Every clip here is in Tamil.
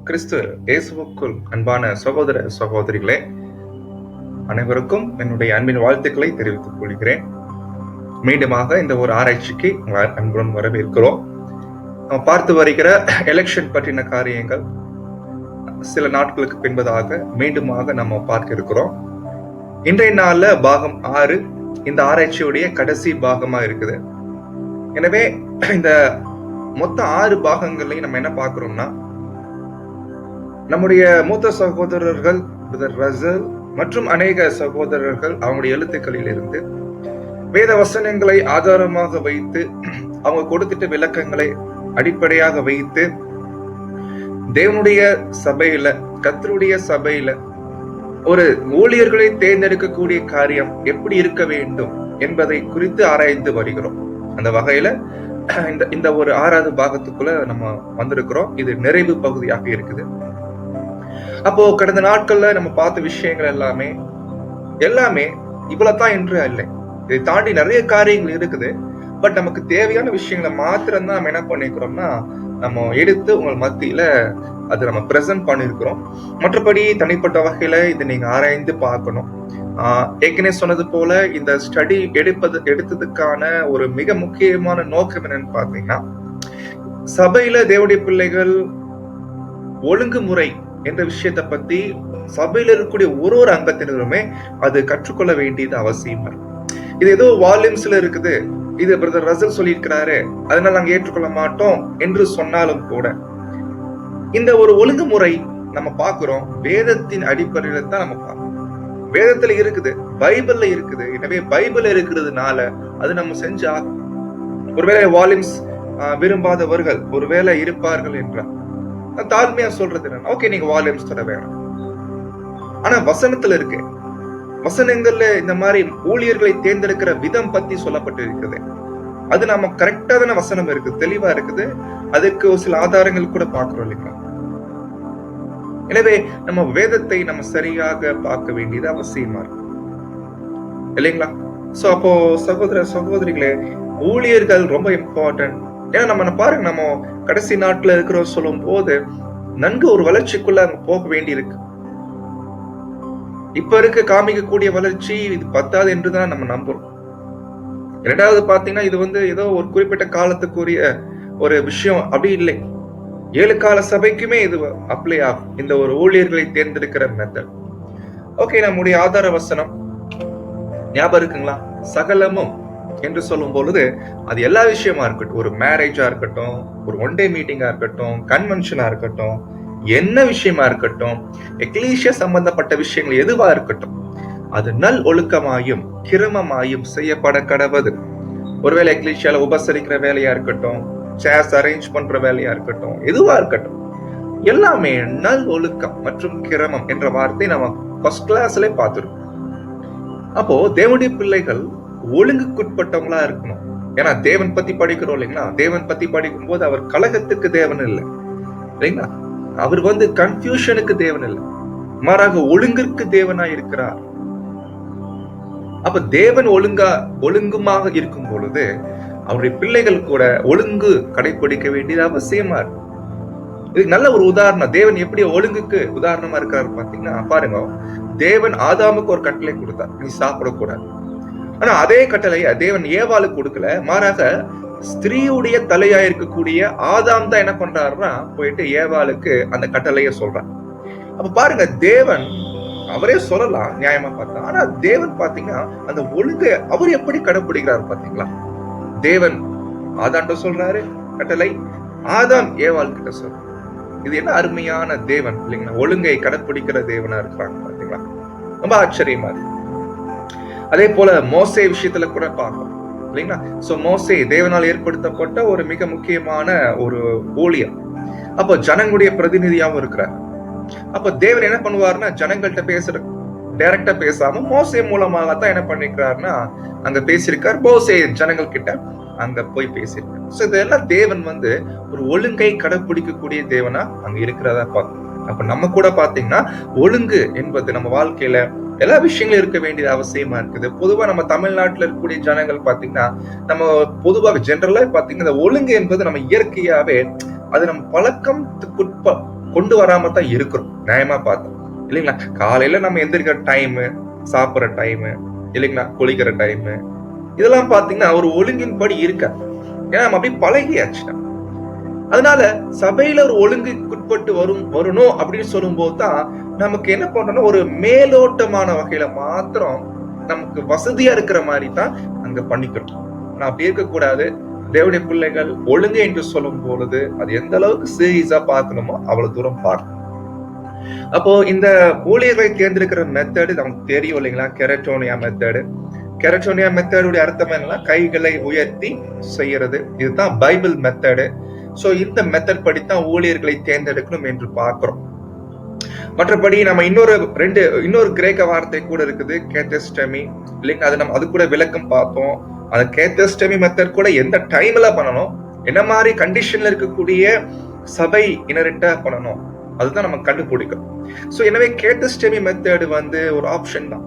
கிறிஸ்து இயேசுவுக்குள் அன்பான சகோதர சகோதரிகளே, அனைவருக்கும் என்னுடைய அன்பின் வாழ்த்துக்களை தெரிவித்துக் கொள்கிறேன். மீண்டுமாக இந்த ஒரு ஆராய்ச்சிக்கு அன்புடன் வரவேற்கிறோம். நம்ம பார்த்து வருகிற எலெக்ஷன் பற்றின காரியங்கள் சில நாட்களுக்கு பின்பதாக மீண்டுமாக நம்ம பார்க்க இருக்கிறோம். இன்றைய நாள்ல பாகம் 6 இந்த ஆராய்ச்சியுடைய கடைசி பாகமா இருக்குது. எனவே இந்த மொத்த 6 பாகங்களையும் நம்ம என்ன பார்க்கிறோம்னா, நம்முடைய மூத்த சகோதரர்கள் ரசல் மற்றும் அநேக சகோதரர்கள் அவங்களுடைய எழுத்துக்களில் இருந்து வேத வசனங்களை ஆதாரமாக வைத்து அவங்க கொடுத்துட்ட விளக்கங்களை அடிப்படையாக வைத்து தேவனுடைய சபையில, கர்த்தருடைய சபையில ஒரு ஊழியர்களை தேர்ந்தெடுக்கக்கூடிய காரியம் எப்படி இருக்க வேண்டும் என்பதை குறித்து ஆராய்ந்து வருகிறோம். அந்த வகையில இந்த ஒரு 6வது பாகத்துக்குள்ள நம்ம வந்திருக்கிறோம். இது நிறைவு பகுதியாக இருக்குது. அப்போ கடந்த நாட்கள்ல நம்ம பார்த்த விஷயங்கள் எல்லாமே இவ்வளவுதான் என்று இல்லை. இதை தாண்டி நிறைய காரியங்கள் இருக்குது. பட் நமக்கு தேவையான விஷயங்களை மாத்திரம் தான் நம்ம என்ன பண்ணிக்கிறோம்னா, நம்ம எடுத்து உங்கள் மத்தியில அது நம்ம பிரசன்ட் பண்ணிருக்கிறோம். மற்றபடி தனிப்பட்ட வகையில இதை நீங்க ஆராய்ந்து பார்க்கணும். ஏற்கனவே சொன்னது போல இந்த ஸ்டடி எடுத்ததுக்கான ஒரு மிக முக்கியமான நோக்கம் என்னன்னு பாத்தீங்கன்னா, சபையில தேவனுடைய பிள்ளைகள் ஒழுங்குமுறை என்ற விஷயத்தை பத்தி சபையில இருக்கக்கூடிய ஒரு அங்கத்தினருமே அது கற்றுக்கொள்ள வேண்டியது அவசியம். இது ஏதோ வால்யூம்ஸ்ல இருக்குது, இது பிரதர் ரசல் சொல்லியிருக்கிறாரு, அதனால நாங்க ஏற்றுக்கொள்ள மாட்டோம் என்று சொன்னாலும் கூட இந்த ஒரு ஒழுங்குமுறை நம்ம பார்க்கிறோம் வேதத்தின் அடிப்படையில தான் நம்ம பார்க்கிறோம். வேதத்துல இருக்குது, பைபிள்ல இருக்குது. எனவே பைபிள் இருக்கிறதுனால அது நம்ம செஞ்சா, ஒருவேளை வால்யூம்ஸ் விரும்பாதவர்கள் ஒருவேளை இருப்பார்கள் என்றால் தாழ்மையா சொல்றது என்ன, ஓகே நீங்க வால்யூம்ஸ் தர வேணும். ஆனா வசனத்துல இருக்கு, வசனங்கள்ல இந்த மாதிரி ஊழியர்களை தேர்ந்தெடுக்கிற விதம் பத்தி சொல்லப்பட்டு இருக்குது. அது நம்ம கரெக்டா தானே வசனம் இருக்குது, தெளிவா இருக்குது. அதுக்கு ஒரு சில ஆதாரங்கள் கூட பாக்குறோம் இல்லைங்களா? எனவே நம்ம வேதத்தை நம்ம சரியாக பார்க்க வேண்டியது அவசியமா இருக்கு இல்லைங்களா? சோ அப்போ சகோதர சகோதரிகளே, ஊழியர்கள் ரொம்ப இம்பார்ட்டன்ட். ஏன்னா நம்ம பாருங்க, நம்ம கடைசி நாட்டுல இருக்கிறோம் சொல்லும் போது நன்கு ஒரு வளர்ச்சிக்குள்ள அங்க போக வேண்டி இருக்கு. இப்ப இருக்க காமிக்கக்கூடிய வளர்ச்சி இது பத்தாது என்றுதான் நம்ம நம்புறோம். இரண்டாவது பாத்தீங்கன்னா, இது ஏதோ ஒரு குறிப்பிட்ட காலத்துக்குரிய ஒரு விஷயம் அப்படி இல்லை. 7 கால சபைக்குமே இது அப்ளை ஆகும், இந்த ஒரு ஊழியர்களை தேர்ந்தெடுக்கிற மெத்தட். ஓகே, நம்முடைய ஆதார வசனம் ஞாபகம் இருக்குங்களா? சகலமும் என்று சொல்லும் பொழுது அது எல்லா விஷயமா இருக்கட்டும், ஒரு மேரேஜா இருக்கட்டும், ஒரு ஒன் டே மீட்டிங்கா இருக்கட்டும், கன்வென்ஷனா இருக்கட்டும், என்ன விஷயமா இருக்கட்டும், எக்லீசியா சம்பந்தப்பட்ட விஷயங்கள் எதுவா இருக்கட்டும், அது நல் ஒழுக்கமாயும் கிரமமாயும் செய்யப்பட கடவது. ஒருவேளை எக்லீசியால உபசரிக்கிற வேலையா இருக்கட்டும், சேர்ஸ் அரேஞ்ச் பண்ற வேலையா இருக்கட்டும், எதுவா இருக்கட்டும், எல்லாமே நல் ஒழுக்கம் மற்றும் கிரமம் என்ற வார்த்தை நம்ம ஃபர்ஸ்ட் கிளாஸ்ல பார்த்திருக்கோம். அப்போ தேவனுடைய பிள்ளைகள் ஒழுங்குக்குட்பட்டவங்களா இருக்கணும். ஏன்னா தேவன் பத்தி படிக்கிறோம் இல்லைங்களா? தேவன் பத்தி படிக்கும் போது அவர் கலகத்துக்கு தேவன் இல்லை இல்லைங்களா? அவர் கன்ஃபியூஷனுக்கு தேவன் இல்லை, மாறாக ஒழுங்கிற்கு தேவனா இருக்கிறார். அப்ப தேவன் ஒழுங்குமாக இருக்கும் பொழுது அவருடைய பிள்ளைகள் கூட ஒழுங்கு கடைபிடிக்க வேண்டியது அவசியமா இருக்கு. இதுக்கு நல்ல ஒரு உதாரணம், தேவன் எப்படி ஒழுங்குக்கு உதாரணமா இருக்காரு பாத்தீங்கன்னா, பாருங்க, தேவன் ஆதாமுக்கு ஒரு கட்டளை கொடுத்தார், நீ சாப்பிடக்கூடாது. ஆனா அதே கட்டளையை தேவன் ஏவாளுக்கு கொடுக்கல, மாறாக ஸ்திரீயுடைய தலையா இருக்கக்கூடிய ஆதாம் தான் என்ன பண்றாருன்னா போயிட்டு ஏவாளுக்கு அந்த கட்டளைய சொல்றார். அப்ப பாருங்க, தேவன் அவரே சொல்லலாம் நியாயமா பார்த்தா, ஆனா தேவன் பாத்தீங்கன்னா அந்த ஒழுங்கை அவர் எப்படி கடைபிடிக்கிறாரு பாத்தீங்களா? தேவன் ஆதாம்கிட்ட சொல்றாரு கட்டளை, ஆதாம் ஏவாள் கிட்ட சொல்றாரு. இது என்ன அருமையான தேவன் இல்லைங்களா? ஒழுங்கை கடைபிடிக்கிற தேவனா இருக்கிறாங்க பாத்தீங்களா? ரொம்ப ஆச்சரியமா இருக்கு. அதே போல மோசே விஷயத்துல கூட பார்க்கணும் இல்லைங்களா? சோ மோசே தேவனால் ஏற்படுத்தப்பட்ட ஒரு மிக முக்கியமான ஒரு ஊழியர். அப்போ ஜனங்களுடைய பிரதிநிதியாவும் இருக்கிறார். அப்ப தேவன் என்ன பண்ணுவாருன்னா, ஜனங்கள்கிட்ட டைரக்டா பேசாம மோசே மூலமாகத்தான் என்ன பண்ணிக்கிறாருன்னா அங்க பேசியிருக்கார். மோசே ஜனங்கள் கிட்ட அங்க போய் பேசியிருக்காரு. சோ இதெல்லாம் தேவன் ஒரு ஒழுங்கை கடைபிடிக்கக்கூடிய தேவனா அங்க இருக்கிறதா பார்க்கணும். அப்ப நம்ம கூட பாத்தீங்கன்னா ஒழுங்கு என்பது நம்ம வாழ்க்கையில எல்லா விஷயங்களும் இருக்க வேண்டியது அவசியமா இருக்குது. பொதுவா நம்ம தமிழ்நாட்டுல இருக்கக்கூடிய ஜனங்கள் பாத்தீங்கன்னா, நம்ம பொதுவாக ஜெனரலா பாத்தீங்கன்னா இந்த ஒழுங்கு என்பது நம்ம இயற்கையாவே அது நம்ம கொண்டு வராம தான் இருக்கிறோம் நியாயமா பார்த்தோம் இல்லைங்களா. காலையில நம்ம எந்திரிக்கிற டைமு, சாப்பிட்ற டைமு இல்லைங்களா, குளிக்கிற டைமு, இதெல்லாம் பாத்தீங்கன்னா ஒரு ஒழுங்கின்படி இருக்க. ஏன்னா நம்ம அப்படியே பழகியாச்சு. அதனால சபையில ஒரு ஒழுங்குக்குட்பட்டு வரணும் அப்படின்னு சொல்லும் போதுதான் நமக்கு என்ன பண்றோம்னா ஒரு மேலோட்டமான வகையில மாத்திரம் நமக்கு வசதியா இருக்கிற மாதிரி தான் அங்க பண்ணிக்கிறோம். ஆனா அப்படி இருக்கக்கூடாது. தேவனுடைய பிள்ளைகள் ஒழுங்கு என்று சொல்லும் பொழுது அது எந்த அளவுக்கு சீரியஸா பார்க்கணுமோ அவ்வளவு தூரம் பார்க்கணும். அப்போ இந்த ஊழியர்களை தேர்ந்தெடுக்கிற மெத்தடு நமக்கு தெரியும் இல்லைங்களா, கெரட்டோனியா மெத்தடு. கெரட்டோனியா மெத்தடுடைய அர்த்தம் என்னன்னா கைகளை உயர்த்தி செய்யறது. இதுதான் பைபிள் மெத்தடு. சோ இந்த மெத்தட் படித்தான் ஊழியர்களை தேர்ந்தெடுக்கணும் என்று பார்க்கிறோம். மற்றபடி நம்ம இன்னொரு கிரேக்க வார்த்தை கூட இருக்குது, கேத்தஸ்டமி இல்லைங்க. அது நம்ம அது கூட விளக்கம் பார்த்தோம். அந்த கேத்தஸ்டமி மெத்தட் கூட எந்த டைம்ல பண்ணணும், என்ன மாதிரி கண்டிஷன்ல இருக்கக்கூடிய சபை இனரிட்ட பண்ணணும், அதுதான் நம்ம கண்டுபிடிக்கணும். சோ எனவே கேத்தஸ்டமி மெத்தட் ஒரு ஆப்ஷன் தான்.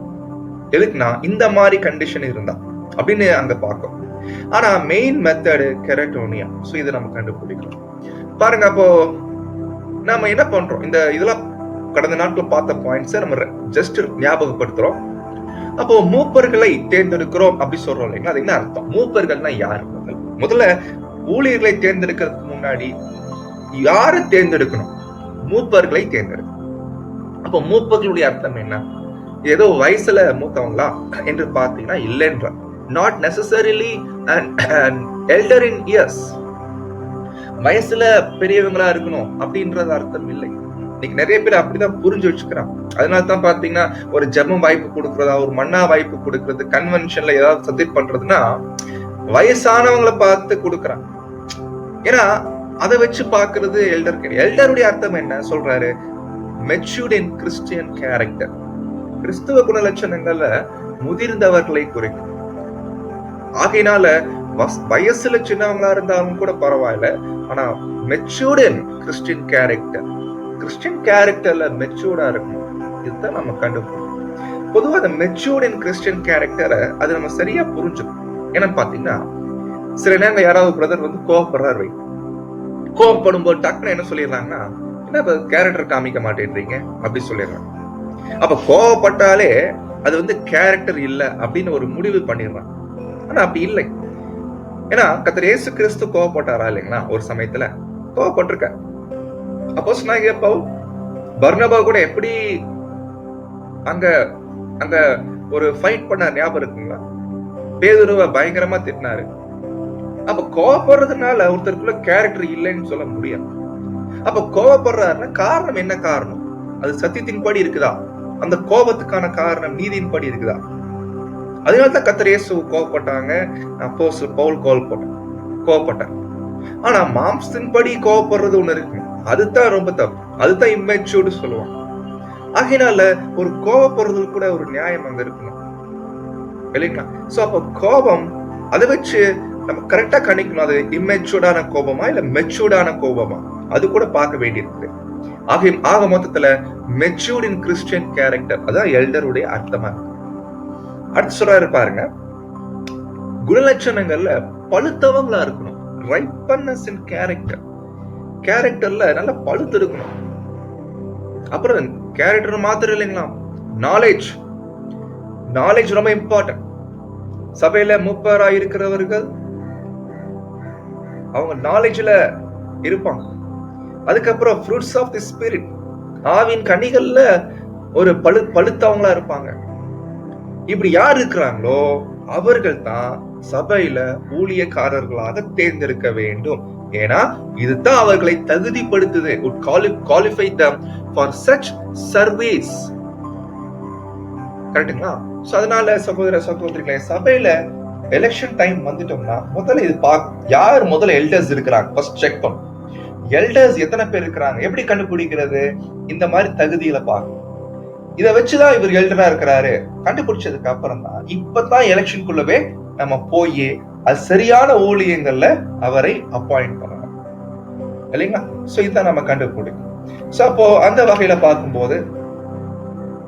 எதுக்குன்னா இந்த மாதிரி கண்டிஷன் இருந்தா அப்படின்னு அங்க பார்க்கும். ஆனா மெயின் மெத்தடு கெரட்டோனியா. சோ இதை நம்ம கண்டுபிடிக்கணும். பாருங்க, அப்போ நம்ம என்ன பண்றோம், இதெல்லாம் கடந்த நாட்கள் பார்த்த பாயிண்ட்ஸை நம்ம ஜஸ்ட் ஞாபகப்படுத்துறோம். அப்போ மூப்பர்களை தேர்ந்தெடுக்கிறோம் அப்படி சொல்றோம் இல்லைங்களா. அது என்ன அர்த்தம்? மூப்பர்கள்னா யாரு? முதல்ல ஊழியர்களை தேர்ந்தெடுக்கிறதுக்கு முன்னாடி யாரை தேர்ந்தெடுக்கணும்? மூப்பர்களை தேர்ந்தெடுக்கணும். அப்போ மூப்பர்களுடைய அர்த்தம் என்ன? ஏதோ வயசுல மூத்தவங்களா என்று பார்த்தீங்கன்னா இல்லைன்ற. Not necessarily an elder in years. வயசுல பெரியவங்களா இருக்கணும் அப்படின்றது அர்த்தம் இல்லை. இன்னைக்கு நிறைய பேர் அப்படிதான் புரிஞ்சு வச்சுக்கிறான். அதனாலதான் பாத்தீங்கன்னா ஒரு ஜெபம் வாய்ப்பு கொடுக்கறதா, ஒரு மன்னா வாய்ப்பு கொடுக்கறது, கன்வென்ஷன்ல ஏதாவது சப்ஜெக்ட் பண்றதுன்னா வயசானவங்களை பார்த்து கொடுக்கறான். ஏன்னா அதை வச்சு பாக்குறது எல்டர். எல்டருடைய அர்த்தம் என்ன சொல்றாரு? மெச்சூர்ட் இன் கிறிஸ்டியன் கேரக்டர். கிறிஸ்துவ குணலட்சணங்கள்ல முதிர்ந்தவர்களை குறிக்கும். ஆகையினால வயசுல சின்னவங்களா இருந்தாலும் கூட பரவாயில்ல, ஆனா மெச்சூர்ட் இன் கிறிஸ்டியன் கேரக்டர். கிறிஸ்டியன் கேரக்டர்ல மெச்சூர்டா இருக்கணும். இதுதான் நம்ம கண்டுபிடிக்கணும். பொதுவா அந்த மெச்சூர்ட் இன் கிறிஸ்டியன் கேரக்டரை அது நம்ம சரியா புரிஞ்சுக்கணும். என்னன்னு பாத்தீங்கன்னா, சில நேரம் யாராவது பிரதர் கோவப்படுறாரு, கோவப்படும் போது டக்குன்னு என்ன சொல்லிடுறாங்கன்னா, என்ன கேரக்டர் காமிக்க மாட்டேன்றீங்க அப்படி சொல்லிடுறாங்க. அப்ப கோவப்பட்டாலே அது கேரக்டர் இல்ல அப்படின்னு ஒரு முடிவு பண்ணிடுறான். ஆனா அப்படி இல்லை. ஏன்னா கர்த்தர் இயேசு கிறிஸ்து கோவப்பட்டாரா இல்லைங்களா? ஒரு சமயத்துல கோவப்பட்டிருக்க. அப்போஸ்தலனாகிய பவுல் பர்னபா கூட எப்படி அங்க அங்க ஒரு ஃபைட் பண்ண ஞாபகம் இருக்குங்களா? பேதுருவை பயங்கரமா திட்டினாரு. அப்ப கோவப்படுறதுனால ஒருத்தருக்குள்ள கேரக்டர் இல்லைன்னு சொல்ல முடியாது. அப்ப கோவப்படுறாருன்னா காரணம் என்ன? காரணம் அது சத்தியத்தின்படி இருக்குதா? அந்த கோபத்துக்கான காரணம் நீதியின்படி இருக்குதா? அதனாலதான் கர்த்தர் இயேசு கோவப்பட்டாங்க. அப்போஸ்தலன் பவுல் கோவப்பட்டாங்க. ஆனா மாம்சத்தின்படி கோவப்படுறது ஒண்ணு இருக்கு, அதுதான் ரொம்ப தப்பு. அதுதான் இம்மெச்சூர்டு சொல்லுவாங்க. ஆகையினால ஒரு கோவப்படுறது கூட ஒரு நியாயம் அங்க இருக்கணும் இல்லைங்களா? சோ அப்ப கோபம் அதை வச்சு நம்ம கரெக்டா கணிக்கணும். அது இம்மெச்சூர்டான கோபமா இல்ல மெச்சூர்டான கோபமா, அது கூட பார்க்க வேண்டியிருக்கு. ஆக மொத்தத்துல மெச்சூர்ட் இன் கிறிஸ்டியன் கேரக்டர், அதான் எல்டருடைய அர்த்தமா இருக்கு. அடுத்து சொல்றாரு பாருங்க, குணலட்சணங்கள்ல பழுத்தவங்களா இருக்கணும். ரைப்பனஸ் இன் கேரக்டர். கேரக்டர்ல நல்லா பழுத்து இருக்கணும். அப்புறம் கேரக்டர் மாத்திரம் இல்லைங்களா, நாலேஜ் ரொம்ப இம்பார்ட்டன்ட். சபையில மூப்பரா இருக்கிறவர்கள் அவங்க நாலேஜ்ல இருப்பாங்க. அதுக்கப்புறம் ஃப்ரூட்ஸ் ஆஃப் தி ஸ்பிரிட், ஆவின் கனிகள்ல ஒரு பழுத்தவங்களா இருப்பாங்க. இப்படி யார் இருக்கிறாங்களோ அவர்கள் தான் சபையில ஊழியக்காரர்களாக தேர்ந்தெடுக்க வேண்டும். ஏன்னா இதுதான் அவர்களை தகுதிப்படுத்துது. would qualify them for such service. கரெக்ட்டுங்களா? சோ அதனால சகோதர சகோதரிகளே, சபையில எலெக்ஷன் டைம் வந்துட்டோம்னா முதல்ல இது யார் முதல்ல எல்டர்ஸ் இருக்கிறாங்க ஃபர்ஸ்ட் செக் பண்ணும். எல்டர்ஸ் எத்தனை பேர் இருக்கிறாங்க எப்படி கண்டுபிடிக்கிறது? இந்த மாதிரி தகுதியில பார்க்கணும். இதை வச்சுதான் இவர் எல்டரா இருக்கிறாரு கண்டுபிடிச்சதுக்கு அப்புறம் தான் இப்பதான் எலெக்ஷனுக்குள்ளவே நம்ம போய் அது சரியான ஊழியங்கள்ல அவரை அப்பாயிண்ட் பண்ணணும் இல்லைங்களா? சோ இதான் நம்ம கண்டுபிடிக்கணும். சோ அப்போ அந்த வகையில பார்க்கும்போது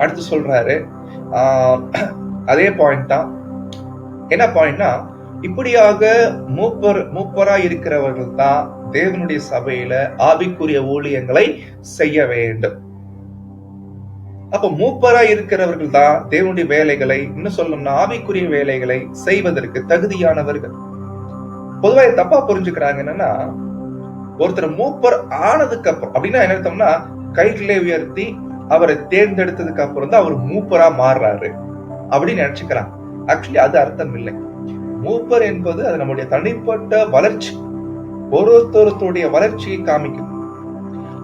அடுத்து சொல்றாரு அதே பாயிண்ட் தான். என்ன பாயிண்ட்னா, இப்படியாக மூப்பரா இருக்கிறவர்கள் தான் தேவனுடைய சபையில ஆவிக்குரிய ஊழியங்களை செய்ய வேண்டும். அப்ப மூப்பரா இருக்கிறவர்கள் தான் தேவனுடைய வேலைகளை, இன்னும் சொல்லணும்னா ஆவிக்குரிய வேலைகளை செய்வதற்கு தகுதியானவர்கள். பொதுவா தப்பா புரிஞ்சுக்கிறாங்க. என்னன்னா, ஒருத்தர் மூப்பர் ஆனதுக்கு அப்புறம் அப்படின்னா என்ன அர்த்தம்னா, கைகளை உயர்த்தி அவரை தேர்ந்தெடுத்ததுக்கு அப்புறம் தான் அவர் மூப்பரா மாறுறாரு அப்படின்னு நினைச்சுக்கிறாங்க. ஆக்சுவலி அது அர்த்தம் இல்லை. மூப்பர் என்பது அது நம்முடைய தனிப்பட்ட வளர்ச்சி, ஒருத்தருடைய வளர்ச்சியை காமிக்கும்.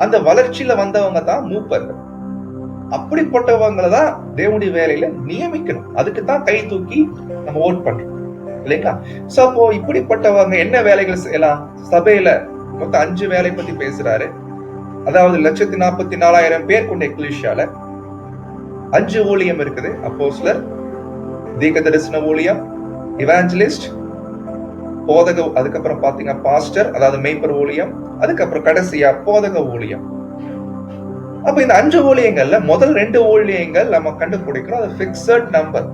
அந்த வளர்ச்சியில வந்தவங்க தான் மூப்பர்கள். அப்படிப்பட்டவங்களை தான் தேவனுடைய வேலையில நியமிக்கணும். அதுக்கு தான் கை தூக்கி நம்ம ஓட் பண்றோம் இல்லைங்களா? சோ அப்போ இப்படிப்பட்டவங்க என்ன வேலைகள் செய்யலாம்? சபையில மொத்தம் 5 வேலை பத்தி பேசுறாரு. அதாவது 1,44,000 பேர் கொண்ட எக்லீசியால 5 ஊழியம் இருக்குது. அப்போஸ்தலர், தீர்க்கதரிசன ஊழியம், இவாஞ்சலிஸ்ட், போதக, அதுக்கப்புறம் பாத்தீங்கன்னா பாஸ்டர், அதாவது மேய்ப்பர் ஊழியம், அதுக்கப்புறம் கடைசியா போதக ஊழியம். அப்ப இந்த 5 ஊழியங்கள்ல முதல் 2 ஊழியங்கள் நம்ம கண்டுபிடிக்கிறோம். அது பிக்ஸட் நம்பர்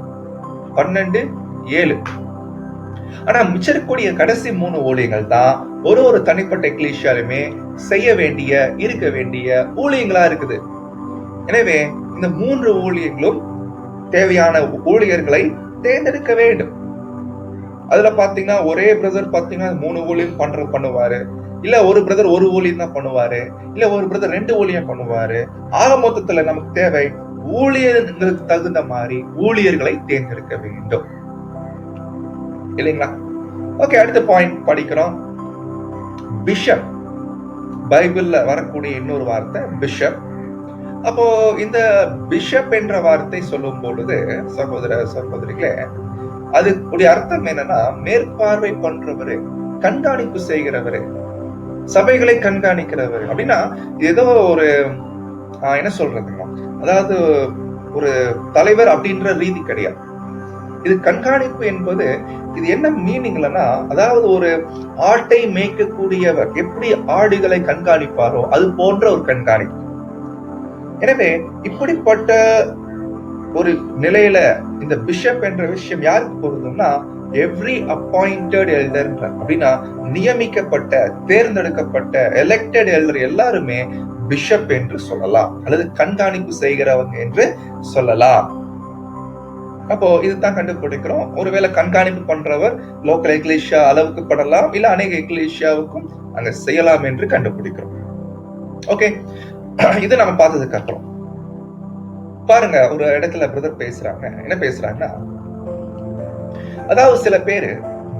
12, 7. ஆனா மிச்சக்கூடிய கடைசி 3 ஊழியங்கள் தான் ஒரு தனிப்பட்ட எக்லீசியாலுமே செய்ய வேண்டிய, இருக்க வேண்டிய ஊழியங்களா இருக்குது. எனவே இந்த 3 ஊழியங்களும் தேவையான ஊழியர்களை தேர்ந்தெடுக்க வேண்டும். அதுல பாத்தீங்கன்னா ஒரே பிரதர் பாத்தீங்கன்னா 3 ஊழியம் பண்ணுவாரு, இல்ல ஒரு பிரதர் ஒரு ஊழியம் தான் பண்ணுவாரு, இல்ல ஒரு பிரதர் 2 ஊழியம் பண்ணுவாரு. ஆக மொத்தத்துல நமக்கு தேவை ஊழியர்களுக்கு தகுந்த மாதிரி ஊழியர்களை தேர்ந்தெடுக்க வேண்டும் இல்லைங்களா? ஓகே, அடுத்த பாயிண்ட் படிக்கிறோம். பிஷப், பைபிள்ல வரக்கூடிய இன்னொரு வார்த்தை பிஷப். அப்போ இந்த பிஷப் என்ற வார்த்தை சொல்லும் பொழுது சகோதர சகோதரிகளே, அதுடைய அர்த்தம் என்னன்னா மேற்பார்வை பண்றவரு, கண்காணிப்பு செய்கிறவரு, சபைகளை கண்காணிக்கிறவர். அப்படின்னா ஏதோ ஒரு என்ன சொல்றதுங்க, அதாவது ஒரு தலைவர் அப்படின்ற ரீதி கிடையாது. இது கண்காணிப்பு என்பது இது என்ன மீனிங்லன்னா, அதாவது ஒரு ஆட்டை மேய்க்கக்கூடியவர் எப்படி ஆடுகளை கண்காணிப்பாரோ அது போன்ற ஒரு கண்காணிப்பு. எனவே இப்படிப்பட்ட ஒரு நிலையில இந்த பிஷப் என்ற விஷயம் யாருக்கு பொருந்தும்னா, எவ்ரி அப்பாயிண்டட் எல்டர், அப்படின்னா நியமிக்கப்பட்ட, தேர்ந்தெடுக்கப்பட்ட, எலெக்டட் எல்டர் எல்லாருமே பிஷப் என்று சொல்லலாம், அல்லது கண்காணிப்பு செய்கிறவங்க என்று சொல்லலாம். அப்போ இதுதான் கண்டுபிடிக்கிறோம். ஒருவேளை கண்காணிப்பு பண்றவர் லோக்கல் எக்லீசியா அளவுக்கு படலாம், இல்ல அநேக எக்லீசியாவுக்கும் அங்க செய்யலாம் என்று கண்டுபிடிக்கிறோம். ஓகே, இது நம்ம பார்த்ததுக்கு அப்புறம் பாருங்க, ஒரு இடத்துல பிரதர் பேசுறாங்க. என்ன பேசுறாங்கன்னா, அதாவது சில பேரு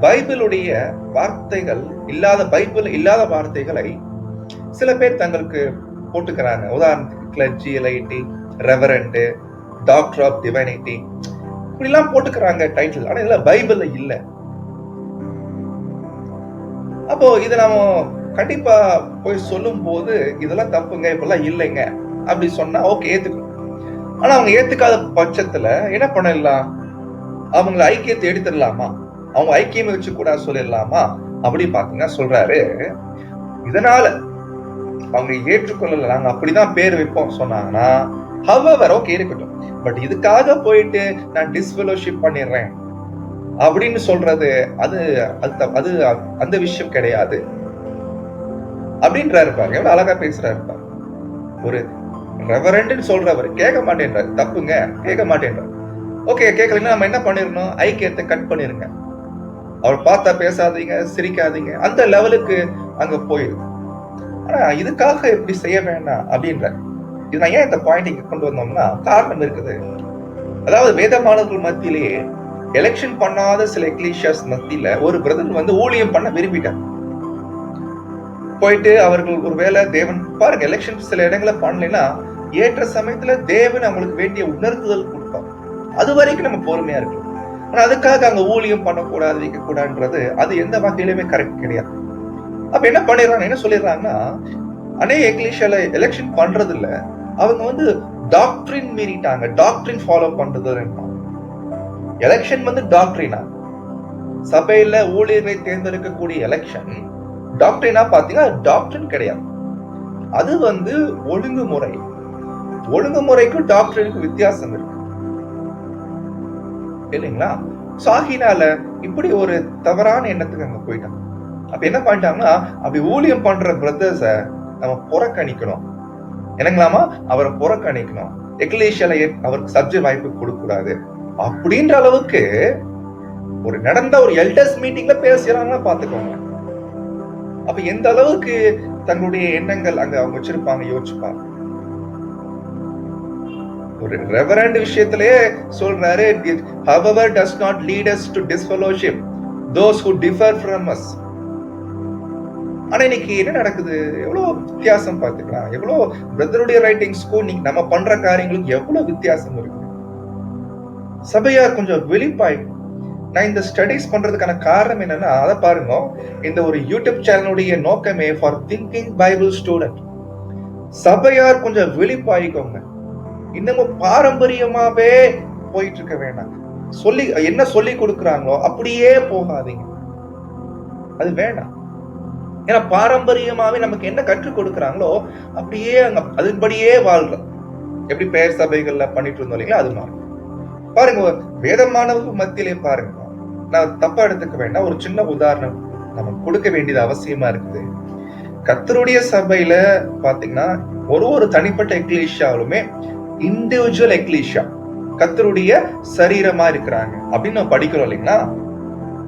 பைபிளுடைய வார்த்தைகள் இல்லாத, பைபிள் இல்லாத வார்த்தைகளை சில பேர் தங்களுக்கு போட்டுக்கிறாங்க. உதாரணத்துக்கு clergy, laity, reverend, doctor of divinity, இப்படி எல்லாம் போட்டுக்கிறாங்க டைட்டில். ஆனா இதெல்லாம் பைபிள்ல இல்ல. அப்போ இதை நாம கண்டிப்பா போய் சொல்லும் போது இதெல்லாம் தப்புங்க, இப்பெல்லாம் இல்லைங்க அப்படி சொன்னா ஓகே, ஏத்துக்கணும். ஆனா அவங்க ஏத்துக்காத பட்சத்துல என்ன பண்ணிடலாம்? அவங்களை ஐக்கியத்தை எடுத்துடலாமா? அவங்க ஐக்கியம் வச்சு கூட சொல்லிடலாமா? அப்படி பாத்தீங்கன்னா சொல்றாரு, இதனால அவங்க ஏற்றுக்கொள்ளல, நாங்க அப்படிதான் பேர் வைப்போம் சொன்னாங்கன்னா however ஓகே இருக்கட்டும், பட் இதுக்காக போயிட்டு நான் டிஸ்ஃபெலோஷிப் பண்ணிடுறேன் அப்படின்னு சொல்றது அது அது அந்த விஷயம் கிடையாது அப்படின்றாரு. பாருங்க எவ்வளவு அழகா பேசுறாரு பாருங்க. ஒரு ரெவரண்ட் சொல்றவர் கேட்க மாட்டேன்றாரு, தப்புங்க, கேட்க மாட்டேன்றாரு. ஓகே, கேட்கலன்னா நம்ம என்ன பண்ணிடணும்? ஐக்கியத்தை கட் பண்ணிருங்க. அவர் பார்த்தா பேசாதீங்க, சிரிக்காதீங்க, அந்த லெவலுக்கு அங்க போயிருக்கு. ஆனா இதுக்காக எப்படி செய்ய வேண்டாம் அப்படின்ற இது நான் ஏன் இந்த பாயிண்ட் இங்க கொண்டு வந்தோம்னா காரணம் இருக்குது. அதாவது வேதமானவர்கள் மத்தியிலேயே எலெக்ஷன் பண்ணாத சில எக்லீசியாஸ் மத்தியில ஒரு பிரதர் வந்து ஊழியம் பண்ண விரும்பிட்டார். போயிட்டு அவர்கள் ஒருவேளை தேவன் பாருங்க, எலெக்ஷன் சில இடங்களை பண்ணலைன்னா ஏற்ற சமயத்துல தேவன் அவங்களுக்கு வேண்டிய உணர்த்துதல் கொடுப்பார். அது வரைக்கும் நம்ம பொறுமையா இருக்கலாம். ஆனா அதுக்காக அங்க ஊழியம் பண்ணக்கூடாது, வைக்க கூடாதுன்றது அது எந்த வகையிலுமே கரெக்ட் கிடையாது. அப்ப என்ன பண்ணிடுறாங்க, என்ன சொல்லிடுறாங்கன்னா, அநேக எக்லீசியால எலெக்ஷன் பண்றது இல்ல, அவங்க வந்து டாக்டரின் மீறிட்டாங்க, டாக்டரின் ஃபாலோ பண்றது. எலெக்ஷன் வந்து டாக்டரினா, சபையில ஊழியர்களை தேர்ந்தெடுக்கக்கூடிய எலெக்ஷன் டாக்டரினா பாத்தீங்கன்னா டாக்டரின் கிடையாது. அது வந்து ஒழுங்குமுறை. ஒழுங்குமுறைக்கும் டாக்டரினுக்கும் வித்தியாசம் இருக்கு இல்லைங்களா? சாகினால இப்படி ஒரு தவறான எண்ணத்துக்கு அங்க போயிட்டாங்க. அப்ப என்ன பண்ணிட்டாங்கன்னா, அப்படி ஊழியம் பண்ற பிரதர்ஸ நம்ம புறக்கணிக்கணும். என்னங்களாமா? அவரை புறக்கணிக்கணும். எக்லேஷியால அவருக்கு சப்ஜெக்ட் வாய்ப்பு கொடுக்க கூடாது அப்படின்ற அளவுக்கு ஒரு நடந்த ஒரு எல்டர்ஸ் மீட்டிங்ல பேசுறாங்கன்னா பாத்துக்கோங்க. அப்ப எந்த அளவுக்கு தங்களுடைய எண்ணங்கள் அங்க அவங்க வச்சிருப்பாங்க, யோசிச்சுப்பாங்க. ஒரு ரெவரண்ட் விஷயத்திலே சொல்றாரு, however does not lead us to disfellowship those who differ from us. ஆனா இன்னைக்கு என்ன நடக்குது? எவ்வளவு வித்தியாசம் பாத்துக்கலாம். எவ்வளவு பிரதருடைய ரைட்டிங்ஸ்க்கும் நீங்க நம்ம பண்ற காரியங்களுக்கு எவ்வளவு வித்தியாசம் இருக்கு. சபையார் கொஞ்சம் வெளிப்பாய். நான் இந்த ஸ்டடிஸ் பண்றதுக்கான காரணம் என்னன்னா, அதை பாருங்க, இந்த ஒரு யூடியூப் சேனலுடைய நோக்கமே ஃபார் திங்கிங் பைபிள் ஸ்டூடெண்ட். சபையார் கொஞ்சம் வெளிப்பாய்க்கோங்க. இன்னமும் பாரம்பரியமாவே போயிட்டு இருக்க வேண்டாம். என்ன சொல்லி கொடுக்குறாங்களோ அப்படியே போகாதீங்க, அது வேண்டாம். ஏன்னா பாரம்பரியமாவே நமக்கு என்ன கற்றுக் கொடுக்குறாங்களோ அப்படியே அங்க அதுபடியே வாழ்றோம். எப்படி பெயர் சபைகள்ல பண்ணிட்டு இருந்தோம் இல்லைங்களா, அது மாதிரி பாருங்க. வேதமானவர்கள் மத்தியிலே பாருங்க, நான் தப்பா எடுத்துக்க வேண்டாம், ஒரு சின்ன உதாரணம் நம்ம கொடுக்க வேண்டியது அவசியமா இருக்குது. கர்த்தருடைய சபையில பாத்தீங்கன்னா ஒரு தனிப்பட்ட எக்லீஷியாவுமே இண்டிவிஜுவல் எக்லீஷியா கர்த்தருடைய சரீரமா இருக்கிறாங்க அப்படின்னு நம்ம படிக்கிறோம் இல்லைங்களா.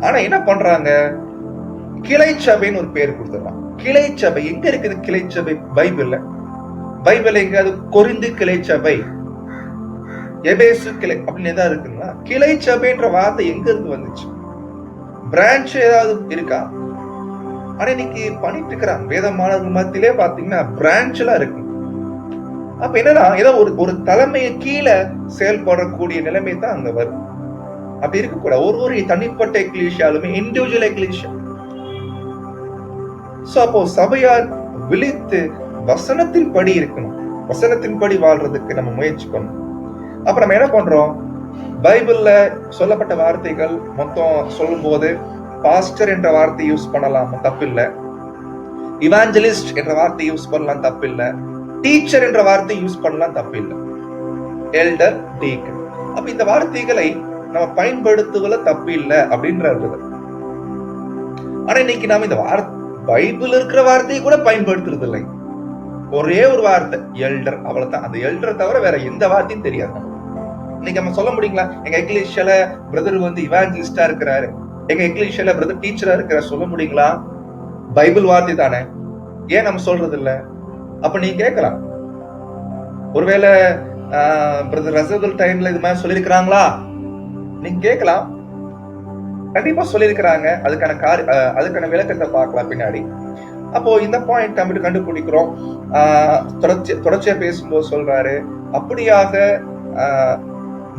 ஆனா என்ன பண்றாங்க, கிளை சபைன்னு ஒரு பேர் கொடுத்துடலாம். கிளை சபை எங்க இருக்குது? கிளை சபை பைபிள்ல எங்க? அது கொரிந்து கிளை சபை, எபேசு கிளை அப்படின்னு தான் இருக்குங்களா? கிளை சபைன்ற வார்த்தை எங்க இருந்து வந்துச்சு? பிரான்ச் ஏதாவது இருக்கா? ஆனா இன்னைக்கு பண்ணிட்டு இருக்கிறாங்க வேதமானவர்கள் மத்தியிலே பாத்தீங்கன்னா பிரான்ச் எல்லாம் இருக்கு. அப்ப என்னன்னா, ஏதோ ஒரு தலைமையை கீழே செயல்படக்கூடிய நிலைமை தான் அங்க வரும். அப்படி இருக்கக்கூடாது. ஒரு தனிப்பட்ட எக்லீஷியாலுமே இண்டிவிஜுவல் எக்லீஷியா. அப்போ சபையார் விழித்து வசனத்தின் படி இருக்கணும். வசனத்தின் படி வாழ்றதுக்கு நம்ம முயற்சி பண்ணணும். அப்ப நம்ம என்ன பண்றோம், பைபிள்ல சொல்லப்பட்ட வார்த்தைகள் மொத்தம் சொல்லும் போது பாஸ்டர் என்ற வார்த்தை யூஸ் பண்ணலாம், தப்பில்லை. இவாஞ்சலிஸ்ட் என்ற வார்த்தை யூஸ் பண்ணலாம், தப்பில்லை. டீச்சர் என்ற வார்த்தை யூஸ் பண்ணலாம், தப்பில்லை. Elder, deacon. அப்ப இந்த வார்த்தைகளை நம்ம பயன்படுத்துவதில்ல தப்பு இல்லை அப்படின்றது. ஆனா இன்னைக்கு நாம இந்த பைபிள் இருக்கிற வார்த்தையை கூட பயன்படுத்துறது இல்லை. ஒரே ஒரு வார்த்தை எல்டர், அவ்வளவுதான். அந்த எல்டர் தவிர வேற எந்த வார்த்தையும் தெரியாது. இன்னைக்கு நம்ம சொல்ல முடியுங்களா, எங்க எக்லீஷியால பிரதர் வந்து இவாஞ்சலிஸ்டா இருக்கிறாரு, எங்க எக்லீஷியால பிரதர் டீச்சரா இருக்கிறார், சொல்ல முடியுங்களா? பைபிள் வார்த்தை தானே, ஏன் நம்ம சொல்றது இல்ல? அப்ப நீங்க கேட்கலாம், ஒருவேளை பிரதர் ரசூல் டைம்ல இது மாதிரி சொல்லிருக்கிறாங்களா? நீங்க கேட்கலாம். கண்டிப்பா சொல்லியிருக்கிறாங்க. அதுக்கான விளக்கத்தை பார்க்கலாம் பின்னாடி. அப்போ இந்த பாயிண்ட் நம்ம கண்டுபிடிக்கிறோம். தொடர்ச்சியா பேசும்போது சொல்றாரு, அப்படியாக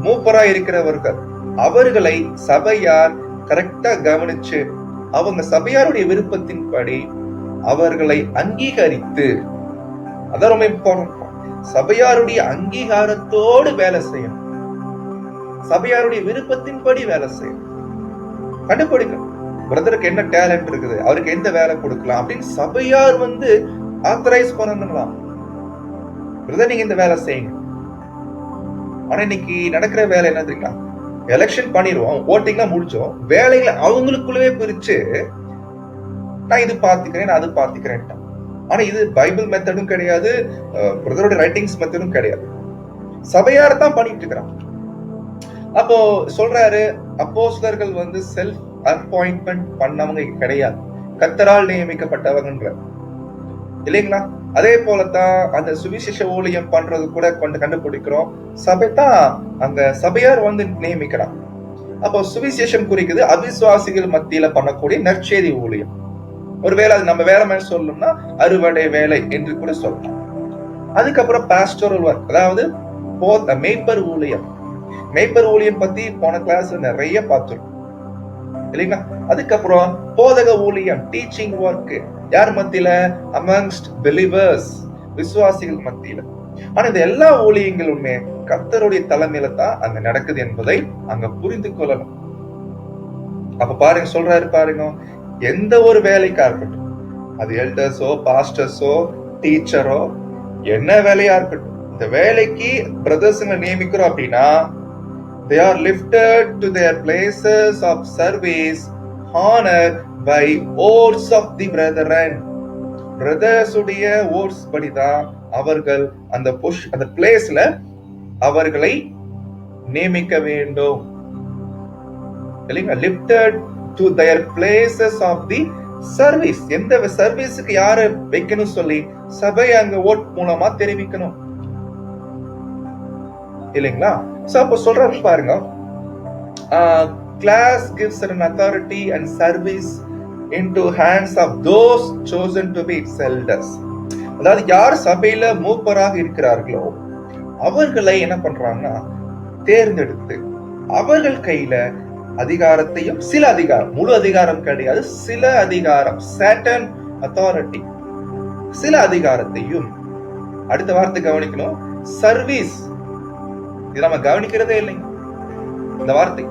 மூப்பரா இருக்கிறவர்கள் அவர்களை சபையார் கரெக்டா கவனிச்சு அவங்க சபையாருடைய விருப்பத்தின்படி அவர்களை அங்கீகரித்து, அதான் ரொம்ப இம்பார்ட்டன்ட், சபையாருடைய அங்கீகாரத்தோடு வேலை செய்யணும். சபையாருடைய விருப்பத்தின்படி வேலை செய்யணும். கண்டுபிடிக்கணும் பிரதருக்கு என்ன டேலண்ட் இருக்குது, அவருக்கு எந்த வேலை கொடுக்கலாம் அப்படின்னு சபையார் வந்து ஆத்தரைஸ் பண்ணணுங்களாம். பிரதர் நீங்க இந்த வேலை செய்யுங்க. ஆனா இன்னைக்கு நடக்கிற வேலை என்ன தெரியுங்களா, எலெக்ஷன் பண்ணிடுவோம், ஓட்டிங்லாம் முடிச்சோம், வேலைகளை அவங்களுக்குள்ளவே பிரிச்சு நான் இது பாத்துக்கிறேன் அது பாத்துக்கிறேன். ஆனா இது பைபிள் மெத்தடும் கிடையாது, பிரதரோட ரைட்டிங்ஸ் மெத்தடும் கிடையாது. சபையார் தான் பண்ணிட்டு இருக்கிறான். அப்போ சொல்றாரு, அப்போஸ்தலர்கள் வந்து செல்ஃப் அப்பாயின்ட்மெண்ட் பண்ணவங்க கிடையாது, கர்த்தரால் நியமிக்கப்பட்டவங்கன்ற இல்லைங்களா. அதே போலதான் அந்த சுவிசேஷ ஊழியம் பண்றது கூட கண்டுபிடிக்கிறோம், சபை தான் அங்க சபையார் வந்து நியமிக்கிறான். அப்போ சுவிசேஷம் குறிக்குது அவிசுவாசிகள் மத்தியில பண்ணக்கூடிய நற்செய்தி ஊழியம். ஒருவேளை அது நம்ம வேற மாதிரி சொல்லணும்னா அறுவடை வேலை என்று கூட சொல்லலாம். அதுக்கப்புறம் பாஸ்டோரல் ஒர்க், அதாவது மேய்ப்பர் ஊழியம். மேய்ப்பர் ஊழியம் பத்தி போன கிளாஸ்ல நிறைய பார்த்துருக்கோம் இல்லைங்களா. அதுக்கப்புறம் போதக ஊழியம், டீச்சிங் ஒர்க், யார் மத்தியில? அமங்ஸ்ட் பிலீவர்ஸ், விசுவாசிகள் மத்தியில. ஆனா இந்த எல்லா ஊழியங்களுமே கர்த்தருடைய தலைமையில தான் அங்க நடக்குது என்பதை அங்க புரிந்து கொள்ளணும். அப்ப பாருங்க, சொல்றாரு பாருங்க, எந்த ஒரு வேலைக்கா இருக்கட்டும், அது எல்டர்ஸோ பாஸ்டர்ஸோ டீச்சரோ என்ன வேலையா இருக்கட்டும், இந்த வேலைக்கு பிரதர்ஸுங்க நியமிக்கிறோம் அப்படின்னா they are lifted to their places of service honor by oaths of the brethren. Brothers உடைய ஓட்ஸ் படிதான் அவர்கள் அந்த பிளேஸ்ல அவர்களை நியமிக்க வேண்டும். Lifted to their places of the service. எந்த சர்வீஸுக்கு யாரை வைக்கணும் சொல்லி சபை அங்க ஓட் மூலமா தெரிவிக்கணும் இல்லைங்களா? சோ அப்ப சொல்றாரு பாருங்க, class gives an authority and service into hands of those chosen to be its elders. அதாவது யார் சபையில மூப்பராக இருக்கிறார்களோ அவர்களை என்ன பண்றாங்கன்னா தேர்ந்தெடுத்து அவர்கள் கையில அதிகாரத்தையும், சில அதிகாரம், முழு அதிகாரம் கிடையாது, சில அதிகாரம், certain authority, சில அதிகாரத்தையும், அடுத்த வார்த்தை கவனிக்கணும், சர்வீஸ். இது நம்ம கவனிக்கிறதே இல்லைங்க இந்த வார்த்தை.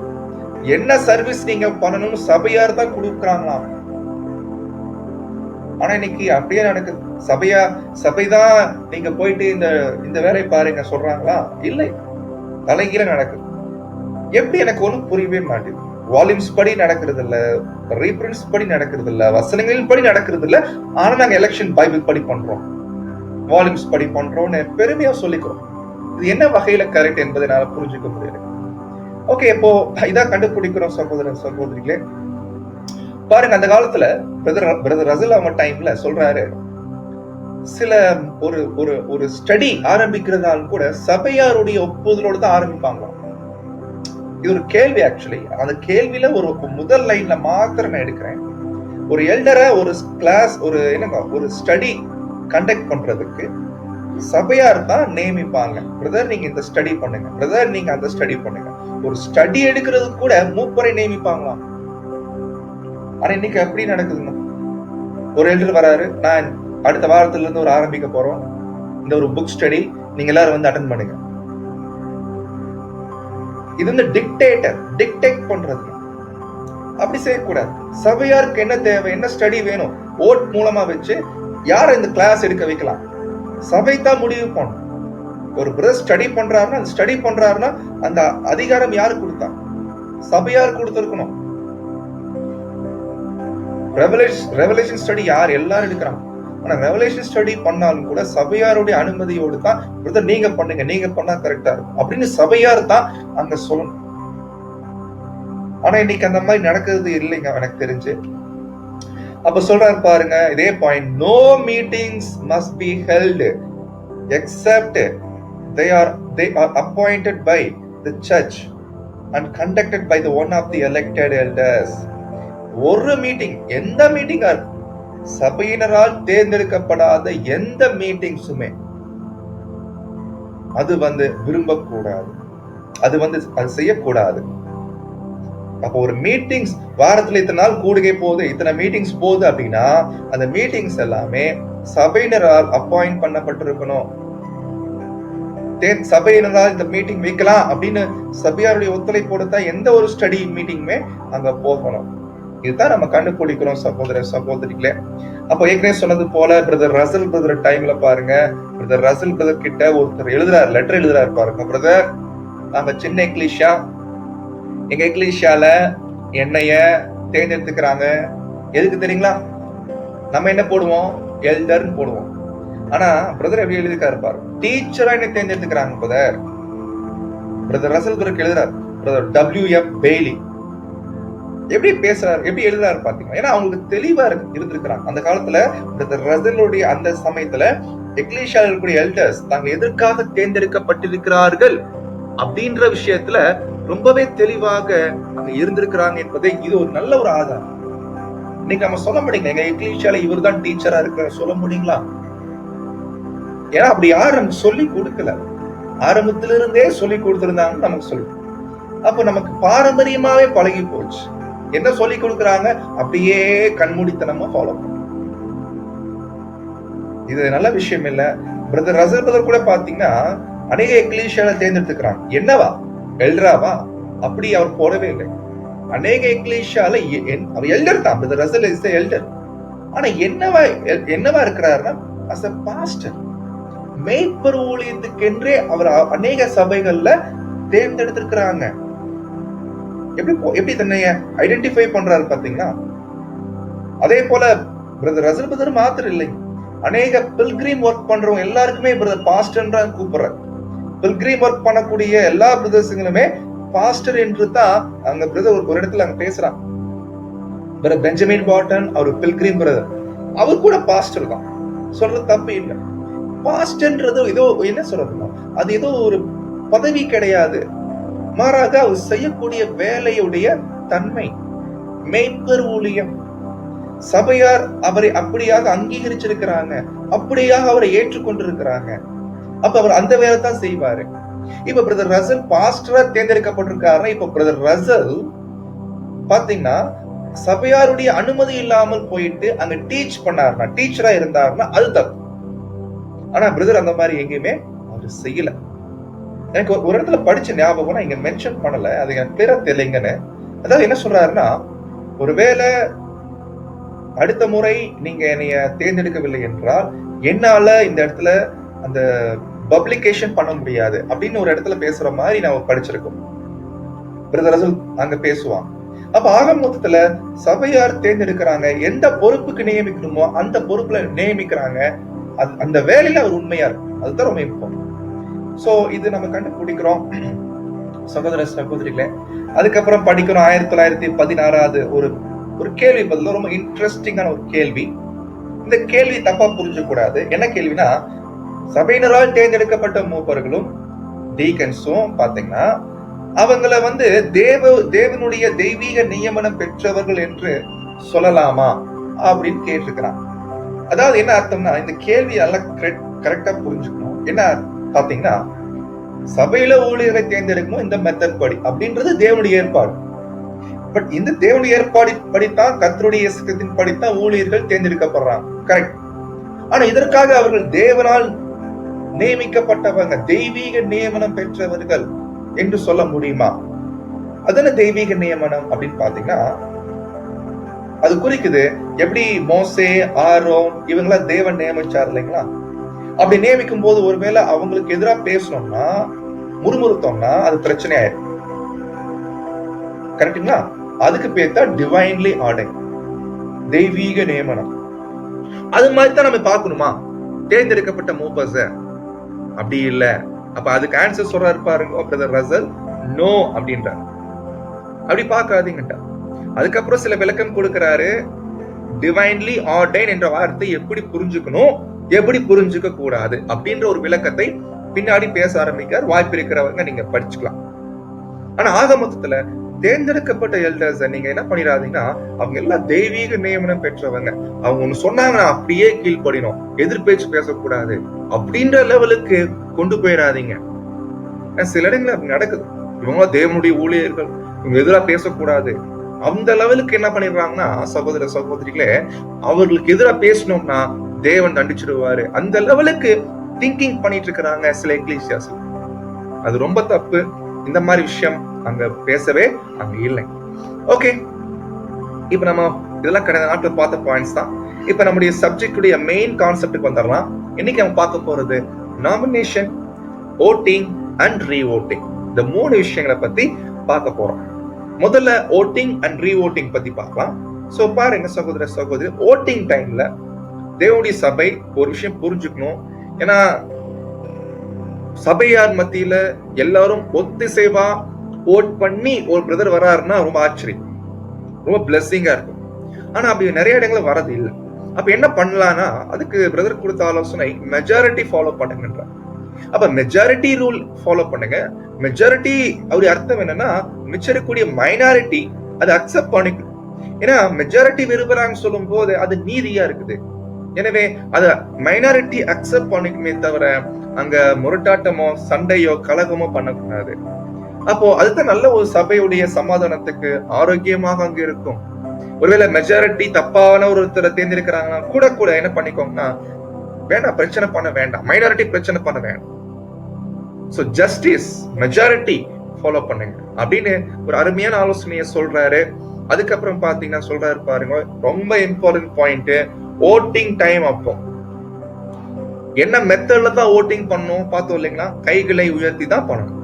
என்ன சர்வீஸ் நீங்க பண்ணணும் சபையார் தான் கொடுக்குறாங்களாம். ஆனா இன்னைக்கு அப்படியே நடக்குது. சபைதான் நீங்க போயிட்டு இந்த வேலை பாருங்க சொல்றாங்களா? இல்லை, தலைகீழ நடக்குது. எப்படி எனக்கு ஒண்ணும் புரியவே மாட்டேங்குது. வால்யூம்ஸ் படி நடக்கிறது இல்ல, ரீபிரிண்ட்ஸ் படி நடக்கிறது இல்ல, வசனங்களின் படி நடக்கிறது இல்ல. ஆனா நாங்க எலெக்ஷன் பைபிள் படி பண்றோம், வால்யூம்ஸ் படி பண்றோம்னு பெருமையா சொல்லிக்கிறோம். இது என்ன வகையில கரெக்ட் என்பதை என்னால புரிஞ்சுக்க முடியல. ஓகே, இப்போ இதான் கண்டுபிடிக்கிறோம் சகோதரன் சகோதரிகளே. பாருங்க, அந்த காலத்துல பிரதர் ரசல் அவங்க டைம்ல சொல்றாரு, சில ஒரு ஸ்டடி ஆரம்பிக்கிறதாலும் கூட சபையாருடைய ஒப்புதலோடு தான் ஆரம்பிப்பாங்க. இது ஒரு கேள்வி. ஆக்சுவலி அந்த கேள்வியில ஒரு முதல் லைன்ல மாத்திரம் நான் எடுக்கிறேன். ஒரு எல்டரை ஒரு கிளாஸ் ஒரு ஸ்டடி கண்டக்ட் பண்றதுக்கு சபையார் தான் நியமிப்பாங்க. பிரதர் நீங்க இந்த ஸ்டடி பண்ணுங்க, பிரதர் நீங்க அந்த ஸ்டடி பண்ணுங்க. ஒரு ஸ்டடி எடுக்கிறது கூட மூப்பரை நியமிப்பாங்களாம். ஆனா இன்னைக்கு எப்படி நடக்குதுங்க? ஒரு எல்டர் வராரு, நான் அடுத்த வாரத்துல இருந்து ஒரு ஆரம்பிக்க போறோம், இந்த ஒரு புக் ஸ்டடி, நீங்க எல்லாரும் வந்து அட்டெண்ட் பண்ணுங்க. இது வந்து டிக்டேட் பண்றது. அப்படி செய்யக்கூடாது. சபையாருக்கு என்ன தேவை, என்ன ஸ்டடி வேணும், ஓட் மூலமா வச்சு யார இந்த கிளாஸ் எடுக்க வைக்கலாம், சபை தான் முடிவு பண்ணும். ஒரு பிரதர் ஸ்டடி பண்றாருன்னா அந்த அதிகாரம் யாரு கொடுத்தா? சபையார் கொடுத்திருக்கணும். ரெவலேஷன் ஸ்டடி யார் எல்லாரும் எடுக்கிறாங்க. ஆனா ரெவலேஷன் ஸ்டடி பண்ணாலும் கூட சபையாருடைய அனுமதியோடு தான் பிரதர் நீங்க பண்ணுங்க, நீங்க பண்ணா கரெக்டா இருக்கும் அப்படின்னு சபையார் தான் அங்க சொல்லணும். ஆனா இன்னைக்கு அந்த மாதிரி நடக்கிறது இல்லைங்க எனக்கு தெரிஞ்சு. அப்ப சொல்றாரு பாருங்க இதே point, no meetings must be held except they are appointed by the church and conducted by the one of the elected elders. ஒரு மீட்டிங், எந்த மீட்டிங்கா இருக்கு, சபையினரால் தேர்ந்தெடுக்கப்படாத எந்த மீட்டிங்ஸுமே அது விரும்பக்கூடாது, அது செய்யக்கூடாது. அப்போ ஒரு மீட்டிங்ஸ் வாரத்துல இத்தனை நாள் கூடுகை போகுது, இத்தனை மீட்டிங்ஸ் போகுது அப்படின்னா அந்த மீட்டிங்ஸ் எல்லாமே சபையினரால் அப்பாயிண்ட் பண்ணப்பட்டிருக்கணும். சபையினரால் இந்த மீட்டிங் வைக்கலாம் அப்படின்னு சபையாருடைய ஒத்துழைப்போடு தான் எந்த ஒரு ஸ்டடி மீட்டிங்குமே அங்க போகணும். இதுதான் நம்ம கண்டுபிடிக்கிறோம் சகோதர சகோதரிகளே. அப்போ ஏற்கனவே சொன்னது போல பிரதர் ரசல் பிரதர் டைம்ல பாருங்க, பிரதர் ரசல் பிரதர் கிட்ட ஒருத்தர் லெட்டர் எழுதுறாரு பாருங்க, பிரதர் நாங்க சின்ன எக்லீஷியா, எங்க எக்லீஷியால என்னைய தேர்ந்தெடுத்துக்கிறாங்க. எதுக்கு தெரியுங்களா? நம்ம என்ன போடுவோம், எல்டர்னு போடுவோம். ஆனா பிரதர் எப்படி எழுதிருக்காரு பாரு, டீச்சரா என்ன தேர்ந்தெடுத்துக்கிறாங்க பிரதர். பிரதர் ரசல் பிரதர் எழுதுறாரு, பிரதர் WF பெய்லி எப்படி பேசுறாரு, எப்படி எழுதுறாரு பாத்தீங்கன்னா, ஏன்னா அவங்களுக்கு தெளிவா இருந்திருக்கிறாங்க. அந்த காலத்துல பிரதர் ரசலுடைய அந்த சமயத்துல எக்லீஷியால இருக்கக்கூடிய எல்டர்ஸ் தாங்க எதற்காக தேர்ந்தெடுக்கப்பட்டிருக்கிறார்கள் அப்படின்ற விஷயத்துல ரொம்பவே தெளிவாக அங்க இருந்திருக்கிறாங்க என்பதை இது ஒரு நல்ல ஒரு ஆதாரம். இன்னைக்கு நம்ம சொல்ல முடியுங்க, எங்க எக்லீஷியால இவர் தான் டீச்சரா இருக்கிற சொல்ல முடியுங்களா? ஏன்னா அப்படி யாரும் சொல்லி கொடுக்கல, ஆரம்பத்திலிருந்தே சொல்லி கொடுத்திருந்தாங்க நமக்கு சொல்லி. அப்ப நமக்கு பாரம்பரியமாவே பழகி போச்சு. என்ன சொல்லி கொடுக்குறாங்க அப்படியே கண்மூடித்தனமா ஃபாலோ பண்ண. இது நல்ல விஷயம் இல்ல. பிரதர் ரசல் பிரதர் கூட பாத்தீங்கன்னா அநேக எக்லீஷியால தேர்ந்தெடுத்துக்கிறாங்க. என்னவா, எல்டராவா? அப்படி அவர் போடவே இல்லை. அநேக எக்லீஷியால அவர் எல்டர் தான், brother Russell is the elder. ஆனா என்னவா இருக்கிறாருன்னா as a pastor, மேய்ப்பர் ஊழியத்துக்கென்றே அவர் அநேக சபைகள்ல தேர்ந்தெடுத்திருக்கிறாங்க. எப்படி தன்னை ஐடென்டிஃபை பண்றாரு பாத்தீங்கன்னா. அதே போல பிரதர் ரசல் பிரதர் மாத்திரம் இல்லை, அநேக பில்கிரீம் ஒர்க் பண்றவங்க எல்லாருக்குமே பிரதர் பாஸ்டர்ன்றா கூப்பிடுறாரு. பில்கிரீம் ஒர்க் பண்ணக்கூடிய எல்லா பிரதர்ஸுங்களுமே பாஸ்டர் என்று தான் அங்க பிரதர் ஒரு இடத்துல அங்க பேசுறாங்க. பிரதர் பெஞ்சமின் பாட்டன் அவர் பில்கிரீம் பிரதர், அவர் கூட பாஸ்டர் தான், சொல்றது தப்பு இல்லை. பாஸ்டர்ன்றது ஏதோ என்ன சொல்றதுன்னா அது ஏதோ ஒரு பதவி கிடையாது, மாறாக அவர் செய்யக்கூடிய வேலையுடைய தன்மை. மேய்ப்பர் ஊழியம், சபையார் அவரை அப்படியாக அங்கீகரிச்சிருக்கிறாங்க, அப்படியாக அவரை ஏற்றுக்கொண்டிருக்கிறாங்க. அப்ப அவர் அந்த வேலை தான் செய்வாரு. இப்ப பிரதர் ரசல் பாஸ்டரா தேர்ந்தெடுக்கப்பட்டிருக்காருன்னா, இப்ப பிரதர் ரசல் பாத்தீங்கன்னா சபையாருடைய அனுமதி இல்லாமல் போயிட்டு அங்க டீச் பண்ணாருன்னா, டீச்சரா இருந்தாருன்னா அது தப்பு. ஆனா பிரதர் அந்த மாதிரி எங்கேயுமே அவர் செய்யல. எனக்கு ஒரு இடத்துல படிச்ச ஞாபகம், இங்க மென்ஷன் பண்ணல, அது எனக்கு பேரா தெரியலங்கன்னு. அதாவது என்ன சொல்றாருன்னா, ஒருவேளை அடுத்த முறை நீங்க என்னைய தேர்ந்தெடுக்கவில்லை என்றால் என்னால இந்த இடத்துல அந்த பப்ளிகேஷன் பண்ண முடியாது அப்படின்னு ஒரு இடத்துல பேசுற மாதிரி நான் படிச்சிருக்கோம். பிரதர் ரசல் அங்க பேசுவான். அப்ப ஆக மொத்தத்துல சபையார் தேர்ந்தெடுக்கிறாங்க, எந்த பொறுப்புக்கு நியமிக்கணுமோ அந்த பொறுப்புல நியமிக்கிறாங்க, அந்த வேலையில அவர் உண்மையா இருக்கும், அதுதான் ரொம்ப இம்பார்ட்டன்ட். சோ இது நம்ம கண்டுபிடிக்கிறோம் சகோதர சகோதரிகளே. அதுக்கப்புறம் படிக்கிறோம் 1916 ஒரு கேள்வி பதில், ரொம்ப இன்ட்ரெஸ்டிங்கான ஒரு கேள்வி. இந்த கேள்வி தப்பா புரிஞ்ச கூடாது. என்ன கேள்வினா, சபையினரால் தேர்ந்தெடுக்கப்பட்ட மூப்பர்களும் டீகன்ஸும் பாத்தீங்கன்னா அவங்கள தேவனுடைய தெய்வீக நியமனம் பெற்றவர்கள் என்று சொல்லலாமா அப்படின்னு கேட்டிருக்கிறான். அதாவது என்ன அர்த்தம்னா, இந்த கேள்வி எல்லாம் கரெக்டா புரிஞ்சுக்கணும். என்ன பாத்தீங்கன்னா, சபையில ஊழியரை தேர்ந்தெடுக்கணும் இந்த மெத்தட் படி அப்படின்றது தேவனுடைய ஏற்பாடு. பட் இந்த தேவனுடைய ஏற்பாடு படித்தான், கர்த்தருடைய இயேசுவின் படித்தான் ஊழியர்கள் தேர்ந்தெடுக்கப்படுறாங்க, கரெக்ட். ஆனா இதற்காக அவர்கள் தேவனால் நியமிக்கப்பட்டவங்க, தெய்வீக நியமனம் பெற்றவர்கள் என்று சொல்ல முடியுமா? அதன தெய்வீக நியமனம் அப்படின்னு பாத்தீங்கன்னா, அது குறிக்குது எப்படி மோசே, ஆரோன் இவங்கள தேவன் நியமிச்சார் இல்லைங்களா? அப்படி நியமிக்கும் போது ஒருவேளை அவங்களுக்கு எதிராக பேசணும்னா, முறுமுறுத்தோம்னா அது பிரச்சனை ஆயிடும், கரெக்டுங்களா? அதுக்கு பேர் தான் டிவைன்லி ஆர்டர், தெய்வீக நியமனம். அது மாதிரி தான் நம்ம பார்க்கணுமா தேர்ந்தெடுக்கப்பட்ட மூப்பர்ஸ? அப்படி இல்ல. அப்ப அதுக்கு ஆன்சர் சொல்றாரு பாருங்க பிரதர் ரசல், நோ அப்படின்றார். அப்படி பார்க்காதீங்கட்டா. அதுக்கப்புறம் சில விளக்கம் கொடுக்கிறாரு. டிவைன்லி ஆர்டைன் என்ற வார்த்தை எப்படி புரிஞ்சுக்கணும், எப்படி புரிஞ்சுக்க கூடாது அப்படின்ற ஒரு விளக்கத்தை பின்னாடி பேச ஆரம்பிக்கார். வாய்ப்பு இருக்கிறவங்க நீங்க படிச்சுக்கலாம். ஆனா ஆக மொத்தத்துல தேர்ந்தெடுக்கப்பட்ட எல்டர்ஸ் நீங்க என்ன பண்ணிடாதீங்கன்னா, அவங்க எல்லாம் தெய்வீக நியமனம் பெற்றவங்க, அவங்க ஒண்ணு சொன்னாங்கன்னா அப்படியே கீழ்படினோம், எதிர்பேச்சு பேசக்கூடாது அப்படின்ற லெவலுக்கு கொண்டு போயிடாதீங்க. சில இடங்கள் அப்படி நடக்குது. இவங்க தேவனுடைய ஊழியர்கள், இவங்க எதிராக பேசக்கூடாது, அந்த லெவலுக்கு என்ன பண்ணிடுறாங்கன்னா சகோதர சகோதரிகளே, அவர்களுக்கு எதிராக பேசணும்னா தேவன் தண்டிச்சிடுவாரு, அந்த லெவலுக்கு திங்கிங் பண்ணிட்டு இருக்கிறாங்க சில எக்லீசியாஸ். அது ரொம்ப தப்பு. இந்த மாதிரி விஷயம் அங்க பேசவே அங்க இல்லை. ஓகே, இப்ப நம்ம இதெல்லாம் கடந்த நாட்கள் பார்த்த பாயிண்ட்ஸ் தான். இப்ப நம்முடைய சப்ஜெக்டுடைய மெயின் கான்செப்டுக்கு வந்துடலாம். இன்னைக்கு நம்ம பார்க்க போறது நாமினேஷன், ஓட்டிங் அண்ட் ரீஓட்டிங். இந்த 3 விஷயங்களை பத்தி பார்க்க போறோம். முதல்ல ஓட்டிங் அண்ட் ரீஓட்டிங் பத்தி பார்க்கலாம். சோ பாருங்க சகோதர சகோதரி, ஓட்டிங் டைம்ல தேவனுடைய சபை ஒரு விஷயம் புரிஞ்சுக்கணும். ஏன்னா சபையார் மத்தியில எல்லாரும் ஒத்திசைவா ஓட் பண்ணி ஒரு பிரதர் வராருன்னா ரொம்ப ஆச்சரியம், ரொம்ப பிளெஸிங்கா இருக்கும். ஆனா அப்படி நிறைய இடங்கள் வரது இல்லை. அப்ப என்ன பண்ணலாம்னா, அதுக்கு பிரதர் கொடுத்த ஆலோசனை மெஜாரிட்டி ஃபாலோ பண்ணுங்கன்ற. அப்ப மெஜாரிட்டி ரூல் ஃபாலோ பண்ணுங்க. மெஜாரிட்டி அவருடைய அர்த்தம் என்னன்னா, மிச்சக்கூடிய மைனாரிட்டி அதை அக்செப்ட் பண்ணிக்கணும். ஏன்னா மெஜாரிட்டி விரும்புறாங்க சொல்லும் போது அது நீதியா இருக்குது. எனவே அத மைனாரிட்டி அக்செப்ட் பண்ணிக்குமே தவிர அங்க முரட்டாட்டமோ சண்டையோ கலகமோ பண்ணக்கூடாது. அப்போ அதுதான் நல்ல ஒரு சபையுடைய சமாதானத்துக்கு ஆரோக்கியமாக அங்க இருக்கும். ஒருவேளை மெஜாரிட்டி தப்பான ஒருத்தரை தேர்ந்தெடுக்கிறாங்கன்னா கூட என்ன பண்ணிக்கோங்கன்னா, வேண்டாம், பிரச்சனை பண்ண வேண்டாம், மைனாரிட்டி பிரச்சனை பண்ண வேண்டாம். சோ ஜஸ்டிஸ், மெஜாரிட்டி ஃபாலோ பண்ணுங்க அப்படின்னு ஒரு அருமையான ஆலோசனையை சொல்றாரு. அதுக்கப்புறம் பாத்தீங்கன்னா சொல்றாரு பாருங்க, ரொம்ப இம்பார்ட்டன்ட் பாயிண்ட், ஓட்டிங் டைம். அப்போ என்ன மெத்தட்ல தான் ஓட்டிங் பண்ணணும் பார்த்தோம் இல்லைங்களா? கைகளை உயர்த்தி தான் பண்ணணும்.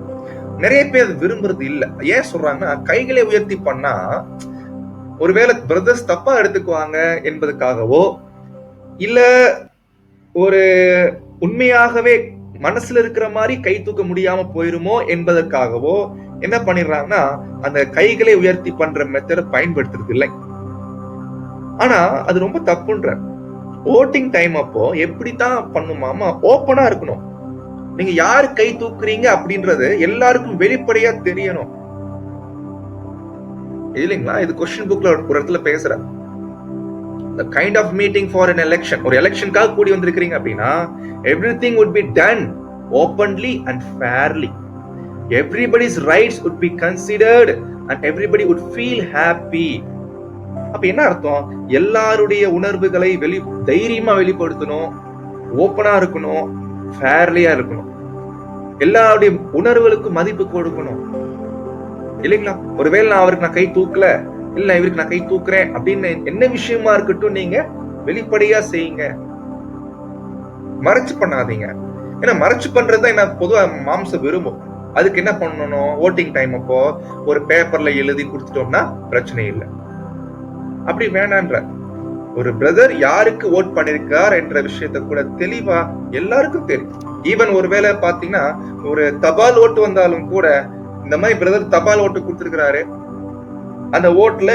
நிறைய பேர் விரும்புறது இல்ல. ஏன் சொல்றாங்கன்னா, கைகளை உயர்த்தி பண்ணா ஒருவேளை பிரதர்ஸ் தப்பா எடுத்துக்குவாங்க என்பதுக்காகவோ, இல்ல ஒரு உண்மையாகவே மனசுல இருக்கிற மாதிரி கை தூக்க முடியாம போயிருமோ என்பதற்காகவோ என்ன பண்ணிடுறாங்கன்னா, அந்த கைகளை உயர்த்தி பண்ற மெத்தட பயன்படுத்துறது இல்லை. ஆனா அது ரொம்ப தப்புன்ற. ஓட்டிங் டைம் அப்போ எப்படித்தான் பண்ணுமாமா, ஓப்பனா இருக்கணும். நீங்க யாரு கை தூக்குறீங்க அப்படின்றது எல்லாருக்கும் வெளிப்படையா தெரியணும் இல்லைங்களா? இது கொஸ்டின் புக்ல ஒரு இடத்துல பேசுறேன். The kind of meeting for an election, ஒரு எலெக்ஷனுக்காக கூடி வந்திருக்கீங்க அப்படின்னா, everything would be done openly and fairly. Everybody's rights would be considered and everybody would feel happy. அப்ப என்ன அர்த்தம்? எல்லாருடைய உணர்வுகளை தைரியமா வெளிப்படுத்தணும், ஓப்பனா இருக்கணும், ஃபேர்லியா இருக்கணும், எல்லாருடைய உணர்வுகளுக்கும் மதிப்பு கொடுக்கணும் இல்லைங்களா? ஒருவேளை நான் கை தூக்கல, இல்ல இவருக்கு நான் கை தூக்குறேன் அப்படின்னு என்ன விஷயமா இருக்கட்டும், நீங்க வெளிப்படையா செய்யுங்க, மறைச்சு பண்ணாதீங்க. ஏன்னா மறைச்சு பண்றதுதான் என்ன பொதுவா மாம்சம் விரும்பும். அதுக்கு என்ன பண்ணணும்? ஓட்டிங் டைம் அப்போ ஒரு பேப்பர்ல எழுதி கொடுத்துட்டோம்னா பிரச்சனை இல்லை. அப்படி வேணான்ற ஒரு பிரதர் யாருக்கு ஓட் பண்ணிருக்கார் என்ற விஷயத்த கூட தெளிவா எல்லாருக்கும் தெரியும். ஈவன் ஒருவேளை பாத்தீங்கன்னா ஒரு தபால் ஓட்டு வந்தாலும் கூட, இந்த மாதிரி பிரதர் தபால் ஓட்டு கொடுத்திருக்கிறாரு, அந்த ஓட்டுல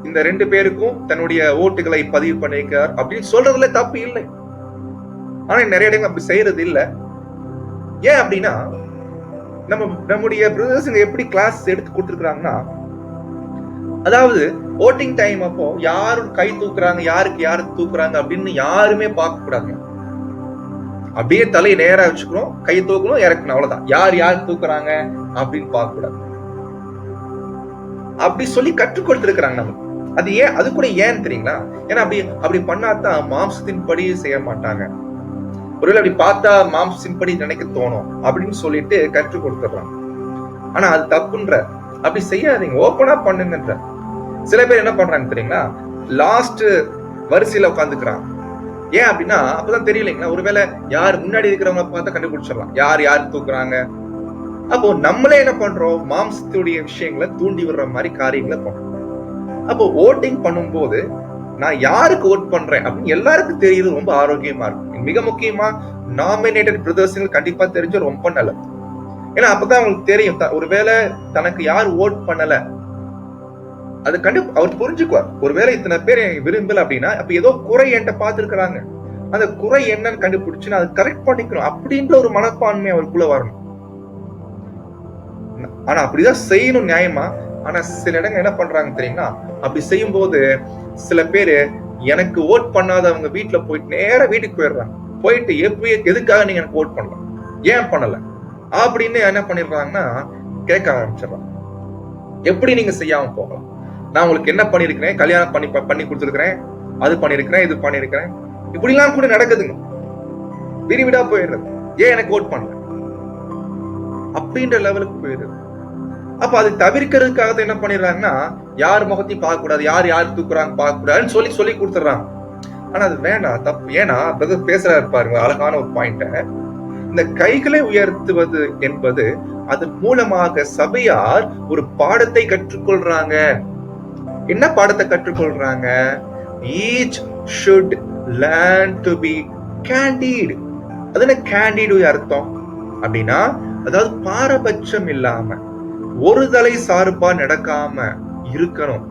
இந்த 2 பேருக்கும் தன்னுடைய ஓட்டுகளை பதிவு பண்ணிருக்கார் அப்படின்னு சொல்றதுல தப்பு இல்லை. ஆனா நிறைய இடங்கள் அப்படி செய்யறது இல்ல. ஏன் அப்படின்னா, நம்முடைய பிரதர்ஸ் எப்படி கிளாஸ் எடுத்து கொடுத்துருக்காங்கன்னா, அதாவது ஓட்டிங் டைம் அப்போ யாரும் கை தூக்குறாங்க, யாருக்கு யாரு தூக்குறாங்க அப்படின்னு யாருமே பார்க்க கூடாது. அப்படியே தலையை நேரா வச்சுக்கணும், கை தூக்கணும், இறக்கணும், அவ்வளவுதான். யார் யார் தூக்குறாங்க அப்படின்னு பார்க்க கூடாது. அப்படி சொல்லி கற்றுக் கொடுத்திருக்கிறாங்க நமக்கு. அது ஏன், அது கூட ஏன் தெரியுங்களா? ஏன்னா அப்படி பண்ணாதான் மாம்சத்தின் படி செய்ய மாட்டாங்க. ஒருவேளை அப்படி பார்த்தா மாம்சத்தின் படி நினைக்க தோணும் அப்படின்னு சொல்லிட்டு கற்றுக் கொடுத்துறாங்க. ஆனா அது தப்புன்ற. அப்படி செய்யாதீங்க, ஓப்பனா பண்ணுங்கன்ற. சில பேர் என்ன பண்றாங்க தெரியுங்களா? லாஸ்ட் வரிசையில உட்காந்துக்கிறாங்க. ஏன் அப்படின்னா அப்பதான் தெரியலைங்களா, ஒருவேளை யார் முன்னாடி இருக்கிறவங்க பார்த்தா கண்டுபிடிச்சிடலாம் யார் யார் தூக்குறாங்க. அப்போ நம்மளே என்ன பண்றோம்? மாம்சத்துடைய விஷயங்களை தூண்டி விடுற மாதிரி காரியங்களை பண்றோம். அப்போ ஓட்டிங் பண்ணும்போது நான் யாருக்கு ஓட் பண்றேன் அப்படின்னு எல்லாருக்கும் தெரியுது, ரொம்ப ஆரோக்கியமா இருக்கும். மிக முக்கியமா நாமினேட்டட் பிரதர்ஸ் கண்டிப்பா தெரிஞ்ச ரொம்ப நல்லது. ஏன்னா அப்பதான் அவங்களுக்கு தெரியும், ஒருவேளை தனக்கு யார் ஓட் பண்ணல அது அவர் புரிஞ்சுக்குவார். ஒருவேளை இத்தனை பேர் விரும்பல அப்படின்னா அப்ப ஏதோ குறை என்கிட்ட பார்த்திருக்கிறாங்க, அந்த குறை என்னன்னு கண்டுபிடிச்சு அது கரெக்ட் பண்ணிக்கணும் அப்படின்ற ஒரு மனப்பான்மை அவருக்குள்ள வரணும். ஆனா அப்படிதான் செய்யணும் நியாயமா. ஆனா சில இடங்கள் என்ன பண்றாங்க தெரியுங்களா, அப்படி செய்யும் போது சில பேரு எனக்கு ஓட் பண்ணாதவங்க வீட்டுல போயிட்டு நேரா வீட்டுக்கு போயிடுறாங்க. போயிட்டு எதுக்காக நீங்க எனக்கு ஓட் பண்ணலாம், ஏன் பண்ணல அப்படின்னு என்ன பண்ணிடுறாங்கன்னா கேட்க ஆரம்பிச்சிடறாங்க. எப்படி நீங்க செய்யாம போகலாம்? நான் உங்களுக்கு என்ன பண்ணிருக்கிறேன்? கல்யாணம் பண்ணி கொடுத்துருக்கிறேன், அது பண்ணிருக்கிறேன், இது பண்ணிருக்கிறேன், இப்படி எல்லாம் கூட நடக்குதுங்க. விரிவிடா போயிடுறது, ஏன் எனக்கு ஓட் பண்ணல அப்படின்ற லெவலுக்கு போயிடுது. அப்ப அது தவிர்க்கிறதுக்காக என்ன பண்ணிடுறாங்கன்னா, யார் முகத்தையும் பார்க்க கூடாது, யார் யார் தூக்குறாங்க பார்க்க கூடாதுன்னு சொல்லி கொடுத்துறாங்க. ஆனா அது வேண்டாம், தப்பு. ஏன்னா பிரதர் பேசுறாரு பாருங்க, அழகான ஒரு பாயிண்ட. இந்த கைகளை உயர்த்துவது என்பது அதன் மூலமாக சபையார் ஒரு பாடத்தை கற்றுக்கொள்றாங்க. என்ன பாடத்தை கற்றுக்கொள்றாங்க? Each should learn to be candid. அது என்ன candid அர்த்தம் அப்படின்னா, அதாவது பாரபட்சம் இல்லாம ஒருதலை சார்பா நடக்காம இருக்கணும்.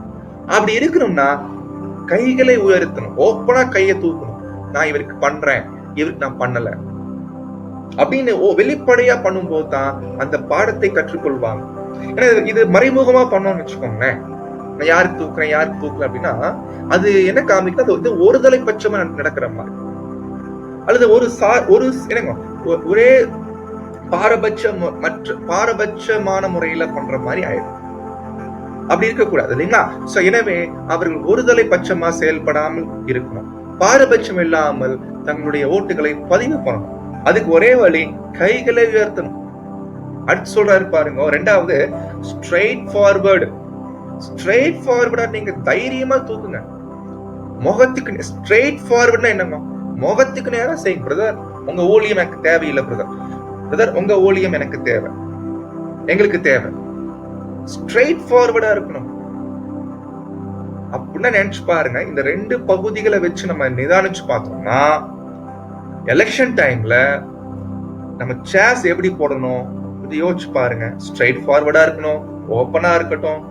அப்படி இருக்கணும்னா கைகளை உயர்த்தணும், ஓப்பனா கையை தூக்கணும். நான் இவருக்கு பண்றேன், இவருக்கு நான் பண்ணல அப்படின்னு வெளிப்படையா பண்ணும்போது தான் அந்த பாடத்தை கற்றுக்கொள்வாங்க. ஏன்னா இது மறைமுகமா பண்ணோம்னு வச்சுக்கோங்களேன், நான் யாருக்கு தூக்குறேன் யாருக்கு தூக்கல அப்படின்னா அது என்ன காமிக்கும், அது ஒருதலை பட்சமா நடக்கிற மாதிரி, அல்லது ஒரே பாரபட்சமான முறையில பண்ற மாதிரி ஆயிடும். அப்படி இருக்கக்கூடாது இல்லைங்களா? எனவே அவர்கள் ஒருதலை பட்சமா செயல்படாமல் இருக்கணும், பாரபட்சம் இல்லாமல் தங்களுடைய ஓட்டுகளை பதிவு பண்ணணும். அதுக்கு ஒரே வழி கைகளை உயர்த்தணும். அடுத்து சொல்றாரு பாருங்க, ரெண்டாவது ஸ்ட்ரெயிட் ஃபார்வர்டு. ஸ்ட்ரெயிட் ஃபார்வர்டா நீங்க தைரியமா தூக்குங்க. முகத்துக்கு ஸ்ட்ரெயிட் ஃபார்வர்ட்னா என்னங்க? முகத்துக்கு நேரம் செய்யுங்க. பிரதர் உங்க ஊழியம் எனக்கு தேவையில்லை, பிரதர் உங்க ஊழியம் எனக்கு தேவை, எங்களுக்கு தேவை. ஸ்ட்ரெயிட் ஃபார்வர்டா இருக்கணும் அப்படின்னா நினைச்சு பாருங்க. இந்த 2 பகுதிகளை வச்சு நம்ம நிதானிச்சு பார்த்தோம்னா, எலெக்ஷன் டைம்ல நம்ம சேர்ஸ் எப்படி போடணும் யோசிச்சு பாருங்க. ஸ்ட்ரெயிட் ஃபார்வர்டா இருக்கணும், ஓப்பனா இருக்கட்டும்,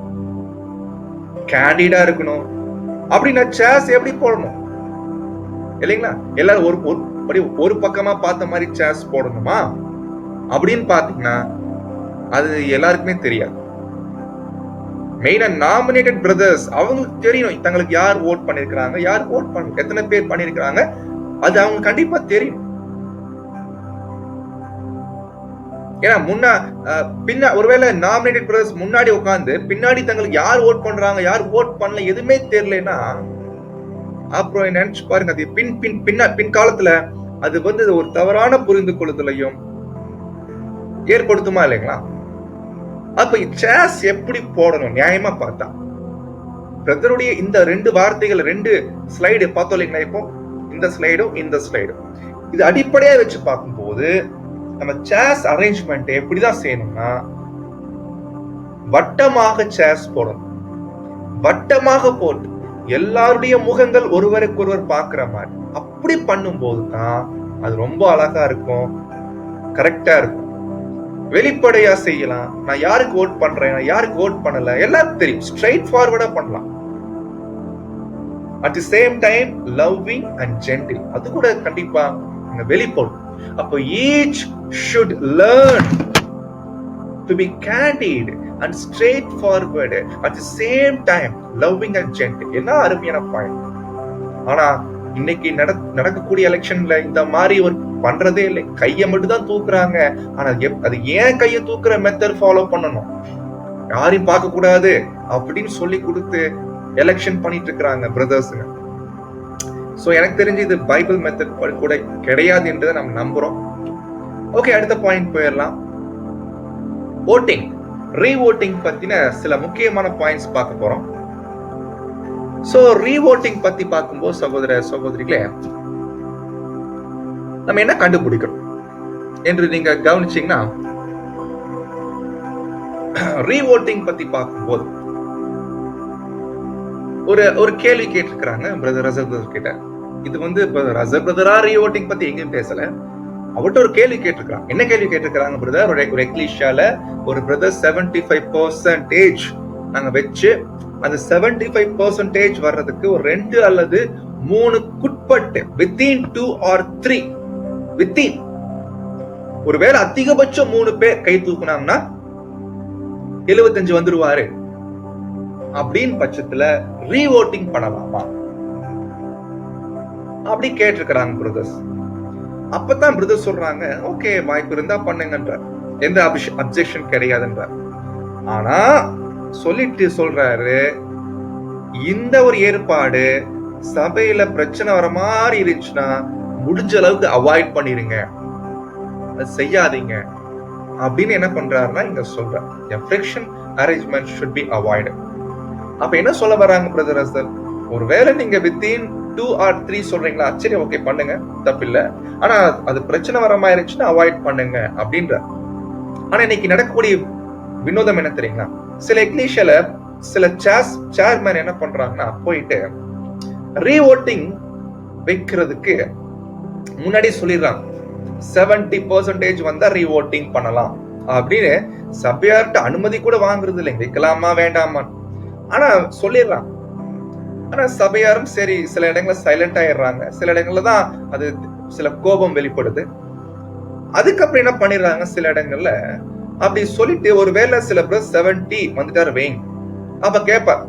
கேண்டிடா இருக்கணும். அப்படின்னா சேர்ஸ் எப்படி போடணும் இல்லைங்களா? எல்லாரும் ஒரு பக்கமா பார்த்த மாதிரி சேர்ஸ் போடணுமா அப்படின்னு பாத்தீங்கன்னா அது எல்லாருக்குமே தெரியாது. மெயினா நாமினேட்டட் பிரதர்ஸ் அவங்களுக்கு தெரியும் தங்களுக்கு யார் ஓட் பண்ணிருக்காங்க, யார் ஓட் பண்ண, எத்தனை பேர் பண்ணிருக்காங்க, அது அவங்க கண்டிப்பா தெரியும். ஏன்னா பின்ன ஒருவேளை நாமினேட்டட் பிரதர்ஸ் முன்னாடி உட்கார்ந்து பின்னாடி தங்களுக்கு யார் ஓட் பண்றாங்க, யார் ஓட் பண்ணல எதுவுமே தெரியலன்னா அப்புறம் நினைச்சு பாருங்க, அது பின் காலத்துல அது ஒரு தவறான புரிந்து கொள்ளுதலையும் ஏற்படுத்துமா இல்லைங்களா? அப்ப சேர்ஸ் எப்படி போடணும் நியாயமா பார்த்தா, பிரதருடைய இந்த 2 வார்த்தைகள் 2 ஸ்லைடு பார்த்தோம் இல்லைங்களா? இப்போ இந்த ஸ்லைடும் இந்த ஸ்லைடும் இது அடிப்படையா வச்சு பார்க்கும்போது நம்ம சேர்ஸ் அரேஞ்ச்மெண்ட் எப்படிதான் செய்யணும்னா, வட்டமாக சேர்ஸ் போடணும். வட்டமாக போட்டு எல்லாருடைய முகங்கள் ஒருவருக்கொருவர் பார்க்கிற மாதிரி அப்படி பண்ணும் போதுதான் அது ரொம்ப அழகா இருக்கும், கரெக்டா இருக்கும். வெளிப்படையா செய்யலாம். நான் யாருக்கு ஓட் பண்றேன், நான் யாருக்கு ஓட் பண்ணல எல்லாரும் தெரியும். ஸ்ட்ரெயிட் ஃபார்வர்டா பண்ணலாம். At the same time loving and gentle அது கூட கண்டிப்பா வெளிப்படும். அப்போ each should learn to be candid and straightforward at the same time loving and gentle. என்ன அருமையான பாயிண்ட். ஆனா இன்னைக்கு நடக்கக்கூடிய எலெக்ஷன்ல இந்த மாதிரி ஒரு பண்றதே இல்லை. கையை மட்டும் தான் தூக்குறாங்க. ஆனா அது ஏன் கையை தூக்குற மெத்தட் ஃபாலோ பண்ணணும், யாரையும் பார்க்க கூடாது அப்படின்னு சொல்லி கொடுத்து எலெக்ஷன் பண்ணிட்டு இருக்கிறாங்க பிரதர்ஸுங்க. சோ எனக்கு தெரிஞ்சு இது பைபிள் மெத்தட் கூட கிடையாது என்றதை நம்ம நம்புறோம். ஓகே, அடுத்த பாயிண்ட் போயிடலாம். ஓட்டிங், ரீவோட்டிங் பத்தின சில முக்கியமான பாயிண்ட்ஸ் பார்க்க போறோம். சோ ரீவோட்டிங் பத்தி பார்க்கும்போது சகோதர சகோதரிகளே, நம்ம என்ன கண்டுபிடிக்கிறோம் என்று நீங்க கவனிச்சீங்கன்னா, ரீவோட்டிங் பத்தி பார்க்கும்போது ஒரு கேள்வி கேட்டிருக்கிறாங்க பிரதர் ரசல் பிரதர் கிட்ட. இது ரசல் பிரதரா ரீவோட்டிங் பத்தி எங்கேயும் பேசல, அவர்கிட்ட ஒரு கேள்வி கேட்டிருக்கிறாங்க. என்ன கேள்வி கேட்டிருக்கிறாங்க பிரதர்? ஒரு எக்லீஷியால ஒரு பிரதர் 75% நாங்க வச்சு அந்த 75% வர்றதுக்கு ஒரு 2 அல்லது 3 குட்பட்டு வித்தின் 2 or 3 வித்தின், ஒருவேளை அதிகபட்சம் 3 பேர் கை தூக்குனாங்கன்னா 75 வந்துருவாரு அப்படின்னு பட்சத்துல ரீவோட்டிங் பண்ணலாமா அப்படி கேட்டிருக்கிறாங்க பிரதர்ஸ். அப்பதான் பிரதர் சொல்றாங்க, ஓகே வாய்ப்பு இருந்தா பண்ணுங்கன்ற, எந்த அப்ஜெக்ஷன் கிடையாதுன்ற. ஆனா சொல்லிட்டு சொல்றாரு, இந்த ஒரு ஏற்பாடு சபையில பிரச்சனை வர மாதிரி இருந்துச்சுன்னா முடிஞ்ச அளவுக்கு அவாய்ட் பண்ணிருங்க, அது செய்யாதீங்க அப்படின்னு என்ன பண்றாருன்னா இங்க சொல்ற friction arrangement should be avoided. அப்ப என்ன சொல்ல வராங்க பிரதர் ரசல்? ஒருவேளை நீங்க வித்தின் 2 or 3 சொல்றீங்களா, சரி ஓகே பண்ணுங்க, தப்பில்ல. ஆனா அது பிரச்சனை வர மாதிரி இருந்துச்சுன்னா அவாய்ட் பண்ணுங்க அப்படின்ற. ஆனா இன்னைக்கு நடக்கக்கூடிய வினோதம் என்ன தெரியுங்களா? சில எக்லீஷியால சில சேர்மேன் என்ன பண்றாங்கன்னா போயிட்டு ரீவோட்டிங் வைக்கிறதுக்கு முன்னாடி சொல்லிடுறாங்க 70% வந்தா ரீவோட்டிங் பண்ணலாம் அப்படின்னு. சபையார்ட்ட அனுமதி கூட வாங்குறது இல்லைங்க, வைக்கலாமா வேண்டாமா, ஆனா சொல்லிடுறாங்க. ஆனா சபையாரும் சரி சில இடங்கள்ல சைலண்ட் ஆயிடுறாங்க, சில இடங்கள்ல தான் அது சில கோபம் வெளிப்படுது. அதுக்கப்புறம் என்ன பண்ணிடுறாங்க, சில இடங்கள்ல அப்படி சொல்லிட்டு ஒருவேளை சில பேர் 70 வந்துட்டாரு வைங்க, அப்ப கேட்பார்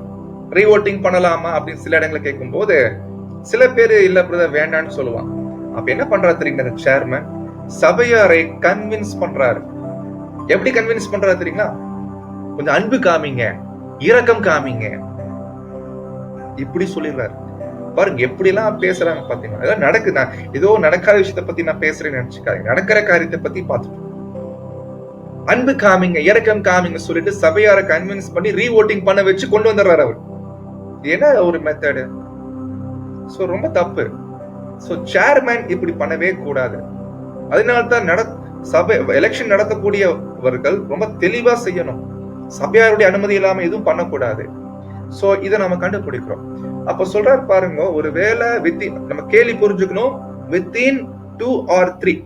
ரீவோட்டிங் பண்ணலாமா அப்படின்னு. சில இடங்களை கேட்கும் போது சில பேர் இல்ல பிரதர் வேண்டான்னு சொல்லுவான். அப்ப என்ன பண்றாரு தெரியுங்க சேர்மன்? சபையாரை கன்வின்ஸ் பண்றாரு. எப்படி கன்வின்ஸ் பண்றாரு தெரியுங்களா? கொஞ்சம் அன்பு காமிங்க, இரக்கம் காமிங்க, இப்படி சொல்லிடுறாரு. பாருங்க எப்படி எல்லாம் பேசுறாங்க பாத்தீங்கன்னா. ஏதோ நடக்குது, நான் ஏதோ நடக்காத விஷயத்த பத்தி நான் பேசுறேன்னு நினைச்சுக்காங்க, நடக்கிற காரியத்தை பத்தி பார்த்துட்டு அன்பு காமிங்க, இரக்கம் காமிங்க சொல்லிட்டு சபையாரை கன்வின்ஸ் பண்ணி ரீவோட்டிங் பண்ண வச்சு கொண்டு வந்துடுறாரு அவர். என்ன ஒரு மெத்தடு? சோ ரொம்ப தப்பு. சோ சேர்மேன் இப்படி பண்ணவே கூடாது. அதனால்தான் சபை எலெக்ஷன் நடத்தக்கூடியவர்கள் ரொம்ப தெளிவா செய்யணும். சபையாருடைய அனுமதி இல்லாம எதுவும் பண்ணக்கூடாது. சோ இதை நம்ம கண்டுபிடிக்கிறோம். அப்ப சொல்றாரு பாருங்க, ஒருவேளை நம்ம கேள்வி புரிஞ்சுக்கணும், வித்தின் 2 or 3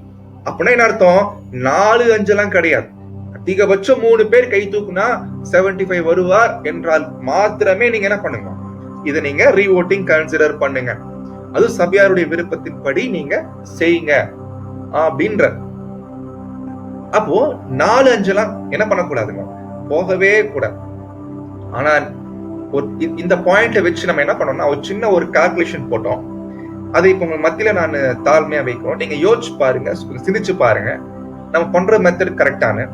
அப்படின்னா என்ன அர்த்தம்? 4, 5 எல்லாம் கிடையாது. அதிகபட்சம் 3 பேர் கை தூக்குனா 75 வருவார் என்றால் மாத்திரமே நீங்க என்ன பண்ணுங்க, இதை நீங்க ரீவோட்டிங் கன்சிடர் பண்ணுங்க. அது சபையாருடைய விருப்பத்தின்படி நீங்க செய்யுங்க அப்படின்ற. அப்போ 4, 5 எல்லாம் என்ன பண்ணக்கூடாதுங்க, போகவே கூடாது. ஆனா இந்த பாயிண்ட வச்சு நம்ம என்ன பண்ணோம்னா ஒரு சின்ன ஒரு கால்குலேஷன் போட்டோம். அதை இப்ப உங்க மத்தியில நான் தாழ்மையா வைக்கிறோம். நீங்க யோசிச்சு பாருங்க, சிந்திச்சு பாருங்க, நம்ம பண்ற மெத்தட் கரெக்டான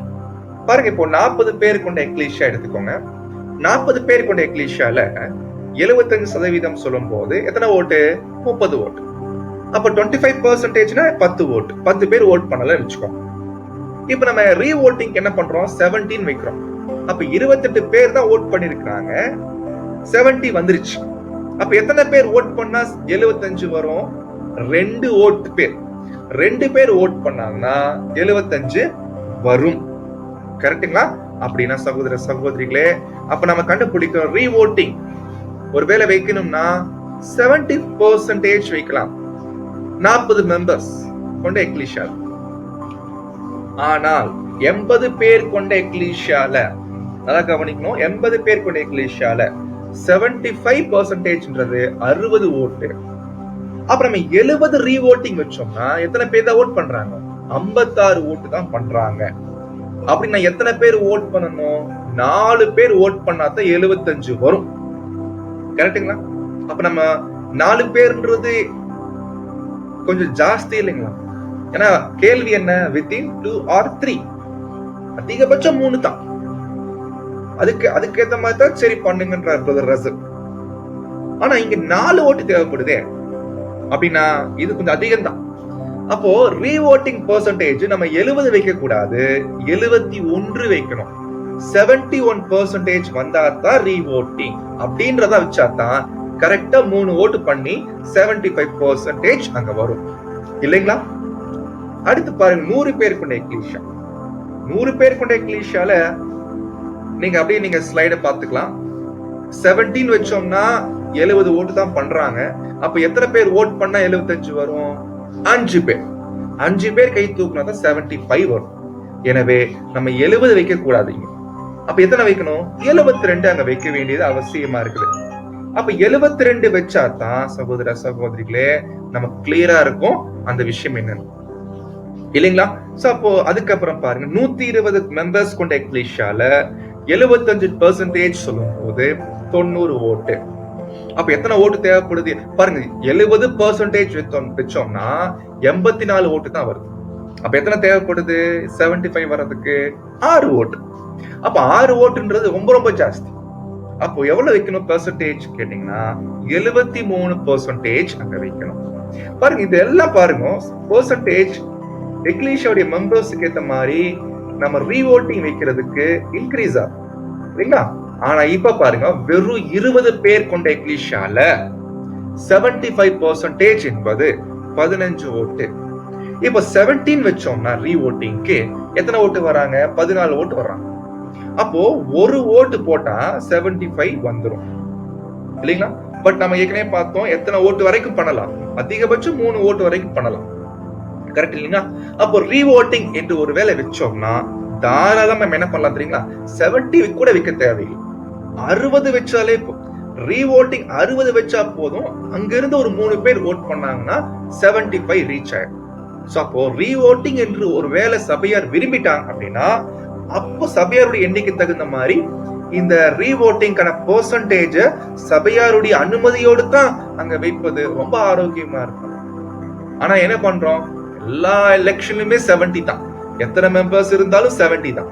பாருங்க. இப்போ 40 பேர் கொண்ட எக்லீஷியா எடுத்துக்கோங்க. 40 பேர் கொண்ட எக்லீஷியால 75% சொல்லும் போது எத்தனை ஓட்டு? 30 ஓட்டு. அப்ப 25%னா 10 ஓட்டு. 10 பேர் ஓட் பண்ணல வச்சுக்கோங்க. இப்ப நம்ம ரீவோட்டிங் என்ன பண்றோம்? 17 வைக்கிறோம். அப்ப 28 பேர் தான் ஓட் பண்ணிருக்காங்க, 70 வந்துருச்சு. அப்ப எத்தனை பேர் ஓட் பண்ணா 75 வரும்? 2 ஓட்டு பேர். 2 பேர் ஓட் பண்ணாங்கன்னா 75 வரும். கரெக்டுங்களா? அப்படின்னா சகோதர சகோதரிகளே, அப்ப நம்ம கண்டுபிடிக்கிறோம் ரீவோட்டிங் ஒருவேளை வைக்கணும்னா 70% வைக்கலாம் 40 மெம்பர்ஸ் கொண்ட எக்லீஷியா. ஆனால் 80 பேர் கொண்ட எக்லீஷியால, நல்லா கவனிக்கணும், 80 பேர் கொண்ட எக்லீஷியால 75%ன்றது 60 ஓட்டு. அப்புறம் நம்ம 70 ரீவோட்டிங் வச்சோம்னா எத்தனை பேர் தான் ஓட் பண்றாங்க? 56 ஓட்டு தான் பண்றாங்க. அப்படின்னா எத்தனை பேர் ஓட் பண்ணணும்? 4 பேர் ஓட் பண்ணாதான் 75 வரும். கரெக்டுங்களா? அப்ப நம்ம 4 பேர்ன்றது கொஞ்சம் ஜாஸ்தி இல்லைங்களா? ஏன்னா கேள்வி என்ன? வித்தின் 2 or 3, அதிகபட்சம் 3 தான். அதுக்கு ஏத்த மாதிரி தான் சரி பண்ணுங்கன்றார் பிரதர் ரசல். ஆனா இங்க 4 ஓட்டு தேவைப்படுதே, அப்படின்னா இது கொஞ்சம் அதிகம் தான். அப்போ ரீவோட்டிங் பெர்சன்டேஜ் நம்ம 70 வைக்க கூடாது, 71 வைக்கணும். 71% வந்தா தான் ரீவோட்டிங் அப்படின்றத வச்சாதான் கரெக்டா 3 ஓட்டு பண்ணி 75% அங்க வரும் இல்லைங்களா? அடுத்து பாருங்க, 100 பேர் கொண்ட எக்லீஷியா. 100 பேர் கொண்ட எக்லீஷியால நீங்க அப்படியே நீங்க ஸ்லைட பாத்துக்கலாம். 17 வச்சோம்னா 70 ஓட்டு தான் பண்றாங்க. அப்ப எத்தனை பேர் ஓட் பண்ணா 75 வரும்? 5 பேர். 5 பேர் கை தூக்குனா தான் 75 வரும். எனவே நம்ம 70 வைக்க கூடாதுங்க. அப்ப எத்தனை வைக்கணும்? 72 அங்க வைக்க வேண்டியது அவசியமா இருக்குது. அப்ப 72 வச்சா தான் சகோதர சகோதரிகளே நம்ம கிளியரா இருக்கும் அந்த விஷயம் என்னன்னு, இல்லைங்களா? சோ அப்போ அதுக்கப்புறம் பாருங்க, 120 மெம்பர்ஸ் கொண்ட எக்லீஷியால 75% சொல்லும் போது 90 ஓட்டு. அப்ப எத்தனை ஓட்டு தேவைப்படுது பாருங்க. 70% வச்சோம்னா 84 ஓட்டு தான் வருது. அப்ப எத்தனை தேவைப்படுது? 75 வர்றதுக்கு 6 ஓட்டு. அப்ப 6 ஓட்டுன்றது ரொம்ப ரொம்ப ஜாஸ்தி. அப்போ எவ்வளவு வைக்கணும் பெர்சன்டேஜ் கேட்டீங்கன்னா 73% அங்க வைக்கணும். பாருங்க, இதெல்லாம் பாருங்க பெர்சன்டேஜ் எக்லீஷியாவுடைய மெம்பர்ஸ்க்கு ஏத்த மாதிரி நம்ம ரீவோட்டிங் வைக்கிறதுக்கு இன்க்ரீஸ் ஆகும் இல்லைங்களா? ஆனா இப்ப பாருங்க, வெறும் 20 பேர் கொண்ட எக்லீஷியால 75% என்பது 15 ஓட்டு. இப்ப 17 வச்சோம்னா ரீவோட்டிங்க்கு எத்தனை ஓட்டு வராங்க? 14 ஓட்டு வர்றாங்க. அப்போ ஒரு ஓட்டு போட்டா 75 வந்துரும் இல்லைங்களா? பட் நம்ம ஏற்கனவே பார்த்தோம் எத்தனை ஓட்டு வரைக்கும் பண்ணலாம்? அதிகபட்சம் 3 ஓட்டு வரைக்கும் பண்ணலாம். கரெக்ட் இல்லைங்களா? அப்போ ரீவோட்டிங் என்று ஒரு வேலை வச்சோம்னா தாராளமா நம்ம என்ன பண்ணலாம் தெரியுங்களா? 70 கூட வைக்க தேவையில்லை, 60 வச்சாலே ரீவோட்டிங் 60 வச்சா போதும். அங்க இருந்து ஒரு 3 பேர் ஓட் பண்ணாங்கன்னா 75 ரீச் ஆயிடும். சோ அப்போ ரீவோட்டிங் என்று ஒரு வேலை சபையார் விரும்பிட்டாங்க அப்படின்னா அப்போ சபையாருடைய எண்ணிக்கை தகுந்த மாதிரி இந்த ரீவோட்டிங்கான பெர்சன்டேஜ் சபையாருடைய அனுமதியோடு தான் அங்க வைப்பது ரொம்ப ஆரோக்கியமா இருக்கும். ஆனா என்ன பண்றோம்? எல்லா எலெக்ஷன்லயுமே 70 தான். எத்தனை மெம்பர்ஸ் இருந்தாலும் 70 தான்.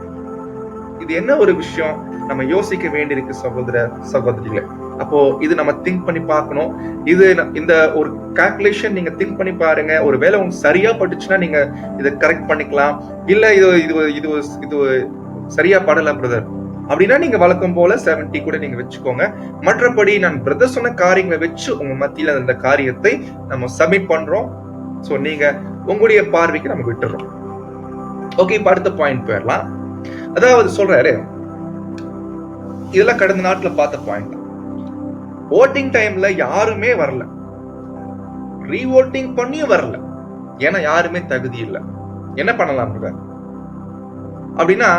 இது என்ன ஒரு விஷயம் நம்ம யோசிக்க வேண்டியிருக்கு சகோதர சகோதரிகளே. அப்போ இது நம்ம திங்க் பண்ணி பார்க்கணும். இது இந்த ஒரு கால்குலேஷன் நீங்க திங்க் பண்ணி பாருங்க. ஒரு வேளை உங்களுக்கு சரியா பட்டுச்சுன்னா நீங்க இதை கரெக்ட் பண்ணிக்கலாம். இல்ல இது இது இது இது சரியா படல பிரதர் அப்படின்னா நீங்க வழக்கம் போல 70 கூட நீங்க வச்சுக்கோங்க. மற்றபடி நான் பிரதர் சொன்ன காரியங்களை வச்சு உங்க மத்தியில அந்த காரியத்தை நம்ம சப்மிட் பண்றோம். சோ நீங்க உங்களுடைய பார்வைக்கு நம்ம விட்டுறோம். ஓகே, இப்ப அடுத்த பாயிண்ட் போயிடலாம். அதாவது சொல்றாரு, இதெல்லாம் கடந்த நாட்டுல பார்த்த பாயிண்ட். ஓட்டிங் டைம்ல யாருமே வரல, ரீவோட்டிங் பண்ணியும் வரல, ஏன்னா யாருமே தகுதி இல்லை. என்ன பண்ணலாம் அப்படின்னா,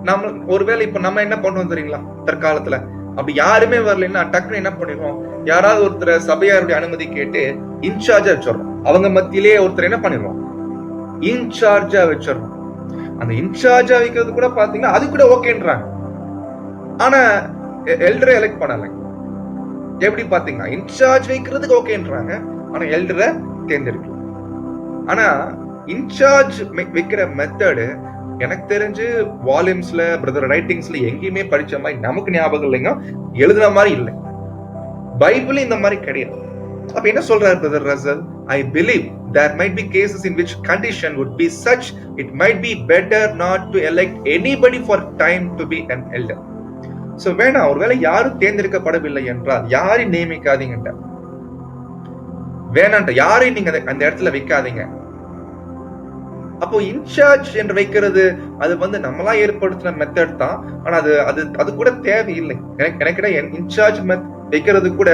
நம்ம ஒருவேளை இப்ப நம்ம என்ன பண்ணுவோம் தெரியுங்களா, தற்காலத்துல அப்படி யாருமே வரலன்னா டக்குன்னு என்ன பண்ணிடுவோம், யாராவது ஒருத்தர் சபையாருடைய அனுமதி கேட்டு இன்சார்ஜா வச்சிடறோம். அவங்க மத்தியிலேயே ஒருத்தர் என்ன பண்ணிடுவோம், இன்சார்ஜா வச்சிடறோம். அந்த இன்சார்ஜா வைக்கிறது கூட பாத்தீங்கன்னா அது கூட ஓகேன்றாங்க. ஆனா எல்டரை எலெக்ட் பண்ணல. எப்படி பாத்தீங்கன்னா இன்சார்ஜ் வைக்கிறதுக்கு ஓகேன்றாங்க, ஆனா எல்டரை தேர்ந்தெடுக்கலாம். ஆனா இன்சார்ஜ் வைக்கிற மெத்தடு எனக்கு தெரிஞ்சு வால்யூம்ஸ்ல, பிரதர் ரைட்டிங்ஸ்ல எங்கேயுமே படிச்ச மாதிரி நமக்கு ஞாபகம் இல்லைங்க, எழுதுன மாதிரி இல்லை. பைபிள் இந்த மாதிரி கிடையாது. அப்ப என்ன சொல்றாரு brother Russell? I believe there might be cases in which condition would be such it might be better not to elect anybody for time to be an elder. So வேணாம், ஒருவேளை யாரும் தேர்ந்தெடுக்கப்படவில்லை என்றால் யாரையும் நியமிக்காதீங்க, வேணான்ட்ட யாரையும் நீங்க அந்த இடத்துல வைக்காதீங்க. அப்போ இன்சார்ஜ் என்று வைக்கிறது அது நம்மளா ஏற்படுத்தின மெத்தட் தான். ஆனா அது கூட தேவையில்லை. எனக்கு இன்சார்ஜ் வைக்கிறது கூட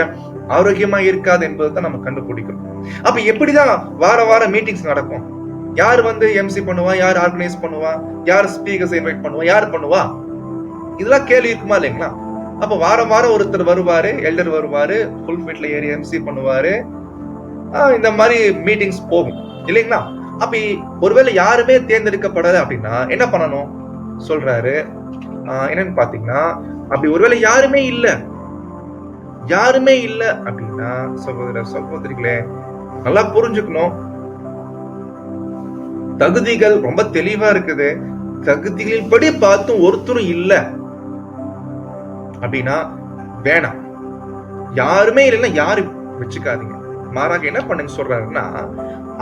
ஆரோக்கியமா இருக்காது என்பதை நம்ம கண்டுபிடிக்கணும். அப்ப எப்படிதான் வார மீட்டிங்ஸ் நடக்கும்? யார் எம்சி பண்ணுவா, யார் ஆர்கனைஸ் பண்ணுவா, யார் ஸ்பீக்கர்ஸ் இன்வைட் பண்ணுவா, யார் பண்ணுவா? இதெல்லாம் கேள்வி இருக்குமா இல்லைங்களா? அப்ப வாரம் ஒருத்தர் வருவாரு, எல்டர் வருவாரு, ஃபுல் ஃபீட்ல ஏறி எம்சி பண்ணுவாரு, இந்த மாதிரி மீட்டிங்ஸ் போகும் இல்லைங்களா? அப்ப ஒருவேளை யாருமே தேர்ந்தெடுக்கப்படல அப்படின்னா என்ன பண்ணணும் சொல்றாரு? என்னன்னு பாத்தீங்கன்னா, அப்படி ஒருவேளை யாருமே இல்ல அப்படின்னா சகோதரிகளே நல்லா புரிஞ்சுக்கணும், தகுதிகள் ரொம்ப தெளிவா இருக்குது. தகுதிகளின் படி பார்த்தும் ஒருத்தரும் இல்ல அப்படின்னா வேணாம். யாருமே இல்லைன்னா யாரும் வச்சுக்காதீங்க. மாறாக என்ன பண்ணுங்க சொல்றாருன்னா,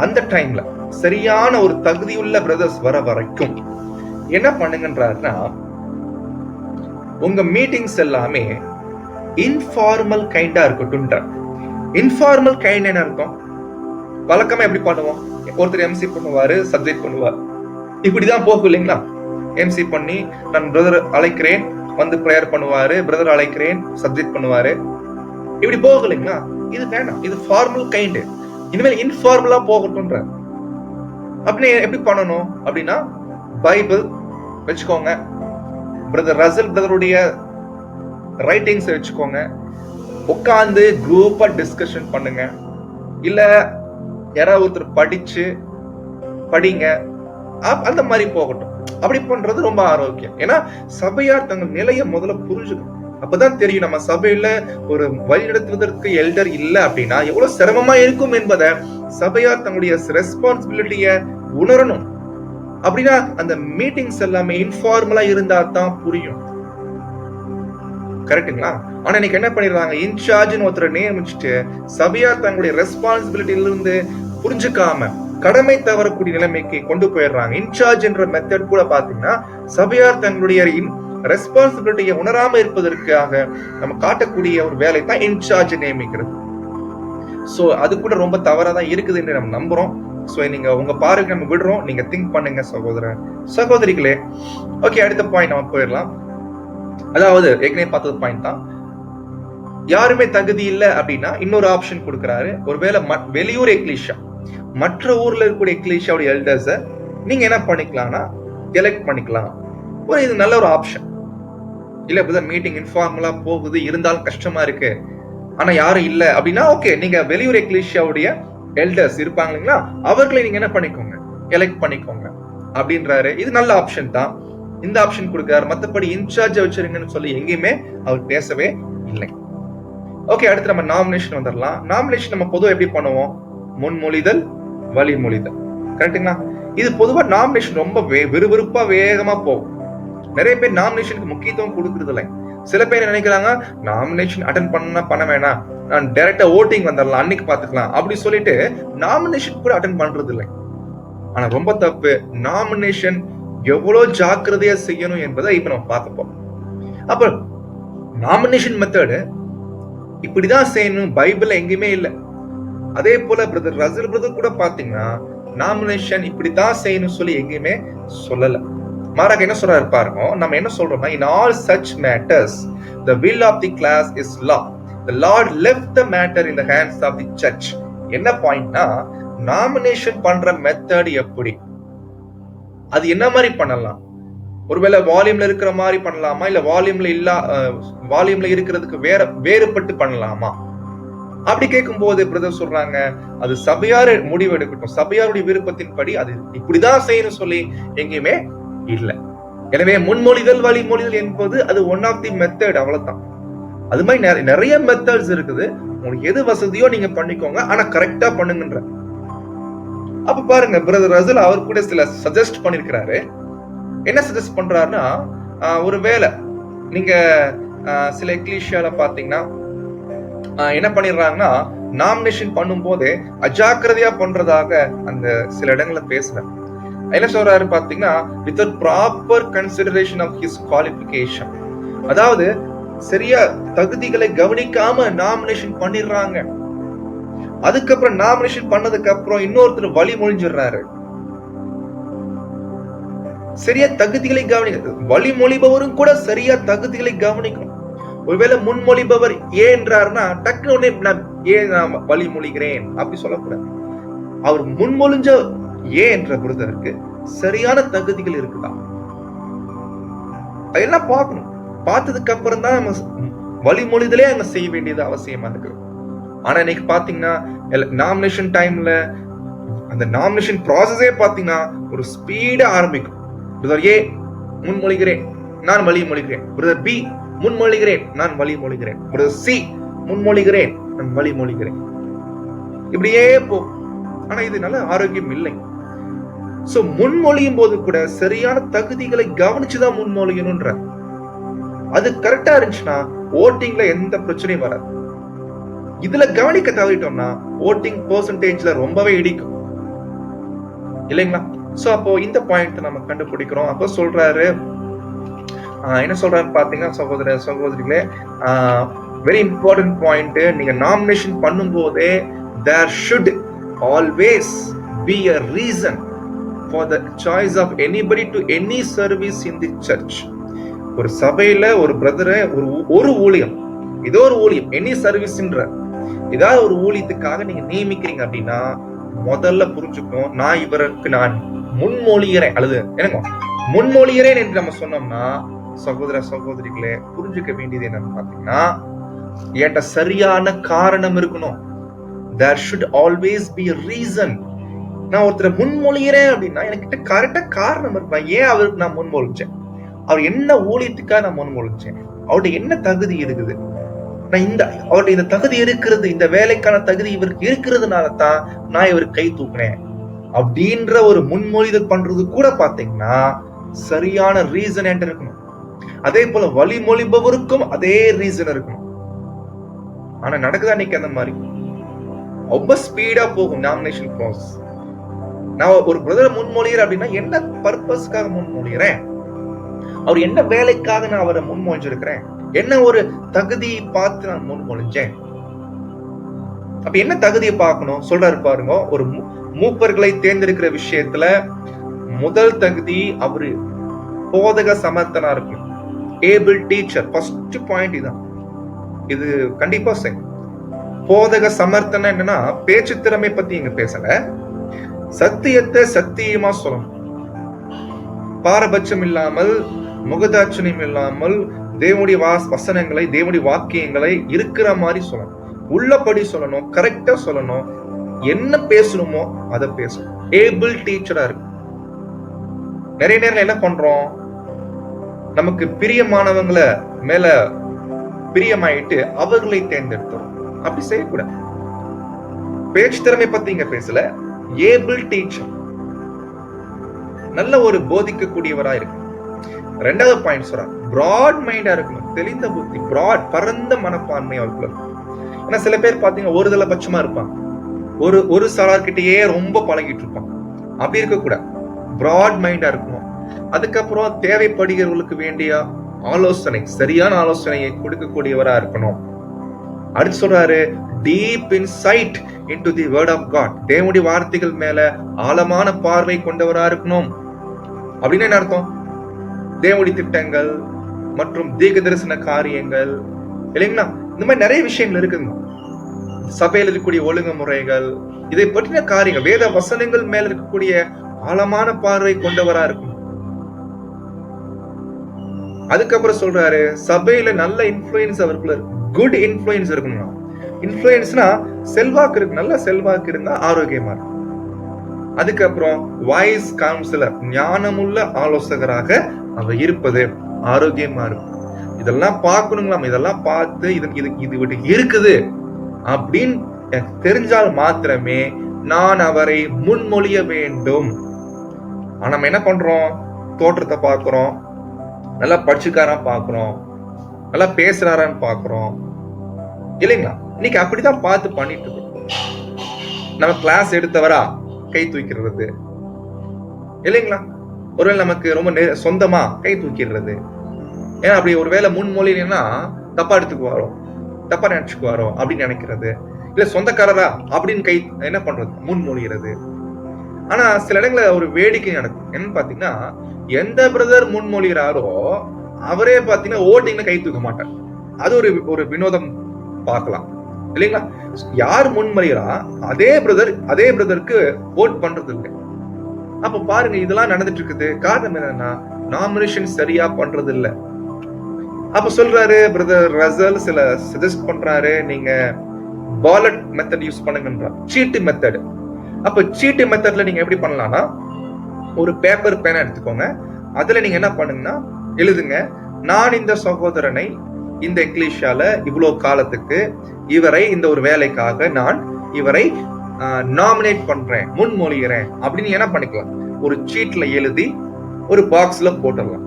அந்த டைம்ல சரியான ஒரு தகுதியுள்ள பிரதர்ஸ் வர வரைக்கும் என்ன பண்ணுங்கன்றாருன்னா, உங்க மீட்டிங்ஸ் எல்லாமே இன்ஃபார்மல் கைண்டா இருக்கட்டும். இன்ஃபார்மல் கைண்ட் என்ன அர்த்தம்? வழக்கமா எப்படி பண்ணுவோம்? ஒருத்தர் எம்சி பண்ணுவாரு, சப்ஜெக்ட் பண்ணுவார், இப்படிதான் போகும் இல்லைங்களா? எம்சி பண்ணி நான் பிரதர் அழைக்கிறேன் பிரேயர் பண்ணுவாரு, பிரதர் அழைக்கிறேன் சப்ஜெக்ட் பண்ணுவாரு, இப்படி போகும் இல்லைங்களா? இது வேணாம், இது ஃபார்மல் கைண்ட். இனிமேல் இன்ஃபார்மலா போகட்டும்ன்ற. அப்படி எப்படி பண்ணணும் அப்படின்னா, பைபிள் வச்சுக்கோங்க, பிரதர் ரசல் பிரதருடைய ரைட்டிங்ஸ் வச்சுக்கோங்க, உட்கார்ந்து குரூப்பா டிஸ்கஷன் பண்ணுங்க. இல்ல யாராவது ஒருத்தர் படிங்க, அந்த மாதிரி போகட்டும். அப்படி பண்றது ரொம்ப ஆரோக்கியம். ஏன்னா சபையார் தங்கள் நிலையை முதல்ல புரிஞ்சுக்கணும். அப்பதான் தெரியும் நம்ம சபையில ஒரு வழிநடத்துவதற்கு எல்டர் இல்ல அப்படின்னா எவ்வளவு சிரமமா இருக்கும் என்பதை சபையார் தங்களுடைய ரெஸ்பான்சிபிலிட்டிய உணரணும். அப்படின்னா அந்த மீட்டிங்ஸ் எல்லாமே இன்ஃபார்மலா இருந்தா தான் புரியும். கரெக்டுங்களா? ஆனா இன்னைக்கு என்ன பண்ணிடுறாங்க, இன்சார்ஜ் ஒருத்தரை நியமிச்சுட்டு சபையார் தங்களுடைய ரெஸ்பான்சிபிலிட்டியில இருந்து புரிஞ்சுக்காம கடமை தவறக்கூடிய நிலைமைக்கு கொண்டு போயிடுறாங்க. இன்சார்ஜ் என்ற மெத்தட் கூட பாத்தீங்கன்னா சபையார் தங்களுடைய ரெஸ்பான்சிபிலிட்டியை உணராம இருப்பதற்காக நம்ம காட்டக்கூடிய ஒரு வேலை தான் இன்சார்ஜ் நியமிக்கிறது. சோ அது கூட ரொம்ப தவறா தான் இருக்குது என்று நம்ம நம்புறோம். சோ நீங்க உங்க பார்வைக்கு நம்ம விடுறோம், நீங்க திங்க் பண்ணுங்க சகோதரிகளே. ஓகே, அடுத்த பாயிண்ட் நம்ம போயிடலாம். அதாவது ஏற்கனவே பார்த்தது பாயிண்ட் தான். யாருமே தகுதி இல்ல அப்படின்னா இன்னொரு ஆப்ஷன் கொடுக்கிறாரு. ஒருவேளை வெளியூர் எக்லீஷா, மற்ற ஊர்ல இருக்கக்கூடிய எக்லீஷாவுடைய எல்டர்ஸ நீங்க என்ன பண்ணிக்கலாம்னா எலெக்ட் பண்ணிக்கலாம். இது நல்ல ஒரு ஆப்ஷன் இல்ல. இப்பதான் மீட்டிங் இன்ஃபார்மலா போகுது, இருந்தாலும் கஷ்டமா இருக்கு, ஆனா யாரும் இல்ல அப்படின்னா ஓகே, நீங்க வெளியூர் எக்லீஷியாவுடைய எல்டர்ஸ் இருப்பாங்க இல்லைங்களா, அவர்களை நீங்க என்ன பண்ணிக்கோங்க, எலெக்ட் பண்ணிக்கோங்க அப்படின்றாரு. இது நல்ல ஆப்ஷன் தான். இந்த ஆப்ஷன் கொடுக்கிறாரு. மத்தபடி இன்சார்ஜ் வச்சிருங்கன்னு சொல்லி எங்கேயுமே அவர் பேசவே இல்லை. ஓகே, அடுத்து நம்ம நாமினேஷன் வந்துடலாம். நாமினேஷன் நம்ம பொதுவாக எப்படி பண்ணுவோம்? முன்மொழிதல், வழிமொழிதல். கரெக்டுங்களா? இது பொதுவா நாமினேஷன் ரொம்ப விறுவிறுப்பா வேகமா போகும். நிறைய பேர் நாமினேஷனுக்கு முக்கியத்துவம் கொடுக்கறது இல்லை. சில பேர் நினைக்கிறாங்க நாமினேஷன் அட்டென்ட் பண்ண வேணாம், நான் டைரக்டா ஓட்டிங் வந்துடலாம், அன்னைக்கு பாத்துக்கலாம் அப்படி சொல்லிட்டு நாமினேஷன் கூட அட்டென்ட் பண்றது இல்லை. ஆனா ரொம்ப தப்பு. நாமினேஷன் எவ்வளவு ஜாக்கிரதையா செய்யணும் என்பதை இப்ப நம்ம பார்த்துப்போம். அப்ப நாமினேஷன் மெத்தடு இப்படிதான் செய்யணும் பைபிள்ல எங்கேயுமே இல்லை. அதே போல பிரதர் ரசல் பிரதர் கூட பாத்தீங்கன்னா நாமினேஷன் இப்படித்தான் செய்யணும் சொல்லி எங்கேயுமே சொல்லல. மாறாக என்ன சொல்றாரு பாருங்க, நம்ம என்ன சொல்றோம்னா, in all such matters the will of the class is law. The Lord left the matter in the hands of the church. என்ன பாயிண்ட்னா, நாமினேஷன் பண்ற மெத்தட் எப்படி, அது என்ன மாதிரி பண்ணலாம், ஒருவேளை வால்யூம்ல இருக்கிற மாதிரி பண்ணலாமா, இல்ல வால்யூம்ல இருக்கிறதுக்கு வேறுபட்டு பண்ணலாமா? அப்படி கேட்கும் போது பிரதர் சொல்றாங்க, அது சபையார் முடிவு எடுக்கட்டும், சபையாருடைய விருப்பத்தின்படி அது இப்படிதான் செய்யணும் சொல்லி எங்கேயுமே இல்ல. எனவே முன்மொழிதல் வழிமொழிதல் என்பது அது ஒன் ஆஃப் தி மெத்தட், அவ்வளவுதான். அது மாதிரி நிறைய மெத்தட்ஸ் இருக்குது. உங்களுக்கு எது வசதியோ நீங்க பண்ணிக்கோங்க, ஆனா கரெக்டா பண்ணுங்கன்ற. அப்ப பாருங்க, பிரதர் ரசல் அவர் கூட சில சஜஸ்ட் பண்ணிருக்கிறாரு. என்ன சஜஸ்ட் பண்றாருன்னா, ஒருவேளை நீங்க சில எக்லீஷியால பாத்தீங்கன்னா என்ன பண்ணிடுறாங்கன்னா, நாமினேஷன் பண்ணும் போதே அஜாக்கிரதையா பண்றதாக அந்த சில இடங்கள்ல பேசுறேன். என்ன சொல்றாரு பாத்தீங்கன்னா, without proper consideration of his qualification, அதாவது சரியா தகுதிகளை கவனிக்காம நாமினேஷன் பண்ணிடுறாங்க. அதுக்கப்புறம் நாமினேஷன் பண்ணதுக்கு அப்புறம் இன்னொருத்தர் வழிமொழிஞ்சிடுறாரு. சரியா தகுதிகளை கவனிக்க, வழிமொழிபவரும் கூட சரியா தகுதிகளை கவனிக்கணும். ஒருவேளை முன்மொழிபவர் ஏன்றாருன்னா டக்குனு நான் வழிமொழிகிறேன் அப்படி சொல்லக்கூடாது. அவர் முன்மொழிஞ்ச என்ற பிரதருக்கு சரியான தகுதிகள் இருக்குதா, அதெல்லாம் பார்க்கணும். பார்த்ததுக்கு அப்புறம் தான் நம்ம வழிமொழிதலே அங்க செய்ய வேண்டியது அவசியமா இருக்கு. ஆனா இன்னைக்கு பாத்தீங்கன்னா நாமினேஷன் டைம்ல அந்த நாமினேஷன் ப்ராசஸே பாத்தீங்கன்னா ஒரு ஸ்பீடா ஆரம்பிக்கும். பிரதர் ஏ முன்மொழிகிறேன், நான் வழிமொழிகிறேன். பிரதர் பி முன்மொழிகிறேன், நான் வழிமொழிகிறேன். பிரதர் சி முன்மொழிகிறேன், நான் வழிமொழிகிறேன். இப்படியே போ. ஆனா இது நல்ல ஆரோக்கியம் இல்லை. சோ முன்மொழியும் போது கூட சரியான தகுதிகளை கவனிச்சுதான் முன்மொழியணும்ன்ற. அது கரெக்டா இருந்துச்சுன்னா ஓட்டிங்ல எந்த பிரச்சனையும் வராது. இதுல கவனிக்க தவறிட்டோம்னா ஓட்டிங் பெர்சன்டேஜ்ல ரொம்பவே இடிக்கும் இல்லைங்களா? சோ அப்போ இந்த பாயிண்ட் நம்ம கண்டுபிடிக்கிறோம். அப்போ சொல்றாரு, என்ன சொல்றாரு பாத்தீங்கன்னா, சகோதரிகளே, வெரி இம்பார்ட்டன்ட் பாயிண்ட். நீங்க நாமினேஷன் பண்ணும் போதே there should always be a reason for the choice of anybody to any service in the church. ஒரு சபையில ஒரு பிரதரை ஒரு ஊழியம், ஏதோ ஒரு ஊழியம், எனி சர்வீஸ்ன்ற ஏதாவது ஒரு ஊழியத்துக்காக நீங்க நியமிக்கிறீங்க அப்படின்னா முதல்ல புரிஞ்சுக்கணும், நான் இவருக்கு நான் முன்மொழிகிறேன் அல்லது என்னங்க முன்மொழிகிறேன் என்று நம்ம சொன்னோம்னா, சகோதர சகோதரிகளே, புரிஞ்சுக்க வேண்டியது என்னன்னு பாத்தீங்கன்னா, என்கிட்ட சரியான காரணம் இருக்கணும். There should always be a reason. நான் ஒருத்தரை முன்மொழிகிறேன் அப்படின்னா எனக்கு கரெக்டா காரணம் இருக்கா, ஏன் அவருக்கு நான் முன்மொழிச்சேன், அவர் என்ன ஊழியத்துக்காக நான் முன்மொழிச்சேன், அவருடைய என்ன தகுதி இருக்குது, அவருடைய இந்த தகுதி இருக்கிறது, இந்த வேலைக்கான தகுதி இவருக்கு இருக்கிறதுனால தான் நான் இவருக்கு கை தூக்குனேன் அப்படின்ற ஒரு முன்மொழிதல் பண்றது கூட பாத்தீங்கன்னா சரியான ரீசன் என்கிட்ட இருக்கணும். அதே போல வழிமொழிபவருக்கும் அதே ரீசன் இருக்கணும். ஆனா நடக்குதா இன்னைக்கு அந்த மாதிரி? ரொம்ப ஸ்பீடா போகும் நாமினேஷன் ப்ராசஸ். நான் ஒரு பிரதரை முன்மொழிகிறேன் அப்படின்னா என்ன பர்பஸ்க்காக முன்மொழிகிறேன், அவர் என்ன வேலைக்காக நான் அவரை முன்மொழிஞ்சிருக்கிறேன், என்ன ஒரு தகுதியை பார்த்து நான் முன்மொழிஞ்சேன். அப்ப என்ன தகுதியை பார்க்கணும் சொல்றாரு பாருங்க. ஒரு மூப்பர்களை தேர்ந்தெடுக்கிற விஷயத்துல முதல் தகுதி அவரு போதக சமர்த்தனா இருக்கணும், ஏபிள் டீச்சர். ஃபர்ஸ்ட் பாயிண்ட் இதுதான். இது கண்டிப்பா சரி. போதக சமர்த்தனை என்னன்னா பேச்சு திறமை பத்தி இங்க பேசல, சத்தியத்தை சத்தியமா சொல்லணும், பாரபட்சம் இல்லாமல், முகதாட்சணியம் இல்லாமல், தேவனுடைய வசனங்களை, தேவனுடைய வாக்கியங்களை இருக்கிற மாதிரி சொல்லணும், உள்ளபடி சொல்லணும், கரெக்டா சொல்லணும், என்ன பேசணுமோ அதை பேசணும். ஏபிள் டீச்சரா இருக்கு. நிறைய நேரம் என்ன பண்றோம், நமக்கு பிரியமானவங்களை மேல பிரியமாயிட்டு அவர்களை தேர்ந்தெடுத்தோம். அப்படி செய்யக்கூடாது. பேச்சு திறமை பத்தி இங்க பேசல, ஏபிள் டீச்சர், நல்ல ஒரு போதிக்கக்கூடியவரா இருக்கு. ரெண்டாவது பாயிண்ட் சொல்றாங்க, பிராட் மைண்டா இருக்கணும், தெளிந்த புத்தி, பிராட் பரந்த மனப்பான்மை அவர்களுக்கு. ஏன்னா சில பேர் பாத்தீங்கன்னா ஒரு தலைபட்சமா இருப்பாங்க, ஒரு சாரார்கிட்டயே ரொம்ப பழகிட்டு இருப்பாங்க. அப்படி இருக்க கூட பிராட் மைண்டா இருக்கணும். அதுக்கப்புறம் தேவைப்படுகிறவர்களுக்கு வேண்டிய ஆலோசனை, சரியான ஆலோசனையை கொடுக்கக்கூடியவரா இருக்கணும். அடுத்து சொல்றாரு, deep insight into the word of God. தேவனுடைய வார்த்தைகள் மேல ஆழமான பார்வை கொண்டவரா இருக்கணும். அப்படின்னு என்ன அர்த்தம்? தேவனுடைய திட்டங்கள் மற்றும் தீர்க்க தரிசன காரியங்கள் இல்லைங்களா, இந்த மாதிரி நிறைய விஷயங்கள் இருக்குங்க. சபையில் இருக்கக்கூடிய ஒழுங்குமுறைகள், இதை பற்றின காரியங்கள், வேத வசனங்கள் மேல இருக்கக்கூடிய ஆழமான பார்வை கொண்டவரா இருக்கும். அதுக்கப்புறம் சொல்றாரு, சபையில நல்ல இன்ஃப்ளூயன்ஸ் அவருக்குள்ள குட் இன்ஃப்ளூயன்ஸ் இருக்கணும். இன்ஃப்ளூயன்ஸ்னா செல்வாக்கு இருக்கு, நல்ல செல்வாக்கு இருந்தா ஆரோக்கியமா இருக்கும். அதுக்கப்புறம் வாய்ஸ் கவுன்சிலர், ஞானமுள்ள ஆலோசகராக அவர் இருப்பது ஆரோக்கியமா இருக்கும். இதெல்லாம் பார்க்கணுங்களாம். இதெல்லாம் பார்த்து இது இருக்குது அப்படின்னு தெரிஞ்சால் மாத்திரமே நான் அவரை முன்மொழிய வேண்டும். ஆனா நம்ம என்ன பண்றோம்? தோற்றத்தை பார்க்கிறோம், நல்லா படிச்சுக்காரான்னு பாக்குறோம், நல்லா பேசுறாரான்னு பாக்குறோம் இல்லைங்களா? இன்னைக்கு அப்படிதான் பார்த்து பண்ணிட்டு இருக்கோம். நம்ம கிளாஸ் எடுத்தவரா கை தூக்கிறது இல்லைங்களா? ஒருவேளை நமக்கு ரொம்ப சொந்தமா கை தூக்கிடுறது. ஏன்னா அப்படி ஒருவேளை முன்மொழினா தப்பா எடுத்துக்குவாரோ, தப்பா நினைச்சுக்குவாரோ அப்படின்னு நினைக்கிறது. இல்ல சொந்தக்காரரா அப்படின்னு கை என்ன பண்றது? முன்மொழிகிறது. ஆனா சில இடங்கள்ல ஒரு வேடிக்கை நடக்கும். என்னன்னு பாத்தீங்கன்னா, எந்த பிரதர் முன்மொழிகிறாரோ அவரே பாத்தீங்கன்னா ஓட்டிங்ல கை தூக்க மாட்டார். அது ஒரு வினோதம் பார்க்கலாம் இல்லைங்களா? யார் முன்மொழிகிறா அதே பிரதருக்கு ஓட் பண்றது இல்லை. அப்ப பாருங்க, இதெல்லாம் நடந்துட்டு இருக்குது. காரணம் என்னன்னா, நாமினேஷன் சரியா பண்றது இல்ல. அப்ப சொல்றாரு பிரதர் ரசல் சில சஜஸ்ட் பண்றாரு, நீங்க பாலட் மெத்தட் யூஸ் பண்ணுங்கன்றார், சீட்டு மெத்தட். அப்ப சீட்டு மெத்தட்ல நீங்க எப்படி பண்ணலாம்னா, ஒரு பேப்பர் பேனா எடுத்துக்கோங்க. அதுல நீங்க என்ன பண்ணுங்கன்னா எழுதுங்க, நான் இந்த சகோதரனை இந்த எக்லீஷியால இவ்வளவு காலத்துக்கு இவரை இந்த ஒரு வேலைக்காக நான் இவரை நாமினேட் பண்றேன், முன்மொழிகிறேன் அப்படின்னு என்ன பண்ணிக்கலாம். ஒரு சீட்ல எழுதி ஒரு பாக்ஸ்ல போட்டுடலாம்.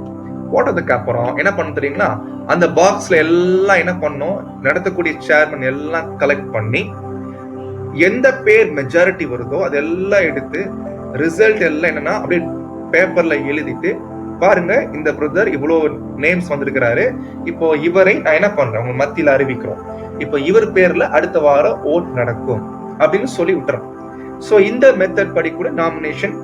போட்டதுக்கு அப்புறம் என்ன பண்ண தெரியுங்களா, அந்த பாக்ஸ்ல எல்லாம் என்ன பண்ணும், நடத்தக்கூடிய சேர்மன் எல்லாம் கலெக்ட் பண்ணி எந்த பேர் மெஜாரிட்டி வருதோ அதெல்லாம் எடுத்து ரிசல்ட் எல்லாம் என்னன்னா அப்படியே பேப்பர்ல எழுதிட்டு, பாருங்க இந்த பிரதர் இவ்வளவு நேம்ஸ் வந்திருக்கிறாரு, இப்போ இவரை நான் என்ன பண்றேன் உங்க மத்தியில அறிவிக்கிறோம், இப்போ இவர் பேர்ல அடுத்த வாரம் ஓட் நடக்கும் அப்படின்னு சொல்லி விட்டுறோம். சோ இந்த மெத்தட் படி கூட நாமினேஷன்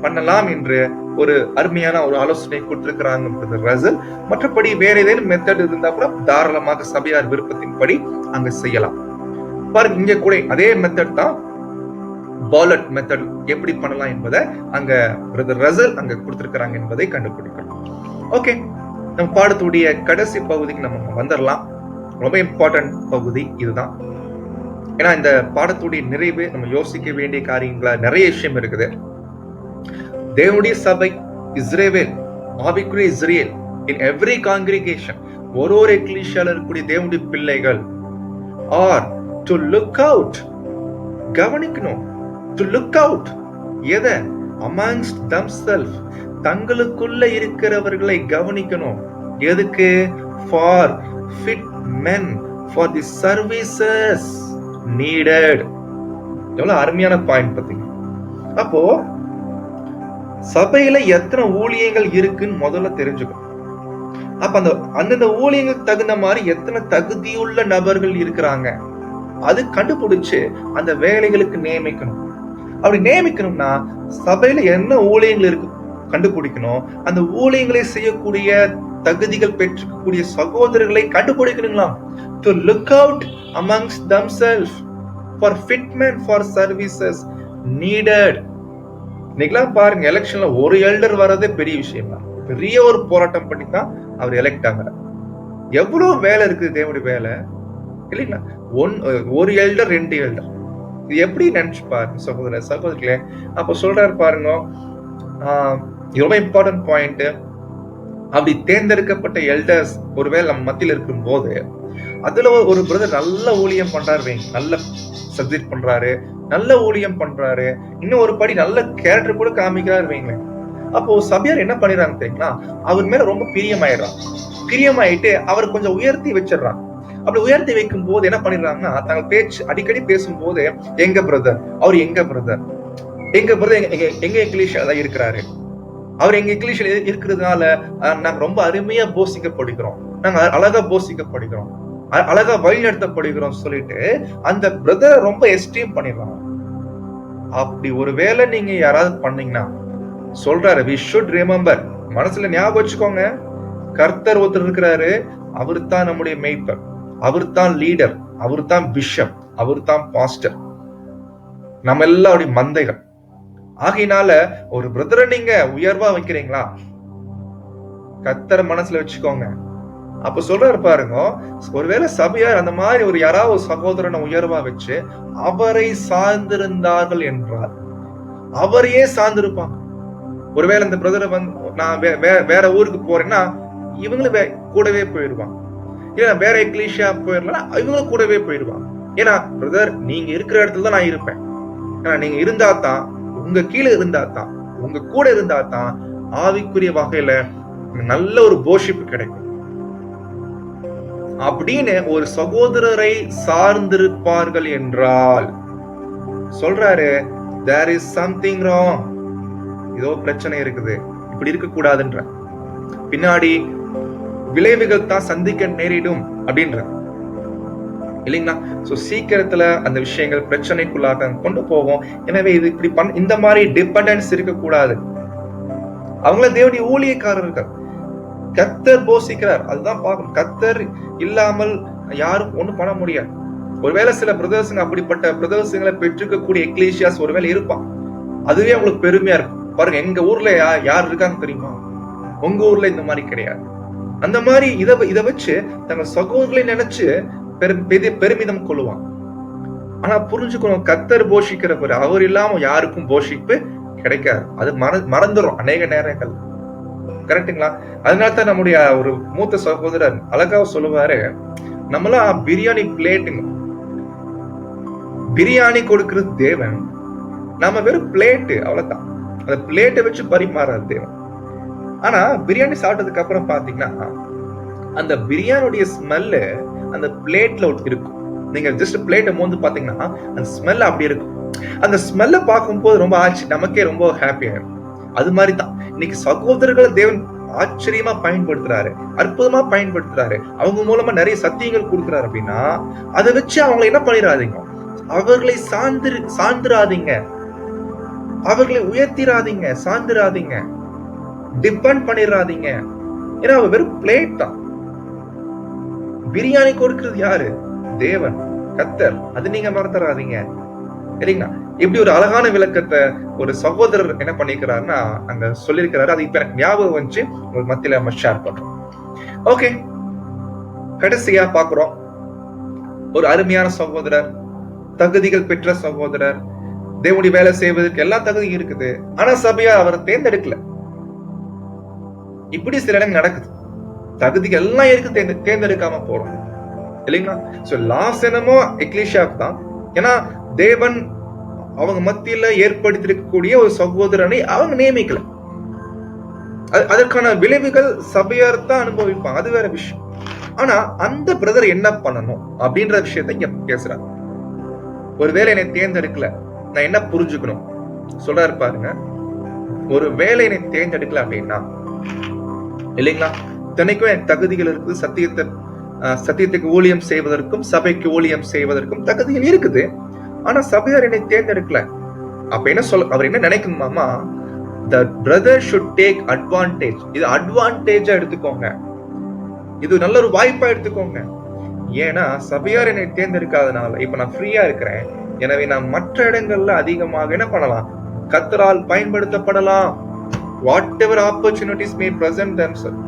பண்ணலாம் என்று ஒரு அருமையான ஒரு ஆலோசனை கொடுத்திருக்கிறாங்க ரசல். மற்றபடி வேற ஏதேனும் மெத்தட் இருந்தா கூட தாராளமாக சபையார் விருப்பத்தின்படி அங்க செய்யலாம். பாருங்க, இங்க கூட அதே மெத்தட் தான், பாலட் மெத்தட் எப்படி பண்ணலாம் என்பதை அங்க பிரதர் ரசல் அங்க கொடுத்திருக்கிறாங்க என்பதை கண்டுபிடிக்கணும். ஓகே, நம்ம பாடத்துடைய கடைசி பகுதிக்கு நம்ம வந்துடலாம். ரொம்ப இம்பார்ட்டன்ட் பகுதி இதுதான். ஏன்னா இந்த பாடத்துடைய நிறைவு நம்ம யோசிக்க வேண்டிய காரியங்களா நிறைய விஷயம் இருக்குது. தேவனுடைய சபை இஸ்ரேல், ஆவிக்குரிய இஸ்ரேல், இன் எவ்ரி காங்கிரிகேஷன், ஒரு எக்லீஷியால இருக்கக்கூடிய தேவனுடைய பிள்ளைகள் ஆர் டு லுக் அவுட், கவனிக்கணும். டு லுக் அவுட் எதை? அமாங்ஸ்ட் themselves, தங்களுக்குள்ள இருக்கிறவர்களை கவனிக்கணும். எதுக்கு? For fit men for the services needed. எவ்வளவு அருமையான பாயிண்ட் பாத்தீங்க. அப்போ சபையில எத்தனை ஊழியங்கள் இருக்குன்னு முதல்ல தெரிஞ்சுக்கணும். அப்ப அந்தந்த ஊழியங்களுக்கு தகுந்த மாதிரி எத்தனை தகுதியுள்ள நபர்கள் இருக்கிறாங்க அது கண்டுபிடிச்சு அந்த வேலைகளுக்கு நியமிக்கணும். அப்படி நியமிக்கணும்னா சபையில என்ன ஊழியங்கள் இருக்கு கண்டுபிடிக்கணும். அந்த ஊழியங்களை செய்யக்கூடிய தகுதிகள் பெற்றக்கூடிய சகோதரர்களை கண்டுபிடிக்கணுங்களாம். To look out amongst themselves for fit men for services needed. இன்னைக்கெல்லாம் பாருங்க, எலெக்ஷன்ல ஒரு எல்டர் வர்றதே பெரிய விஷயம் தான். பெரிய ஒரு போராட்டம் பண்ணி தான் அவர் எலெக்ட் ஆகிறார். எவ்வளவு வேலை இருக்குது தேவனுடைய வேலை இல்லைங்களா? ஒரு எல்டர், 2 எல்டர், இது எப்படி நினைச்சு பாருங்க சகோதரர்களே. அப்ப சொல்றாரு பாருங்க, ரொம்ப இம்பார்ட்டன்ட் பாயிண்ட். அப்படி தேர்ந்தெடுக்கப்பட்ட எல்டர்ஸ் ஒருவேளை நம்ம மத்தியில் இருக்கும் போது அதுல ஒரு பிரதர் நல்ல ஊழியம் பண்றாரு, நல்ல சப்ஜெக்ட் பண்றாரு, நல்ல ஊழியம் பண்றாரு, இன்னும் ஒரு படி நல்ல கேரக்டர் கூட காமிக்கிறாரு வைங்களேன். அப்போ சபையார் என்ன பண்ணிடுறாங்க தெரியுங்களா, அவர் மேல ரொம்ப பிரியமாயிட்டு அவர் கொஞ்சம் உயர்த்தி வச்சிடறாங்க. அப்படி உயர்த்தி வைக்கும் போது என்ன பண்ணிடுறாங்கன்னா, தங்கள் பேச்சு அடிக்கடி பேசும்போது எங்க பிரதர், அவர் எங்க பிரதர் எங்க எக்லீஷியா தான் இருக்கிறாரு, அவர் எங்க எக்லீஷியா இருக்கிறதுனால நாங்க ரொம்ப அருமையா போஷிக்கப்படுகிறோம், நாங்க அழகா போஷிக்கப்படுகிறோம் அழகா வழி நடத்தப்படுகிறோம் சொல்லிட்டு அந்த பிரதர் ரொம்ப எஸ்டீம் பண்ணிடுறாங்க. அப்படி ஒருவேளை நீங்க யாராவது பண்ணீங்கன்னா சொல்றாரு, we should remember, மனசுல ஞாபகம் வச்சுக்கோங்க, கர்த்தர் ஒருத்தர் இருக்கிறாரு, அவர் தான் நம்முடைய மேய்ப்பர், அவர் தான் லீடர், அவர் தான் பிஷப், அவர் தான் பாஸ்டர், நம்ம எல்லாருடைய மந்தைகள். ஆகையினால ஒரு பிரதரை நீங்க உயர்வா வைக்கிறீங்களா, கர்த்தர் மனசுல வச்சுக்கோங்க. அப்ப சொல்றாரு பாருங்க, ஒருவேளை சபையார் அந்த மாதிரி ஒரு யாராவது சகோதரனை உயர்வா வச்சு அவரை சார்ந்திருந்தார்கள் என்றால், அவரையே சார்ந்திருப்பாங்க. ஒருவேளை இந்த பிரதரை வந்து நான் வேற ஊருக்கு போறேன்னா இவங்களும் கூடவே போயிடுவாங்க, இல்ல வேற எக்லீஷியா போயிடலாம், இவங்களும் கூடவே போயிடுவாங்க. ஏன்னா பிரதர் நீங்க இருக்கிற இடத்துல தான் நான் இருப்பேன். ஏன்னா நீங்க இருந்தா தான், உங்க கீழே இருந்தா தான், உங்க கூட இருந்தா தான் ஆவிக்குரிய வகையில நல்ல ஒரு போஷிப்பு கிடைக்கும் அப்படின்னு ஒரு சகோதரரை சார்ந்திருப்பார்கள் என்றால் சொல்றாரு, there is something wrong, ஏதோ பிரச்சனை இருக்குது, இப்படி இருக்க கூடாதுன்ற. பின்னாடி விளைவுகள் தான் சந்திக்க நேரிடும் அப்படின்ற இல்லைங்களா? சோ சீக்கிரத்துல அந்த விஷயங்கள் பிரச்சனைக்குள்ளாக கொண்டு போகும். எனவே இது இப்படி இந்த மாதிரி டிபெண்டன்ஸ் இருக்கக்கூடாது. அவங்கள தேவனுடைய ஊழியக்காரர்கள், கர்த்தர் போஷிக்கிறார், அதுதான் பார்க்கணும். கர்த்தர் இல்லாமல் யாரும் ஒண்ணும் பண்ண முடியாது. ஒருவேளை சில பிரதர்ஸுங்க அப்படிப்பட்ட பிரதர்ஸுங்களை பெற்றுக்கக்கூடிய எக்லீசியாஸ் ஒருவேளை இருப்பான், அதுவே அவங்களுக்கு பெருமையா இருக்கும். பாருங்க, எங்க ஊர்ல யார் இருக்காங்க தெரியுமா, உங்க ஊர்ல இந்த மாதிரி கிடையாது. அந்த மாதிரி இதை வச்சு தங்கள் சகோதரர்களை நினைச்சு பெருமிதம் கொள்ளுவான். ஆனா புரிஞ்சுக்கணும், கர்த்தர் போஷிக்கிறவர், அவர் இல்லாம யாருக்கும் போஷிப்பு கிடைக்காது. அது மறந்துடும் அநேக நேரங்கள். கரெக்டுங்களா? அதனால்தான் நம்முடைய ஒரு மூத்த சகோதரர் அழகா சொல்லுவாரு, நம்மளாம் பிரியாணி பிளேட்டுங்க, பிரியாணி கொடுக்கிறது தேவன், நம்ம வெறும் பிளேட்டு, அவ்வளவுதான். அந்த பிளேட்டை வச்சு பரிமாறாது தேவன். ஆனா பிரியாணி சாப்பிட்டதுக்கு அப்புறம் பாத்தீங்கன்னா அந்த பிரியாணியோட ஸ்மெல்லு அந்த பிளேட்ல இருக்கும். நீங்க ஜஸ்ட் பிளேட்டை மோந்து பாத்தீங்கன்னா அந்த ஸ்மெல் அப்படி இருக்கும். அந்த ஸ்மெல்ல பார்க்கும்போது ரொம்ப நமக்கே ரொம்ப ஹாப்பியா இருக்கும். அது மாதிரி தான் இன்னைக்கு சகோதரர்களை தேவன் ஆச்சரியமா பயன்படுத்துறாரு, அற்புதமா பயன்படுத்துறாரு. அவங்க மூலமா நிறைய சத்தியங்கள் கொடுக்குறாரு. அப்படின்னா அதை வச்சு அவங்களை என்ன பண்ணிடாதீங்க, அவர்களை சார்ந்துராதீங்க, அவர்களை உயர்த்திராதீங்க, சார்ந்துராதீங்க, டிபெண்ட் பண்ணிடாதீங்க. ஏன்னா அவ வெறும் பிளேட் தான். பிரியாணி கொடுக்கிறது யாரு? தேவன், கர்த்தர். அது நீங்க மறந்துடாதீங்க, இல்லைங்களா? இப்படி ஒரு அழகான விளக்கத்தை ஒரு சகோதரர் என்ன பண்ணிக்கிறாருன்னா அங்க சொல்லியிருக்கிறாரு. அது இப்ப எனக்கு ஞாபகம் வந்துச்சு, ஒரு மத்தியில நம்ம ஷேர் பண்றோம். ஓகே, கடைசியா பாக்குறோம் ஒரு அருமையான சகோதரர், தகுதிகள் பெற்ற சகோதரர், தேவனுடைய வேலை செய்வதற்கு எல்லா தகுதியும் இருக்குது. ஆனா சபையா அவரை தேர்ந்தெடுக்கல. இப்படி சில இடம் நடக்குது, தகுதிகள் எல்லாம் இருக்கு, தேர்ந்தெடுக்காம போறோம், இல்லைங்களா? சோ லாஸ் என்னமோ எக்லீஷியாக்கு தான். ஏன்னா தேவன் அவங்க மத்தியில ஏற்படுத்திருக்கக்கூடிய ஒரு சகோதரனை அவங்க நியமிக்கல. அதற்கான விளைவுகள் சபையார் தான் அனுபவிப்பாங்க, அது வேற விஷயம். ஆனா அந்த பிரதர் என்ன பண்ணணும் அப்படின்ற விஷயத்தை இங்க பேசுறாரு. ஒருவேளை என்னை தேர்ந்தெடுக்கல, நான் என்ன புரிஞ்சுக்கணும் சொல்றாரு பாருங்க. ஒரு வேலை என்னை தேர்ந்தெடுக்கல அப்படின்னா, இல்லைங்களா, தினைக்கும் எனக்கு தகுதிகள் இருக்குது. சத்தியத்துக்கு ஊழியம் செய்வதற்கும் சபைக்கு ஊழியம் செய்வதற்கும் தகுதிகள் இருக்குது. ஆனா சபையார் என்னை தேர்ந்தெடுக்கல. அப்ப என்ன அவர் என்ன நினைக்கணுமாமா, the brother should take advantage. இது அட்வான்டேஜா எடுத்துக்கோங்க, இது நல்ல ஒரு வாய்ப்பா எடுத்துக்கோங்க. ஏன்னா சபையார் என்னை தேர்ந்தெடுக்காதனால இப்ப நான் ஃப்ரீயா இருக்கிறேன். எனவே நான் மற்ற இடங்கள்ல அதிகமாக என்ன பண்ணலாம், கர்த்தரால் பயன்படுத்தப்படலாம். whatever opportunities may present themselves.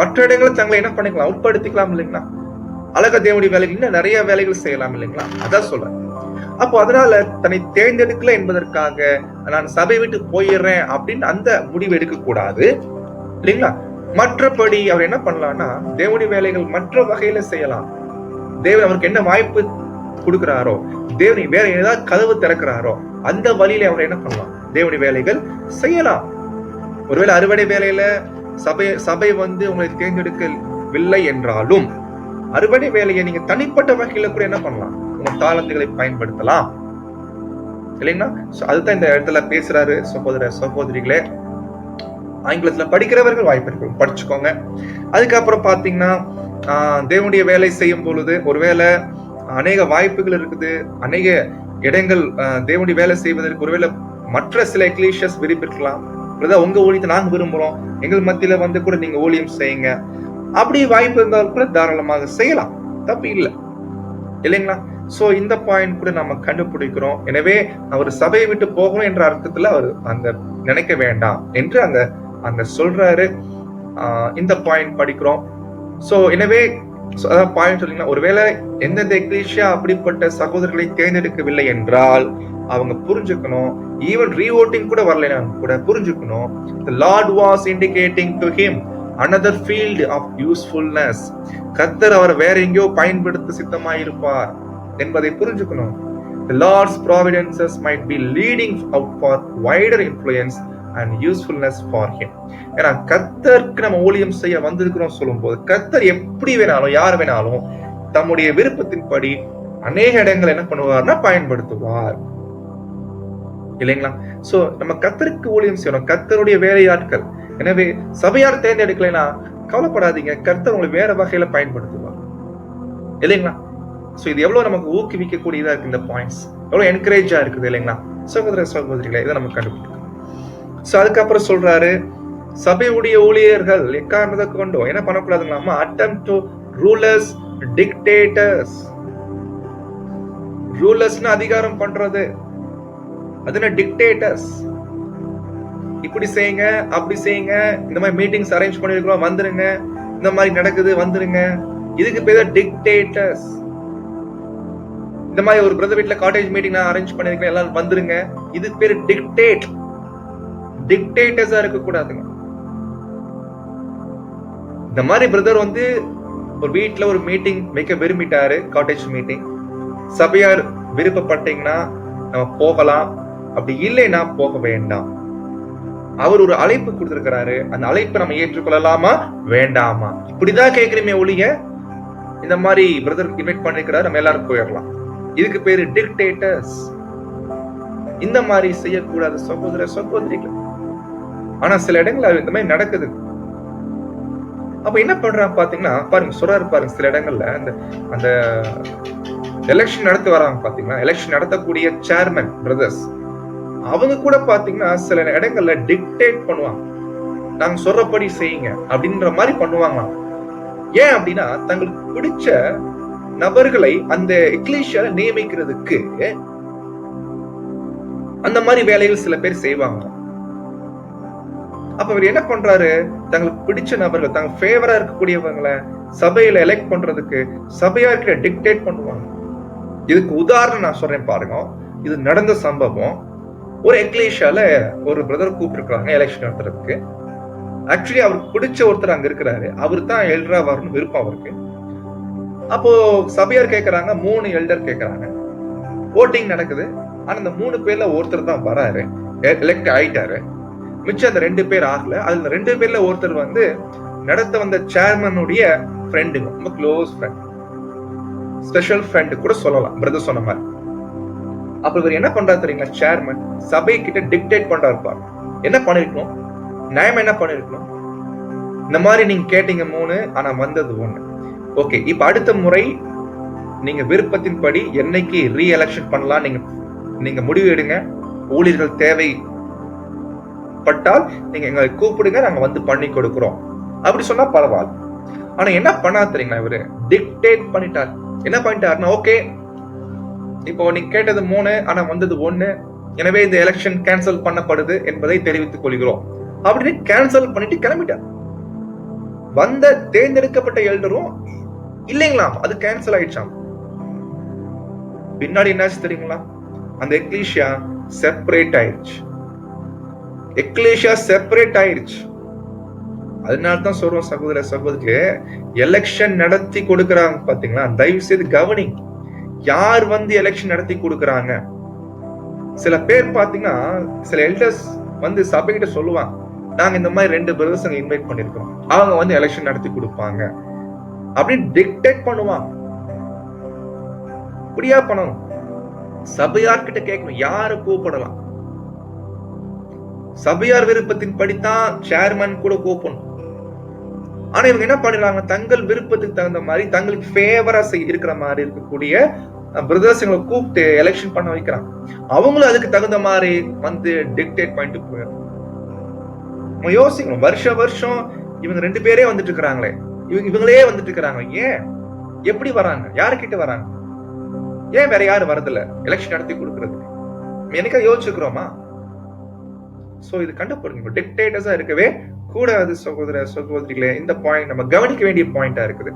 மற்ற இடங்களை தங்களை என்ன பண்ணிக்கலாம், உட்படுத்திக்கலாம், இல்லைங்களா? அழகா தேவனுடைய வேலைகள் இன்னும் நிறைய வேலைகள் செய்யலாம், இல்லைங்களா? அதான் சொல்றேன். அப்போ அதனால தன்னை தேர்ந்தெடுக்கல என்பதற்காக நான் சபை விட்டு போயிடுறேன் அப்படின்னு அந்த முடிவு எடுக்க கூடாது, இல்லைங்களா? மற்றபடி அவர் என்ன பண்ணலாம்னா தேவனுடைய வேலைகள் மற்ற வகையில செய்யலாம். தேவன் அவருக்கு என்ன வாய்ப்பு கொடுக்கிறாரோ, தேவன் வேற ஏதாவது கதவு திறக்கிறாரோ அந்த வழியில அவர் என்ன பண்ணலாம், தேவனுடைய வேலைகள் செய்யலாம். ஒருவேளை அறுவடை வேலையில சபை வந்து உங்களை தேர்ந்தெடுக்கவில்லை என்றாலும் அறுவடை வேலையை நீங்க தனிப்பட்ட வகையில கூட என்ன பண்ணலாம், உங்க தாளந்துகளை பயன்படுத்தலாம், இல்லைங்களா? அதுதான் இந்த இடத்துல பேசுறாரு. சகோதரிகளே, ஆங்கிலத்துல படிக்கிறவர்கள் வாய்ப்பு இருக்கு, படிச்சுக்கோங்க. அதுக்கப்புறம் பாத்தீங்கன்னா தேவனுடைய வேலை செய்யும் பொழுது ஒருவேளை அநேக வாய்ப்புகள் இருக்குது, அநேக இடங்கள் தேவனுடைய வேலை செய்வதற்கு ஒருவேளை மற்ற சில எக்லீஷியஸ் விரும்பிருக்கலாம். உங்க ஊழியத்தை நாங்க விரும்புறோம், எங்கள் மத்தியில வந்து கூட நீங்க ஊழியம் செய்யுங்க, அப்படி வாய்ப்பு இருந்தாலும் கூட தாராளமாக செய்யலாம், தப்பு இல்லை இல்லைங்களா? சோ இந்த பாயிண்ட் கூட நம்ம கண்டுபிடிக்கிறோம். எனவே அவர் சபையை விட்டு போகணும் என்ற அர்த்தத்துல அவர் அங்க நினைக்க வேண்டாம் என்று அங்க சொல்றாரு. இந்த பாயிண்ட் படிக்கிறோம். சோ எனவே அதான் பாயிண்ட் சொல்லிங்கன்னா, ஒருவேளை எந்தெந்த எக்லீசியா அப்படிப்பட்ட சகோதரர்களை தேர்ந்தெடுக்கவில்லை என்றால் அவங்க புரிஞ்சுக்கணும், ஈவன் ரீவோட்டிங் கூட வரலைன்னா கூட புரிஞ்சுக்கணும், the Lord was indicating to him another field of usefulness. கர்த்தர் அவர் வேற எங்கேயோ பயன்படுத்த சித்தமாயிருப்பார் என்பதை புரிஞ்சுக்கணும். The Lord's providences might be leading out for wider influence and usefulness for him. ஏன்னா கர்த்தருக்கு நம்ம ஊழியம் செய்ய வந்திருக்கிறோம் சொல்லும் போது கர்த்தர் எப்படி வேணாலும் யார் வேணாலும் தம்முடைய விருப்பத்தின்படி அநேக இடங்கள் என்ன பண்ணுவார்னா பயன்படுத்துவார் இல்லைங்களா? சோ நம்ம கர்த்தருக்கு ஊழியம் செய்யணும், கர்த்தருடைய வேலையாட்கள். எனவே சபையார் தேர்ந்தெடுக்கலைன்னா கவலைப்படாதீங்க, கர்த்தர் உங்களை வேற வகையில பயன்படுத்துவார் இல்லைங்களா? சோ இது எவ்வளவு நமக்கு ஊக்குவிக்க கூடியதா இருக்கு, இந்த பாயிண்ட்ஸ் எவ்வளவு என்கரேஜா இருக்குது இல்லைங்களா சகோதர சகோதரிகளை? இதை நம்ம கண்டுபிடிக்கணும். சோ அதுக்கப்புறம் சொல்றாரு, சபையுடைய ஊழியர்கள் எக்காரணத்தை கொண்டும் என்ன பண்ணக்கூடாதுங்களாமா, attempt to rulers, dictators. ரூலர்ஸ்னு அதிகாரம் பண்றது, அதுனா டிக்டேட்டர்ஸ். இப்படி செய்யுங்க அப்படி செய்யுங்க, இந்த மாதிரி மீட்டிங்ஸ் அரேஞ்ச் பண்ணிருக்கிறோம் வந்துருங்க, இந்த மாதிரி நடக்குது வந்துருங்க, இதுக்கு பேர் டிக்டேட்டர்ஸ். இந்த மாதிரி ஒரு பிரதர் வீட்ல காட்டேஜ் மீட்டிங் நான் அரேஞ்ச் பண்ணிருக்கேன் எல்லாரும் வந்துருங்க, இது பேரு டிக்டேட். டிக்டேட்டர்ஸா இருக்க கூடாதுங்க. இந்த மாதிரி பிரதர் வந்து ஒரு வீட்டுல ஒரு மீட்டிங் வைக்க விரும்பிட்டாரு, காட்டேஜ் மீட்டிங். சபையார் விருப்பப்பட்டீங்கன்னா நம்ம போகலாம், அப்படி இல்லைன்னா போக வேண்டாம். அவர் ஒரு அழைப்பு கொடுத்திருக்கிறாரு, அந்த அழைப்பை நம்ம ஏற்றுக்கொள்ளலாமா வேண்டாமா இப்படிதான் கேட்கிறோமே ஒழிய இந்த மாதிரி பிரதர் இன்வைட் பண்ணிருக்கிறாரு நம்ம எல்லாரும் போயிடலாம், இதுக்கு பேரு டிக்டேட்டர்ஸ். இந்த மாதிரி செய்யக்கூடாது சகோதர சகோதரிகள். ஆனா சில இடங்கள்ல இந்த மாதிரி நடக்குது. அப்ப என்ன பண்றாங்க பாத்தீங்கன்னா, பாருங்க சொல்றாரு பாருங்க, சில இடங்கள்ல அந்த எலெக்ஷன் நடத்தி வராங்க பாத்தீங்கன்னா, எலெக்ஷன் நடத்தக்கூடிய சேர்மன் பிரதர்ஸ் அவங்க கூட பாத்தீங்கன்னா சில இடங்கள்ல டிக்டேட் பண்ணுவாங்க, நாங்க சொல்றபடி செய்யுங்க அப்படின்ற மாதிரி பண்ணுவாங்க. ஏன் அப்படின்னா தங்களுக்கு பிடிச்ச நபர்களை அந்த எக்லீசியால நியமிக்கிறதுக்கு அந்த மாதிரி வேலைகள் சில பேர் செய்வாங்க. அப்ப அவர் என்ன பண்றாரு, தங்களுக்கு பிடிச்ச நபர்கள், தங்க ஃபேவரா இருக்கக்கூடியவங்களை சபையில எலெக்ட் பண்றதுக்கு சபையார்கிட்ட டிக்டேட் பண்ணுவாங்க. இதுக்கு உதாரணம் நான் சொல்றேன் பாருங்க. இது நடந்த சம்பவம். ஒரு எக்லீசியால ஒரு பிரதர் கூப்பிட்டுருக்காங்க எலெக்ஷன் நடத்துறதுக்கு. ஆக்சுவலி அவருக்கு பிடிச்ச ஒருத்தர் அங்க இருக்கிறாரு, அவர் தான் எல்டரா வரணும் விருப்பம் அவருக்கு. அப்போ சபையார் கேட்கறாங்க, 3 எல்டர் கேட்கறாங்க, ஓட்டிங் நடக்குது. ஆனா அந்த 3 பேர்ல ஒருத்தர் தான் வராரு, எலெக்ட் ஆயிட்டாரு. மிச்சம் அந்த 2 பேர் ஆகல. அதுல 2 பேர்ல ஒருத்தர் வந்து நடத்த வந்த சேர்மனுடைய ஃப்ரெண்டுங்க, ரொம்ப க்ளோஸ் ஃப்ரெண்ட், ஸ்பெஷல் ஃப்ரெண்ட் கூட சொல்லலாம் பிரதர் சொன்ன மாதிரி. அப்ப இவர் என்ன பண்றாரு தெரியுங்களா, சேர்மன் சபை கிட்ட டிக்டேட் பண்றாரு பாரு. என்ன பண்ணிருக்கணும், நியாயம் என்ன பண்ணிருக்கணும், இந்த மாதிரி நீங்க கேட்டீங்க 3 ஆனா வந்தது 1. ஓகே, இப்ப அடுத்த முறை நீங்க விருப்பத்தின்படி என்னைக்கு ரீ எலெக்ஷன் பண்ணலாம் நீங்க முடிவு எடுங்க. ஊழியர்கள் தேவைப்பட்டால் நீங்க எங்களை கூப்பிடுங்க, நாங்க வந்து பண்ணி கொடுக்கிறோம் அப்படி சொன்னா பரவாயில்ல. ஆனா என்ன பண்ணா தெரியுங்களா, இவரு டிக்டேட் பண்ணிட்டார். என்ன பண்ணிட்டாருன்னா, ஓகே இப்போ நீங்க கேட்டது 3 ஆனா வந்தது 1, எனவே இந்த எலெக்ஷன் கேன்சல் பண்ணப்படுது என்பதை தெரிவித்துக் கொள்கிறோம் அப்படின்னு கேன்சல் பண்ணிட்டு கிளம்பிட்டார். வந்த தேர்ந்தெடுக்கப்பட்ட எல்டரும் இல்லைங்களாம், அது கேன்சல் ஆயிடுச்சாம். பின்னாடி என்னாச்சு தெரியுங்களா, அந்த எக்லீசியா செப்பரேட் ஆயிடுச்சு. எக்லீசியா செப்பரேட் ஆயிடுச்சு. அதனால்தான் சொல்றோம் சகோதர சகோதரி, எலெக்ஷன் நடத்தி கொடுக்கறாங்க பாத்தீங்களா, தயவு செய்து கவனி, யார் வந்து எலெக்ஷன் நடத்தி கொடுக்கறாங்க. சில பேர் பாத்தீங்கன்னா சில எல்டர்ஸ் வந்து சபைகிட்ட சொல்லுவாங்க, நாங்க இந்த மாதிரி 2 பிரதர்ஸ் இன்வைட் பண்ணிருக்கோம், அவங்க வந்து எலெக்ஷன் நடத்தி கொடுப்பாங்க அப்படின்னு டிக்டேட் பண்ணுவாங்க. இப்படியா பண்ணணும், சபையார்கிட்ட கேட்கணும், யாரை கூப்பிடலாம். சபையார் விருப்பத்தின் படித்தான் சேர்மன் கூட கூப்பிடணும். ஆனா இவங்க என்ன பண்ணிடுறாங்க, தங்கள் விருப்பத்துக்கு தகுந்த மாதிரி தங்களுக்கு ஃபேவரா இருக்கிற மாதிரி இருக்கக்கூடிய பிரதர்ஸ் கூப்பிட்டு எலெக்ஷன் பண்ண வைக்கிறாங்க. அவங்களும் அதுக்கு தகுந்த மாதிரி வந்து டிக்டேட் பண்ணிட்டு போயிடும். யோசிக்கணும், வருஷம் இவங்க 2 பேரே வந்துட்டு இருக்கிறாங்களே, இவங்களே வந்துட்டு இருக்கிறாங்க. ஏன், எப்படி வராங்க, யாருக்கிட்ட வராங்க, ஏன் வேற யாரும் வரதில்ல எலெக்ஷன் நடத்தி கொடுக்கறது? என்னைக்கா யோசிச்சுக்கிறோமா? சோ இது கண்டுபிடிக்கணும். டிக்டேட்டர்ஸா இருக்கவே கூடாது சகோதர சகோதரிகளே. இந்த பாயிண்ட் நம்ம கவனிக்க வேண்டிய பாயிண்டா இருக்குது.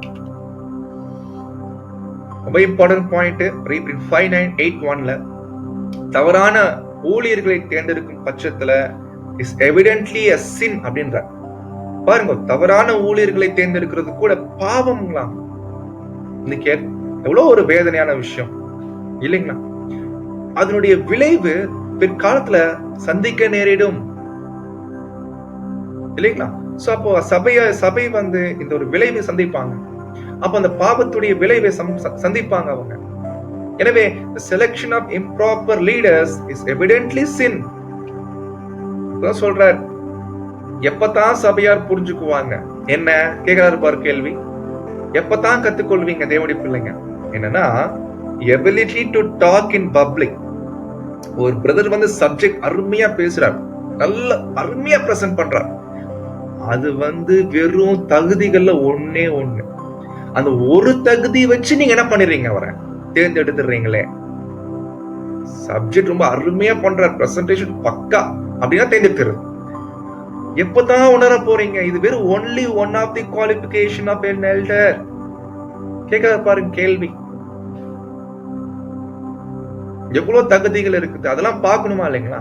ரொம்ப இம்பார்ட்டன்ட் பாயிண்ட். ரீப்ரிண்ட் 5981ல தவறான ஊழியர்களை தேர்ந்தெடுக்கும் பட்சத்துல இஸ் எவிடென்ட்லி a sin அப்படின்ற பாருங்க. தவறான ஊழியர்களை தேர்ந்தெடுக்கிறது கூட பாவம்ங்களாம். இன்னைக்கு எவ்வளவு ஒரு வேதனையான விஷயம் இல்லைங்களா? அதனுடைய விளைவு பிற்காலத்துல சந்திக்க நேரிடும் இல்லைங்களா? சோ அப்போ சபை வந்து இந்த ஒரு விளைவை சந்திப்பாங்க. அப்ப அந்த பாவத்துடைய விளைவை சந்திப்பாங்க அவங்க. எனவே the selection of improper leaders is evidently sin. சொல்றார். எப்பதான் சபையார் புரிஞ்சுக்குவாங்க? என்ன கேக்குறாரு பாரு கேள்வி. எப்பதான் கத்துக்கொள்வீங்க தேவனுடைய பிள்ளைங்க? என்னன்னா, ability to talk in public. ஒரு பிரதர் வந்து சப்ஜெக்ட் அருமையா பேசுறார், நல்ல அருமையா பிரசன்ட் பண்றார். அது வந்து வெறும் தகுதிகள்ல ஒண்ணே ஒண்ணு. அந்த ஒரு தகுதி வச்சு நீங்க என்ன பண்ணிடுறீங்க, அவரை தேர்ந்தெடுத்துறீங்களே. சப்ஜெக்ட் ரொம்ப அருமையா பண்றார், பிரசன்டேஷன் பக்கா அப்படின்னா தேர்ந்தெடுக்கிறது. எப்பதான் உணர போறீங்க இது வெறும் only one of the qualification ஆஃப் an elder? கேட்காத பாருங்க கேள்வி. எவ்வளவு தகுதிகள் இருக்குது, அதெல்லாம் பார்க்கணுமா இல்லைங்களா?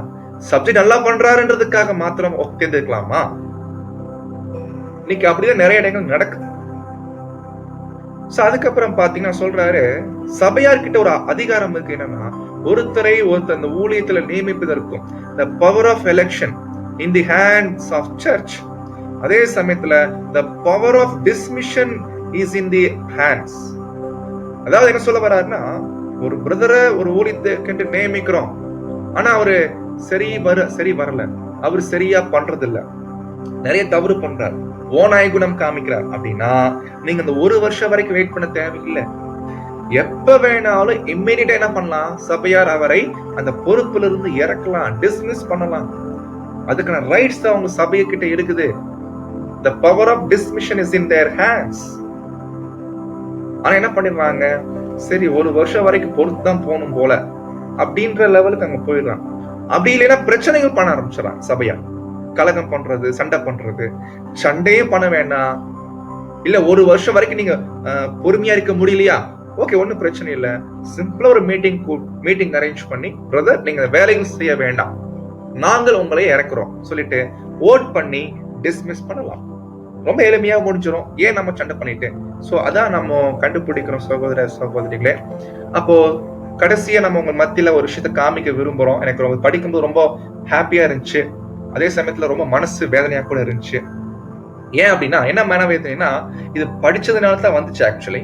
சப்ஜெக்ட் நல்லா பண்றாருன்றதுக்காக மாத்திரம் தேர்ந்தெடுக்கலாமா? இன்னைக்கு அப்படிதான் நிறைய இடங்கள் நடக்குது. அதுக்கப்புறம் பாத்தீங்கன்னா சொல்றாரு, சபையார்கிட்ட ஒரு அதிகாரம் இருக்கு. என்னன்னா, ஒருத்தரை அந்த ஊழியத்துல நியமிப்பதற்கும் the power of election in the hands of church. அதே சமயத்துல the power of dismission is in the hands. அதாவது என்ன சொல்ல வர்றாருன்னா, ஒரு பிரதரை ஒரு ஊழியத்துக்கு நியமிக்கிறோம், ஆனா அவரு சரி வரல, அவரு சரியா பண்றது இல்ல, நிறைய தவறு பண்றாரு, ஓநாய் குணம் காமிக்கிறார் அப்படின்னா நீங்க அந்த 1 வருஷம் வரைக்கும் வெயிட் பண்ண தேவையில்லை. எப்ப வேணாலும் இம்மீடியட்டா என்ன பண்ணலாம், சபையார் அவரை அந்த பொறுப்புல இருந்து இறக்கலாம், டிஸ்மிஸ் பண்ணலாம். அதுக்கான ரைட்ஸ் தான் அவங்க சபைக்கிட்ட இருக்குது. the power of dismission is in their hands. ஆனா என்ன பண்ணிடுறாங்க, சரி 1 வருஷம் வரைக்கும் பொறுத்து தான் போகணும் போல அப்படின்ற லெவலுக்கு அங்க போயிடலாம். அப்படி இல்லைன்னா பிரச்சனைகள் பண்ண ஆரம்பிச்சிடலாம். சபையா கலகம் பண்றது, சண்டை பண்றது. சண்டையே பண்ண வேண்டாம். இல்ல 1 வருஷம் வரைக்கும் நீங்க பொறுமையா இருக்க முடியலையா, ஓகே, ஒன்னும் பிரச்சனை இல்ல, சிம்பிளா ஒரு மீட்டிங் அரேஞ்ச் பண்ணி, பிரதர் நீங்க வேலைகள் செய்ய வேண்டாம், நாங்கள் உங்களை இறக்குறோம் சொல்லிட்டு ஓட் பண்ணி டிஸ்மிஸ் பண்ணலாம். ரொம்ப எளிமையா முடிஞ்சிடும். ஏன் நம்ம சண்டை பண்ணிட்டு? சோ அதான் நம்ம கண்டுபிடிக்கிறோம் சகோதர சகோதரிகளே. அப்போ கடைசியா நம்ம உங்க மத்தியில ஒரு விஷயத்த காமிக்க விரும்புறோம். எனக்கு ரொம்ப படிக்கும்போது ரொம்ப ஹாப்பியா இருந்துச்சு, அதே சமயத்துல ரொம்ப மனசு வேதனையா கூட இருந்துச்சு. ஏன் அப்படின்னா, என்ன மனவேதனைனா, இது படிச்சதுனால தான் வந்துச்சு. ஆக்சுவலி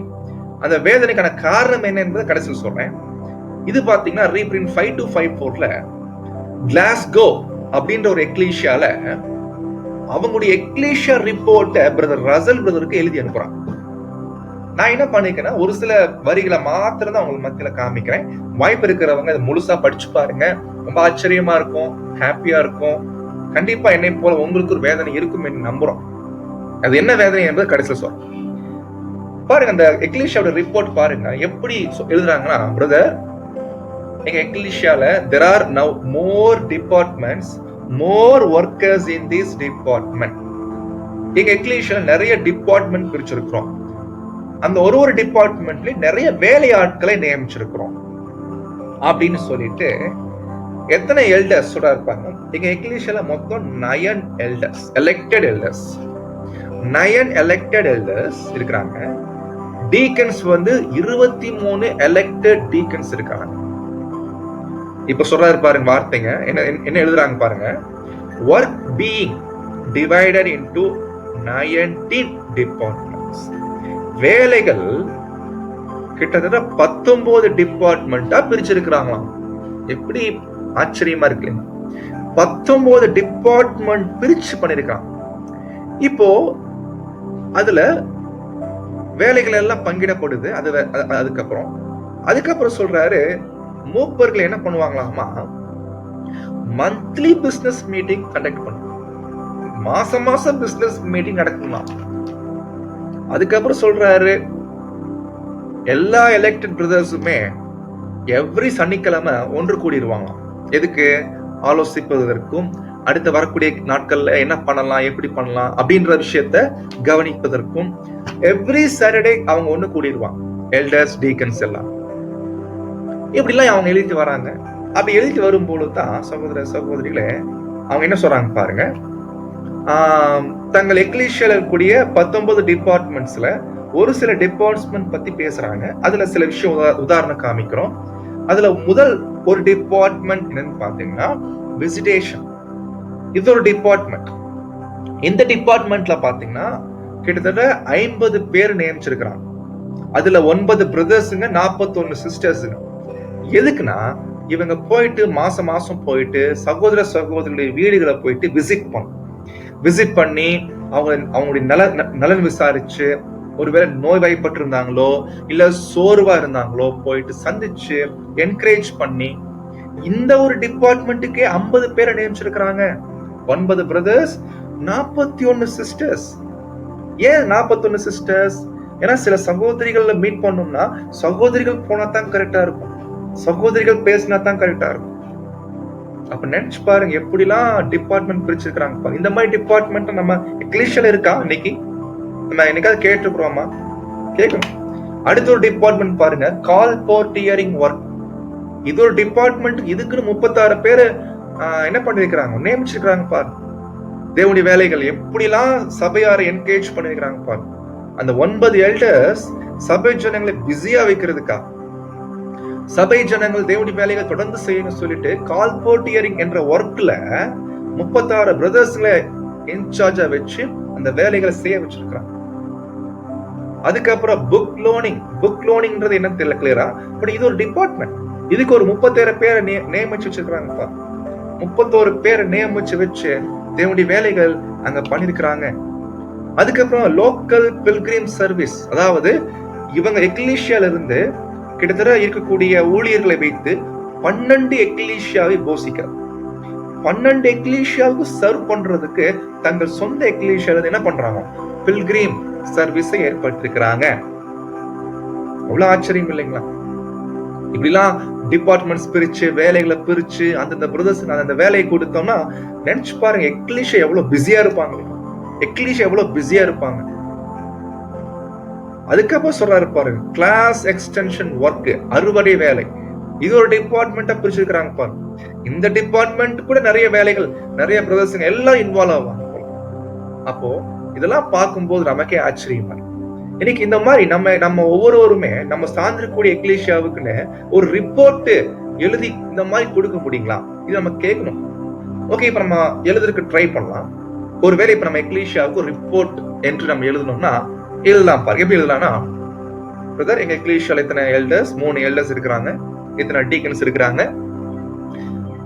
அந்த வேதனைக்கான காரணம் என்ன என்பதை கடைசியில் சொல்றேன். இது பாத்தீங்கன்னா ரீப்ரிண்ட் 5254ல கிளாஸ்கோ அப்படின்ற ஒரு எக்லீஷியால அவங்களுடைய எக்லீஷியா ரிப்போர்ட்டை பிரதர் ரசல் பிரதருக்கு எழுதி அனுப்புறான். நான் என்ன பண்ணிருக்கேன்னா, ஒரு சில வரிகளை மாத்திரம் தான் உங்களுக்கு மத்தியில காமிக்கிறேன். வாய்ப்பு இருக்கிறவங்க அதை முழுசா படிச்சு பாருங்க, ரொம்ப ஆச்சரியமா இருக்கும், ஹாப்பியா இருக்கும். கண்டிப்பா என்னை போல உங்களுக்கு ஒரு வேதனை இருக்கும் என்று நம்புறோம். அது என்ன வேதனை என்பது கடைசியில் சொல்றேன். பாருங்க, அந்த எக்லீஷியாவோட ரிப்போர்ட் பாருங்க எப்படி எழுதுறாங்கன்னா, பிரதர் எங்க எக்லீஷியால there are now more departments, more workers in this department. எங்க எக்லீஷியால நிறைய டிபார்ட்மெண்ட் பிரிச்சிருக்கிறோம். அந்த ஒரு டிபார்ட்மெண்ட்ல நிறைய வேலையாட்களை நியமிச்சிருக்கிறோம் அப்படின்னு சொல்லிட்டு எத்தனை எல்டர்ஸ் இருப்பாங்க எங்க எக்லீஷியால? மொத்தம் 9 elders, elected elders. 9 elected elders இருக்கிறாங்க. டீக்கன்ஸ் வந்து 23 எலெக்டட் டீக்கன்ஸ் இருக்காங்க. இப்ப சொல்றாரு பாருங்க வார்த்தைங்க, என்ன எழுதுறாங்க பாருங்க. work being divided into 19 departments. வேலைகள் கிட்டத்தட்ட 19 டிபார்ட்மெண்டா பிரிச்சிருக்கிறாங்களாம். எப்படி ஆச்சரியமா இருக்கு. 19 டிபார்ட்மெண்ட் பிரிச்சு பண்ணிருக்காங்க. இப்போ அதுல வேலைகள் எல்லாம் பங்கிடப்படுது. அதுக்கப்புறம் சொல்றாரு, மூப்பர்கள் என்ன பண்ணுவாங்களாமா, மந்த்லி பிசினஸ் மீட்டிங் கண்டக்ட் பண்ணுவாங்க. மாசம் பிசினஸ் மீட்டிங் நடக்குமா. அதுக்கப்புறம் சொல்றாரு, எல்லா எலெக்டட் பிரதர்ஸுமே எவ்ரி சனிக்கிழமை ஒன்று கூடிடுவாங்க. எதுக்கு? ஆலோசிப்பதற்கும் அடுத்து வரக்கூடிய நாட்கள்ல என்ன பண்ணலாம், எப்படி பண்ணலாம் அப்படின்ற விஷயத்த கவனிப்பதற்கும் எவ்ரி சாட்டர்டே அவங்க ஒண்ணு கூடிடுவாங்க. எல்டர்ஸ், டீக்கன்ஸ் எல்லாம் இப்படிலாம் அவங்க எழுதி வராங்க. அப்படி எழுதி வரும்போது தான் சகோதர சகோதரிகளே அவங்க என்ன சொல்றாங்க பாருங்க, தங்கள் எக்லீஷியால இருக்கக்கூடிய 19 டிபார்ட்மெண்ட்ஸ்ல ஒரு சில டிபார்ட்மெண்ட் பத்தி பேசுறாங்க. அதுல சில விஷயம் உதாரணம் காமிக்கிறோம். அதுல முதல் ஒரு டிபார்ட்மெண்ட் என்னன்னு பாத்தீங்கன்னா விசிடேஷன். இது ஒரு டிபார்ட்மெண்ட். இந்த டிபார்ட்மெண்ட்ல பாத்தீங்கன்னா கிட்டத்தட்ட 50 பேர் நியமிச்சிருக்கிறாங்க. அதுல 9 பிரதர்ஸுங்க, 41 சிஸ்டர்ஸுங்க. எதுக்குன்னா இவங்க போயிட்டு மாசம் போயிட்டு சகோதர சகோதரிகளுடைய வீடுகளை போயிட்டு விசிட் பண்ணி அவங்களுடைய நலன் விசாரிச்சு, ஒருவேளை நோய்வாய்ப்பட்டு இருந்தாங்களோ இல்ல சோர்வா இருந்தாங்களோ போயிட்டு சந்திச்சு என்கரேஜ் பண்ணி, இந்த ஒரு டிபார்ட்மெண்ட்டுக்கே 50 பேரை நியமிச்சிருக்கிறாங்க. 9 பிரதர்ஸ், 41 சிஸ்டர்ஸ். ஏன் 41 சிஸ்டர்ஸ்? ஏன்னா சில சகோதரிகள் மீட் பண்ணோம்னா சகோதரிகள் போனா தான் கரெக்டா இருக்கும், சகோதரிகள் பேசினா தான் கரெக்டா இருக்கும். அப்ப நினைச்சு பாருங்க எப்படிலாம் டிபார்ட்மெண்ட் பிரிச்சிருக்காங்க. இந்த மாதிரி டிபார்ட்மெண்ட் நம்ம எக்லீஷியால இருக்கா? இன்னைக்கு நம்ம என்னைக்காவது கேட்டுக்கிறோமா? கேட்கணும். அடுத்த ஒரு டிபார்ட்மெண்ட் பாருங்க, கால் போர்ட்டியரிங் ஒர்க். இது ஒரு டிபார்ட்மெண்ட். இதுக்குன்னு 36 பேரு என்ன பண்ணிருக்கிறாங்க, நியமிச்சிருக்காங்க பாருங்க. தேவனுடைய வேலைகள் எப்படிலாம் சபையாரை என்கேஜ் பண்ணிருக்கிறாங்க பாருங்க. அந்த 9 எல்டர்ஸ் சபை ஜனங்களை பிஸியா வைக்கிறதுக்கா, சபை ஜனங்கள் தேவனுடைய வேலைகளை தொடர்ந்து செய்யணும் சொல்லிட்டு கால் போர்ட்டியரிங் என்ற ஒர்க்ல 36 பிரதர்ஸ்களை இன்சார்ஜா வச்சு அந்த வேலைகளை செய்ய வச்சிருக்கிறாங்க. அதுக்கப்புறம் புக் லோனிங்ன்றது என்ன தெரியல கிளியரா, பட் இது ஒரு டிபார்ட்மெண்ட். இதுக்கு ஒரு 37 பேரை நியமிச்சு வச்சிருக்காங்கப்பா. 31 பேரை நியமிச்சு வச்சு தேவனுடைய வேலைகள் அங்க பண்ணிருக்கிறாங்க. அதுக்கப்புறம் லோக்கல் பில்கிரிம் சர்வீஸ், அதாவது இவங்க எக்லீஷியால இருந்து கிட்டத்தட்ட இருக்கக்கூடிய ஊழியர்களை வைத்து 12 எக்லீஷியாவை போஷிக்க, 12 எக்லீஷியாவுக்கு சர்வ் பண்றதுக்கு தங்கள் சொந்த எக்லீஷியால என்ன பண்றாங்க, பில்கிரிம் சர்வீஸை ஏற்படுத்திருக்கிறாங்க. அவ்வளவு ஆச்சரியம் இல்லைங்களா? இப்படிலாம் டிபார்ட்மெண்ட்ஸ் பிரிச்சு வேலைகளை பிரிச்சு அந்தந்த பிரதர்ஸ் அந்த வேலையை கொடுத்தோம்னா நினைச்சு பாருங்க எக்லீஷியா எவ்வளவு பிஸியா இருப்பாங்க, எக்லீஷியா எவ்வளவு பிஸியா இருப்பாங்க. அதுக்கப்புறம் சொல்றாரு பாருங்க, கிளாஸ் எக்ஸ்டென்ஷன் ஒர்க், அறுவடை வேலை. இது ஒரு டிபார்ட்மெண்டா பிரிச்சிருக்கிறாங்க பாருங்க. இந்த டிபார்ட்மெண்ட் கூட நிறைய வேலைகள், நிறைய பிரதர்ஸுங்க எல்லாம் இன்வால்வ் ஆவாங்க. அப்போ இதெல்லாம் பார்க்கும்போது நமக்கே ஆச்சரியமா இருக்கு. இன்னைக்கு இந்த மாதிரி நம்ம ஒவ்வொருவருமே நம்ம சார்ந்திருக்கக்கூடிய எக்லீஷியாவுக்குன்னு ஒரு ரிப்போர்ட் எழுதி இந்த மாதிரி கொடுக்க முடியுங்களா? இது நம்ம கேட்கணும். ஓகே, இப்ப நம்ம எழுதுறதுக்கு ட்ரை பண்ணலாம். ஒருவேளை இப்ப நம்ம எக்லீஷியாவுக்கு ரிப்போர்ட் என்று நம்ம எழுதணும்னா எழுதலாம் பாருங்க. எப்படி எழுதலாம்னா, பிரதர் எங்க எக்லீஷியால இத்தனை எல்டர்ஸ், 3 எல்டர்ஸ் இருக்கிறாங்க, இத்தனை டீக்கன்ஸ் இருக்கிறாங்க,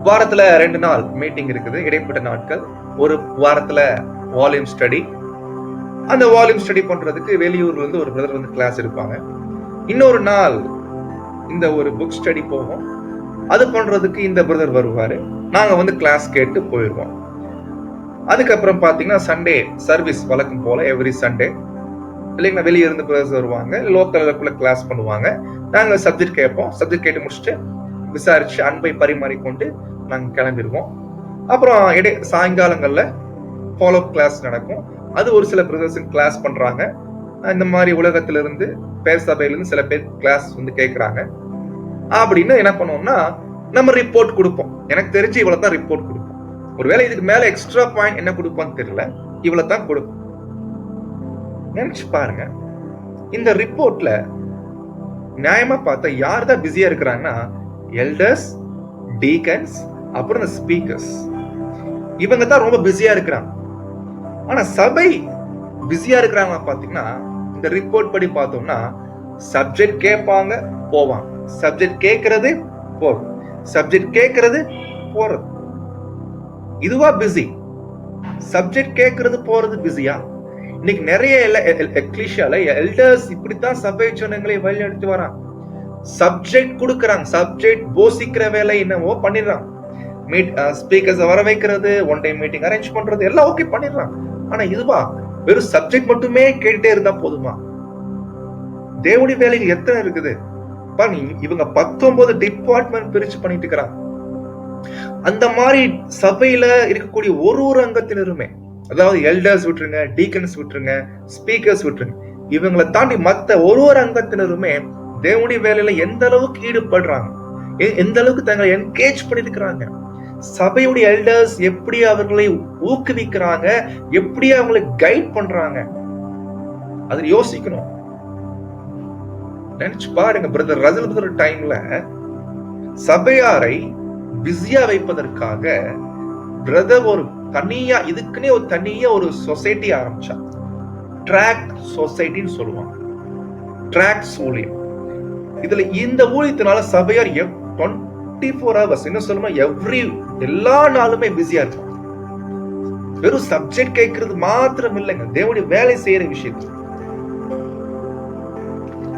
வாரத்துல 2 நாள் மீட்டிங் இருக்குது, இடைப்பட்ட நாட்கள், ஒரு வாரத்துல வால்யூம் ஸ்டடி. அந்த வால்யூம் ஸ்டடி பண்றதுக்கு வெளியூர்ல இருந்து ஒரு பிரதர் வந்து கிளாஸ் எடுப்பாங்க. இன்னொரு நாள் இந்த ஒரு புக் ஸ்டடி போகும், அது பண்றதுக்கு இந்த பிரதர் வருவாரு, நாங்க வந்து கிளாஸ் கேட்டு போயிடுவோம். அதுக்கப்புறம் பாத்தீங்கன்னா சண்டே சர்வீஸ் வழக்கம் போல எவ்ரி சண்டே இல்லைங்களா, வெளியே இருந்து பிரதர்ஸ் வருவாங்க, லோக்கல்ல கிளாஸ் பண்ணுவாங்க, நாங்க சப்ஜெக்ட் கேட்போம், சப்ஜெக்ட் கேட்டு முடிச்சுட்டு விசாரிச்சு அன்பை பரிமாறிக்கொண்டு நாங்க கிளம்பிடுவோம். அப்புறம் சாயங்காலங்கள்ல ஃபாலோ கிளாஸ் நடக்கும். அது ஒரு சில பிரதர்ஸ் கிளாஸ் பண்றாங்க. இந்த மாதிரி உலகத்துல இருந்து பேர் சபையில இருந்து சில பேர் கிளாஸ் வந்து கேட்கறாங்க. அப்படின்னு என்ன பண்ணுவோம்னா நம்ம ரிப்போர்ட் கொடுப்போம். எனக்கு தெரிஞ்சு இவ்வளவு தான் ரிப்போர்ட் கொடுப்போம். ஒருவேளை இதுக்கு மேல எக்ஸ்ட்ரா பாயிண்ட் என்ன கொடுப்பான்னு தெரியல, இவ்வளவு தான் கொடுப்போம். நினைச்சு பாருங்க, இந்த ரிப்போர்ட்ல நியாயமா பார்த்தா யார் தான் பிஸியா இருக்கிறாங்கன்னா எல்டர்ஸ், டீக்கன்ஸ், அப்புறம் இந்த ஸ்பீக்கர்ஸ், இவங்க தான் ரொம்ப பிஸியா இருக்கிறாங்க. ஆனா சபை பிஸியா இருக்கிறாங்க பாத்தீங்கன்னா இந்த ரிப்போர்ட் படி பார்த்தோம்னா சப்ஜெக்ட் கேட்பாங்க போவாங்க, சப்ஜெக்ட் கேட்கறது போறது, சப்ஜெக்ட் கேட்கறது போறது, இதுவா பிஸி? சப்ஜெக்ட் கேட்கறது போறது பிஸியா? இன்னைக்கு நிறைய எக்லீசியால எல்டர்ஸ் இப்படித்தான் சபை ஜனங்களை வழிநடத்தி வராங்க. சப்ஜெக்ட் கொடுக்கறாங்க, சப்ஜெக்ட் போசிக்கிற வேலை என்னவோ பண்ணிடுறாங்க. ஸ்பீக்கர்ஸ் வர வைக்கிறது, ஒன் டைம் மீட்டிங் அரேஞ்ச் பண்றது எல்லாம் ஓகே பண்ணிடுறாங்க. ஆனா இதுவா வெறும் சப்ஜெக்ட் மட்டுமே கேட்டுட்டே இருந்தா போதுமா? தேவனுடைய வேலைகள் எத்தனை இருக்குது பாருங்க. இவங்க 19 டிபார்ட்மெண்ட் பிரிச்சு பண்ணிட்டு இருக்கிறாங்க. அந்த மாதிரி சபையில இருக்கக்கூடிய ஒரு அங்கத்தினருமே, அதாவது எல்டர்ஸ் விட்டுருங்க, டீக்கன்ஸ் விட்டுருங்க, ஸ்பீக்கர்ஸ் விட்டுருங்க, இவங்களை தாண்டி மத்த ஒரு அங்கத்தினருமே தேவனுடைய வேலையில எந்த அளவுக்கு ஈடுபடுறாங்க, எந்த அளவுக்கு தங்களை என்கேஜ் பண்ணிருக்கிறாங்க. சபையுடைய எல்டர்ஸ் எப்படி அவர்களை ஊக்குவிக்கிறாங்க, எப்படி அவங்களை கைட் பண்றாங்க, அது யோசிக்கணும். நினைச்சு பாருங்க. பிரதர் ரசல் பிரதர் டைம்ல சபையாரை பிஸியா வைப்பதற்காக பிரதர் ஒரு தனியா, இதுக்குன்னே ஒரு தனியா ஒரு சொசைட்டி ஆரம்பிச்சா. ட்ராக் சொசைட்டின்னு சொல்லுவாங்க. ட்ராக் ஊழியம். இதுல இந்த ஊழியத்தினால சபையார் 24 hours என்ன சொல்லணும், எல்லா நாளுமே பிஸியா இருக்கும். வெறும் சப்ஜெக்ட் கேட்கறது மாத்திரம் இல்லைங்க, தேவனுடைய வேலை செய்யற விஷயத்துல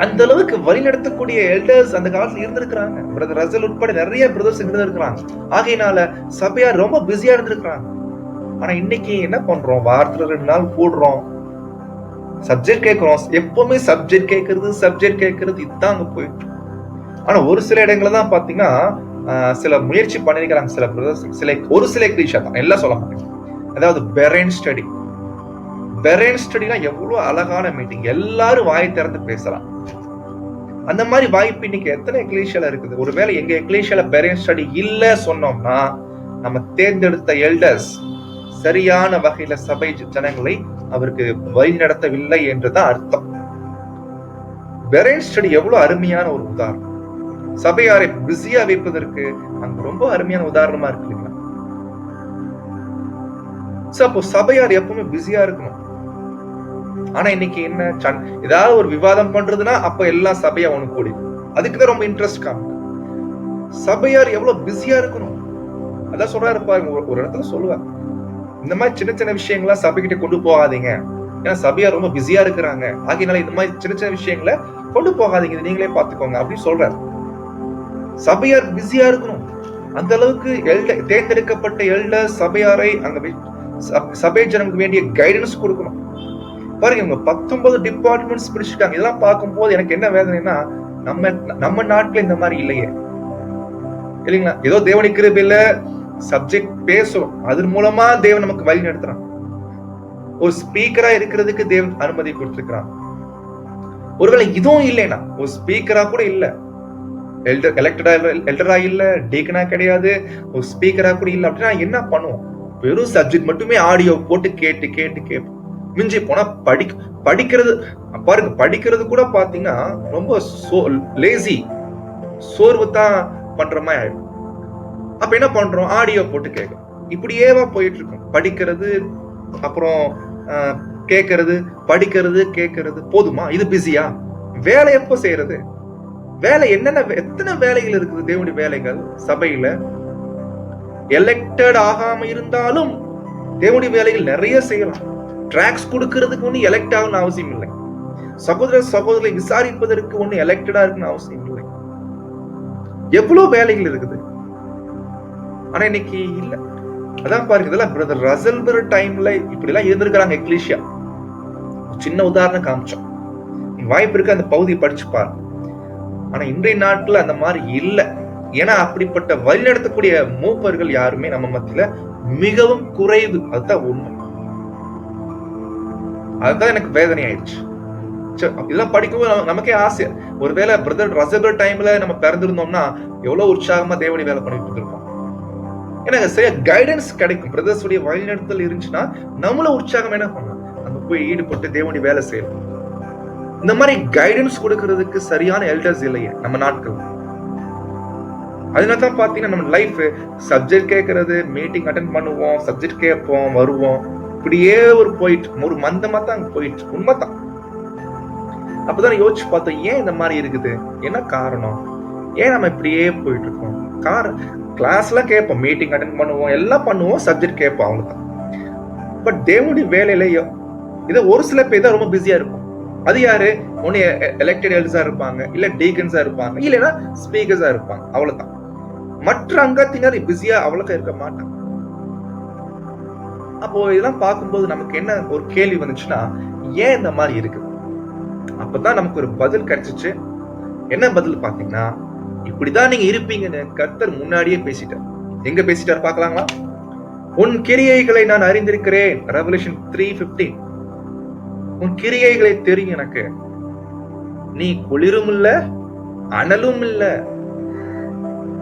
அந்த அளவுக்கு வழி நடத்தக்கூடிய எல்டர்ஸ் அந்த காலத்துல இருந்திருக்கிறாங்க. பிரதர் ரசல் உட்பட நிறைய பிரதர்ஸ் இருந்திருக்கிறாங்க. ஆகையினால சபையார் ரொம்ப பிஸியா இருந்திருக்கிறாங்க. ஆனா இன்னைக்கு என்ன பண்றோம், வாரத்துல 2 நாள் கூடுறோம், சப்ஜெக்ட் கேட்கிறோம். எப்பவுமே சப்ஜெக்ட் கேட்கறது இதுதான் அங்க போயிட்டு. ஆனா ஒரு சில இடங்கள்ல தான் பாத்தீங்கன்னா சில முயற்சி பண்ணிருக்கிறாங்க சில பிரதர்ஸ், ஒரு சில கிரீஷா தான், எல்லாம் சொல்ல மாட்டேங்க. அதாவது பெரேன் ஸ்டடினா எவ்வளவு அழகான மீட்டிங், எல்லாரும் வாயை திறந்து பேசலாம். அந்த மாதிரி வாய்ப்பு இன்னைக்கு எத்தனை எக்லீஷியால இருக்குது. ஒருவேளை எங்க எக்லீஷியால பெரேன் ஸ்டடி இல்ல சொன்னோம்னா, நம்ம தேர்ந்தெடுத்த எல்டர்ஸ் சரியான வகையில சபை ஜனங்களை அவருக்கு வழி நடத்தவில்லை என்றுதான் அர்த்தம். பெரேன் ஸ்டடி எவ்வளவு அருமையான ஒரு உதாரணம். சபையாரை பிஸியா வைப்பதற்கு அங்க ரொம்ப அருமையான உதாரணமா இருக்கு இல்லைங்களா? அப்போ சபையார் எப்பவுமே பிஸியா இருக்கணும். ஆனா இன்னைக்கு என்ன, ஏதாவது ஒரு விவாதம் பண்றதுன்னா அப்ப எல்லாம் சபையா ஒண்ணு கூடி, அதுக்குதான் ரொம்ப இன்ட்ரெஸ்ட் காணும். சபையார் எவ்வளவு பிஸியா இருக்கணும், அதான் சொல்றாரு பாருங்க. ஒரு இடத்துல சொல்லுவார், இந்த மாதிரி சின்ன சின்ன விஷயங்களா சபைக்கிட்ட கொண்டு போகாதீங்க, ஏன்னா சபையார் ரொம்ப பிஸியா இருக்கிறாங்க, ஆகையினால இந்த மாதிரி சின்ன சின்ன விஷயங்களை கொண்டு போகாதீங்க, நீங்களே பாத்துக்கோங்க அப்படின்னு சொல்றாரு. சபையார் பிஸியா இருக்கணும். அந்த அளவுக்கு தேர்ந்தெடுக்கப்பட்ட எல்டர் சபையாரை அங்க சபை ஜனங்களுக்கு வேண்டிய கைடன்ஸ் கொடுக்கணும். பாருங்க, இவங்க 19 டிபார்ட்மெண்ட்ஸ் பிடிச்சிருக்காங்க. இதெல்லாம் பார்க்கும்போது எனக்கு என்ன வேதனைன்னா, நம்ம நாட்டுல இந்த மாதிரி இல்லையே இல்லைங்களா? ஏதோ தேவனுடைய கிருபையில சப்ஜெக்ட் பேசுறோம், அதன் மூலமா தேவன் நமக்கு வழி நடத்துறான். ஒரு ஸ்பீக்கரா இருக்கிறதுக்கு தேவன் அனுமதி கொடுத்திருக்கிறான். ஒருவேளை இதுவும் இல்லைன்னா, ஒரு ஸ்பீக்கரா கூட இல்ல, எல்டரா இல்ல, டீக்கனா கிடையாது, ஒரு ஸ்பீக்கரா கூட இல்ல அப்படின்னா என்ன பண்ணுவோம்? வெறும் சப்ஜெக்ட் மட்டுமே ஆடியோ போட்டு கேட்டு மிஞ்சி போனா படிக்கிறது பாருங்க. படிக்கிறது கூட பாத்தீங்கன்னா ரொம்ப லேசி, சோர்வு தான் பண்ற மாதிரி ஆயிடும். அப்ப என்ன பண்றோம், ஆடியோ போட்டு கேட்கும். இப்படியேவா போயிட்டு இருக்கும். படிக்கிறது, அப்புறம் கேட்கறது, படிக்கிறது, கேட்கறது போதுமா? இது பிஸியா? வேலை எப்போ செய்யறது? வேலை என்னென்ன, எத்தனை வேலைகள் இருக்குது தேவனுடைய வேலைகள் சபையில. எலெக்டட் ஆகாம இருந்தாலும் தேவனுடைய வேலைகள் நிறைய செய்யலாம். டிராக்ஸ் கொடுக்கிறதுக்கு ஒண்ணு எலெக்ட் ஆகணும்னு அவசியம் இல்லை. சகோதரர்களை விசாரிப்பதற்கு ஒண்ணு எலெக்டடா இருக்குன்னு அவசியம் இல்லை. எவ்வளவு வேலைகள் இருக்குது. ஆனா இன்னைக்கு இல்ல. அதான் பாருங்க, இதெல்லாம் பிரதர் ரசல் பிரதர் டைம்ல இப்படி எல்லாம் இருந்திருக்கிறாங்க எக்லீசியா. சின்ன உதாரணம் காமிச்சோம், வாய்ப்பு இருக்கு அந்த பகுதியை படிச்சு பாருங்க. ஆனா இன்றைய நாட்கள் அந்த மாதிரி இல்ல. ஏன்னா அப்படிப்பட்ட வழி நடத்தக்கூடிய மூப்பர்கள் யாருமே நம்ம மத்தியில மிகவும் குறைவு. அதுதான் உண்மை. அதுதான் எனக்கு வேதனை ஆயிடுச்சு. இதெல்லாம் படிக்கவும் நமக்கே ஆசை. ஒருவேளை பிரதர் ரசல் டைம்ல நம்ம பிறந்திருந்தோம்னா எவ்வளவு உற்சாகமா தேவனுடைய வேலை பண்ணிட்டு இருந்திருப்போம். எனக்கு சரியா கைடன்ஸ் கிடைக்கும். பிரதர்ஸ் உடைய வழிநடத்தல் இருந்துச்சுன்னா நம்மளும் உற்சாகம் என்ன பண்ணலாம், நம்ம போய் ஈடுபட்டு தேவனுடைய வேலை செய்யலாம். இந்த மாதிரி கைடன்ஸ் கொடுக்கறதுக்கு சரியான எல்டர்ஸ் இல்லையே நம்ம நாட்கள். அதனாலதான் பாத்தீங்கன்னா நம்ம லைஃப் சப்ஜெக்ட் கேட்கறது, மீட்டிங் அட்டென்ட் பண்ணுவோம், சப்ஜெக்ட் கேட்போம், வருவோம், இப்படியே ஒரு மந்தமா தான் போயிட்டு. உண்மைதான். அப்பதான் யோசிச்சு பார்த்தோம், ஏன் இந்த மாதிரி இருக்குது, என்ன காரணம், ஏன் நம்ம இப்படியே போயிட்டு இருக்கோம்? கிளாஸ் எல்லாம் கேட்போம், மீட்டிங் அட்டென்ட் பண்ணுவோம், எல்லாம் பண்ணுவோம், சப்ஜெக்ட் கேட்போம், அவ்வளவுதான். பட் தேவனுடைய வேலையில இதை ஒரு சில பேர் தான் ரொம்ப பிஸியா இருக்கும். அது யாரு? ஒன்னு எலெக்டட் எல்டர்ஸா இருப்பாங்க, இல்ல டீகன்ஸா இருப்பாங்க, இல்லைன்னா ஸ்பீக்கர்ஸா இருப்பாங்க. அவ்வளவுதான். மற்ற அங்கத்தினர் பிஸியா அவ்வளோக்கா இருக்க மாட்டாங்க. அப்போ இதெல்லாம் பார்க்கும்போது நமக்கு என்ன ஒரு கேள்வி வந்துச்சுன்னா, ஏன் இந்த மாதிரி இருக்கு? அப்பதான் நமக்கு ஒரு பதில் கிடைச்சிச்சு. என்ன பதில் பாத்தீங்கன்னா, இப்படிதான் நீங்க இருப்பீங்கன்னு கர்த்தர் முன்னாடியே பேசிட்டார். எங்க பேசிட்டார் பார்க்கலாங்களா? உன் கிரியைகளை நான் அறிந்திருக்கிறேன். ரெவல்யூஷன் 3:15. உன் கிரியைகளை தெரியும் எனக்கு. நீ குளிரும் இல்ல, அனலும் இல்ல.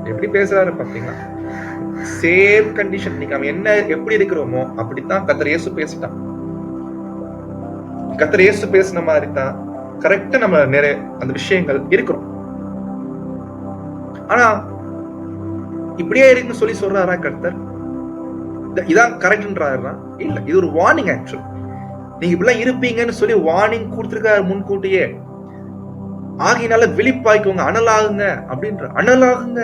எப்படி பேசுறாரு பாத்தீங்களா? Same condition. நீங்க என்ன எப்படி இருக்கிறோமோ அப்படித்தான் கர்த்தர் இயேசு பேசிட்டான். கர்த்தர் இயேசு பேசின மாதிரி தான் கரெக்டா நம்ம நிறைய அந்த விஷயங்கள் இருக்கிறோம். ஆனா இப்படியே இருக்குன்னு சொல்லி சொல்றாரா கர்த்தர்? இதான் கரெக்ட்ன்றாரா? இல்ல, இது ஒரு வார்னிங். ஆக்சுவல் நீங்க இப்படிலாம் இருப்பீங்கன்னு சொல்லி வார்னிங் கொடுத்திருக்காரு முன்கூட்டியே. ஆகினால விழிப்பாய்க்கோங்க, அனலாகுங்க அப்படின்ற. அனலாகுங்க.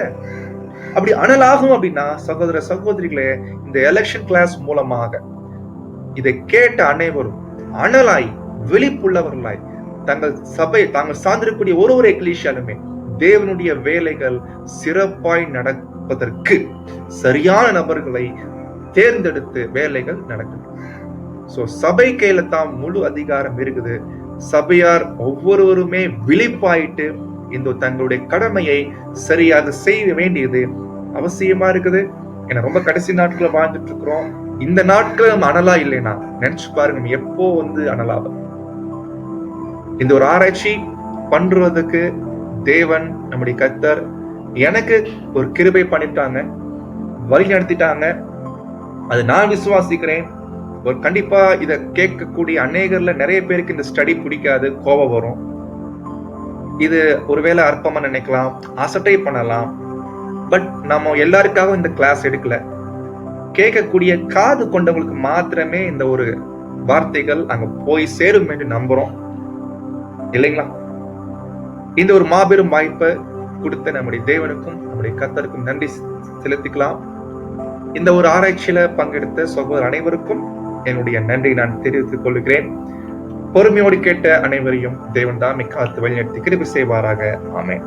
அப்படி அனலாகும் அப்படின்னா சகோதர சகோதரிகளே, இந்த எலெக்ஷன் கிளாஸ் மூலமாக இதை கேட்ட அனைவரும் அனலாய் விழிப்புள்ளவர்களாய் தங்கள் சபை தாங்கள் சார்ந்திருக்கக்கூடிய ஒரு எக்லீசியாலுமே தேவனுடைய வேலைகள் சிறப்பாய் நடப்பதற்கு சரியான நபர்களை தேர்ந்தெடுத்து வேலைகள் நடக்கும். சோ சபை கையில தான் முழு அதிகாரம் இருக்குது. சபையார் ஒவ்வொருவருமே விழிப்பாயிட்டு இந்த தங்களுடைய கடமையை சரியாக செய்ய வேண்டியது அவசியமா இருக்குது. ஏன்னா ரொம்ப கடைசி நாட்களை வாழ்ந்துட்டு இருக்கிறோம். இந்த நாட்கள் நம்ம அனலா இல்லைன்னா நினைச்சு பாருங்க, நம்ம எப்போ அனலாகும். இந்த ஒரு ஆராய்ச்சி பண்றதுக்கு தேவன் நம்முடைய கர்த்தர் எனக்கு ஒரு கிருபை பண்ணிட்டாங்க, வழி நடத்திட்டாங்க. அது நான் விசுவாசிக்கிறேன். ஒரு கண்டிப்பா இத கேட்கக்கூடிய அநேகர்ல நிறைய பேருக்கு இந்த ஸ்டடி பிடிக்காது, கோபம் வரும். இது ஒருவேளை அற்பமா நினைக்கலாம், அசட்டை பண்ணலாம். பட் நம்ம எல்லாருக்காகவும் இந்த கிளாஸ் எடுக்கல. கேட்கக்கூடிய காது கொண்டவங்களுக்கு மாத்திரமே இந்த ஒரு வார்த்தைகள் அங்க போய் சேரும் என்று நம்புறோம், இல்லைங்களா? இந்த ஒரு மாபெரும் வாய்ப்பை கொடுத்த நம்முடைய தேவனுக்கும் நம்முடைய கர்த்தருக்கும் நன்றி செலுத்திக்கலாம். இந்த ஒரு ஆராய்ச்சியில பங்கெடுத்த சகோதரர் அனைவருக்கும் என்னுடைய நன்றி நான் தெரிவித்துக் கொள்கிறேன். பொறுமையோடு கேட்ட அனைவரையும் தேவன் தாமே காத்து வழிநடத்தி கிருபை செய்வாராக. ஆமென்.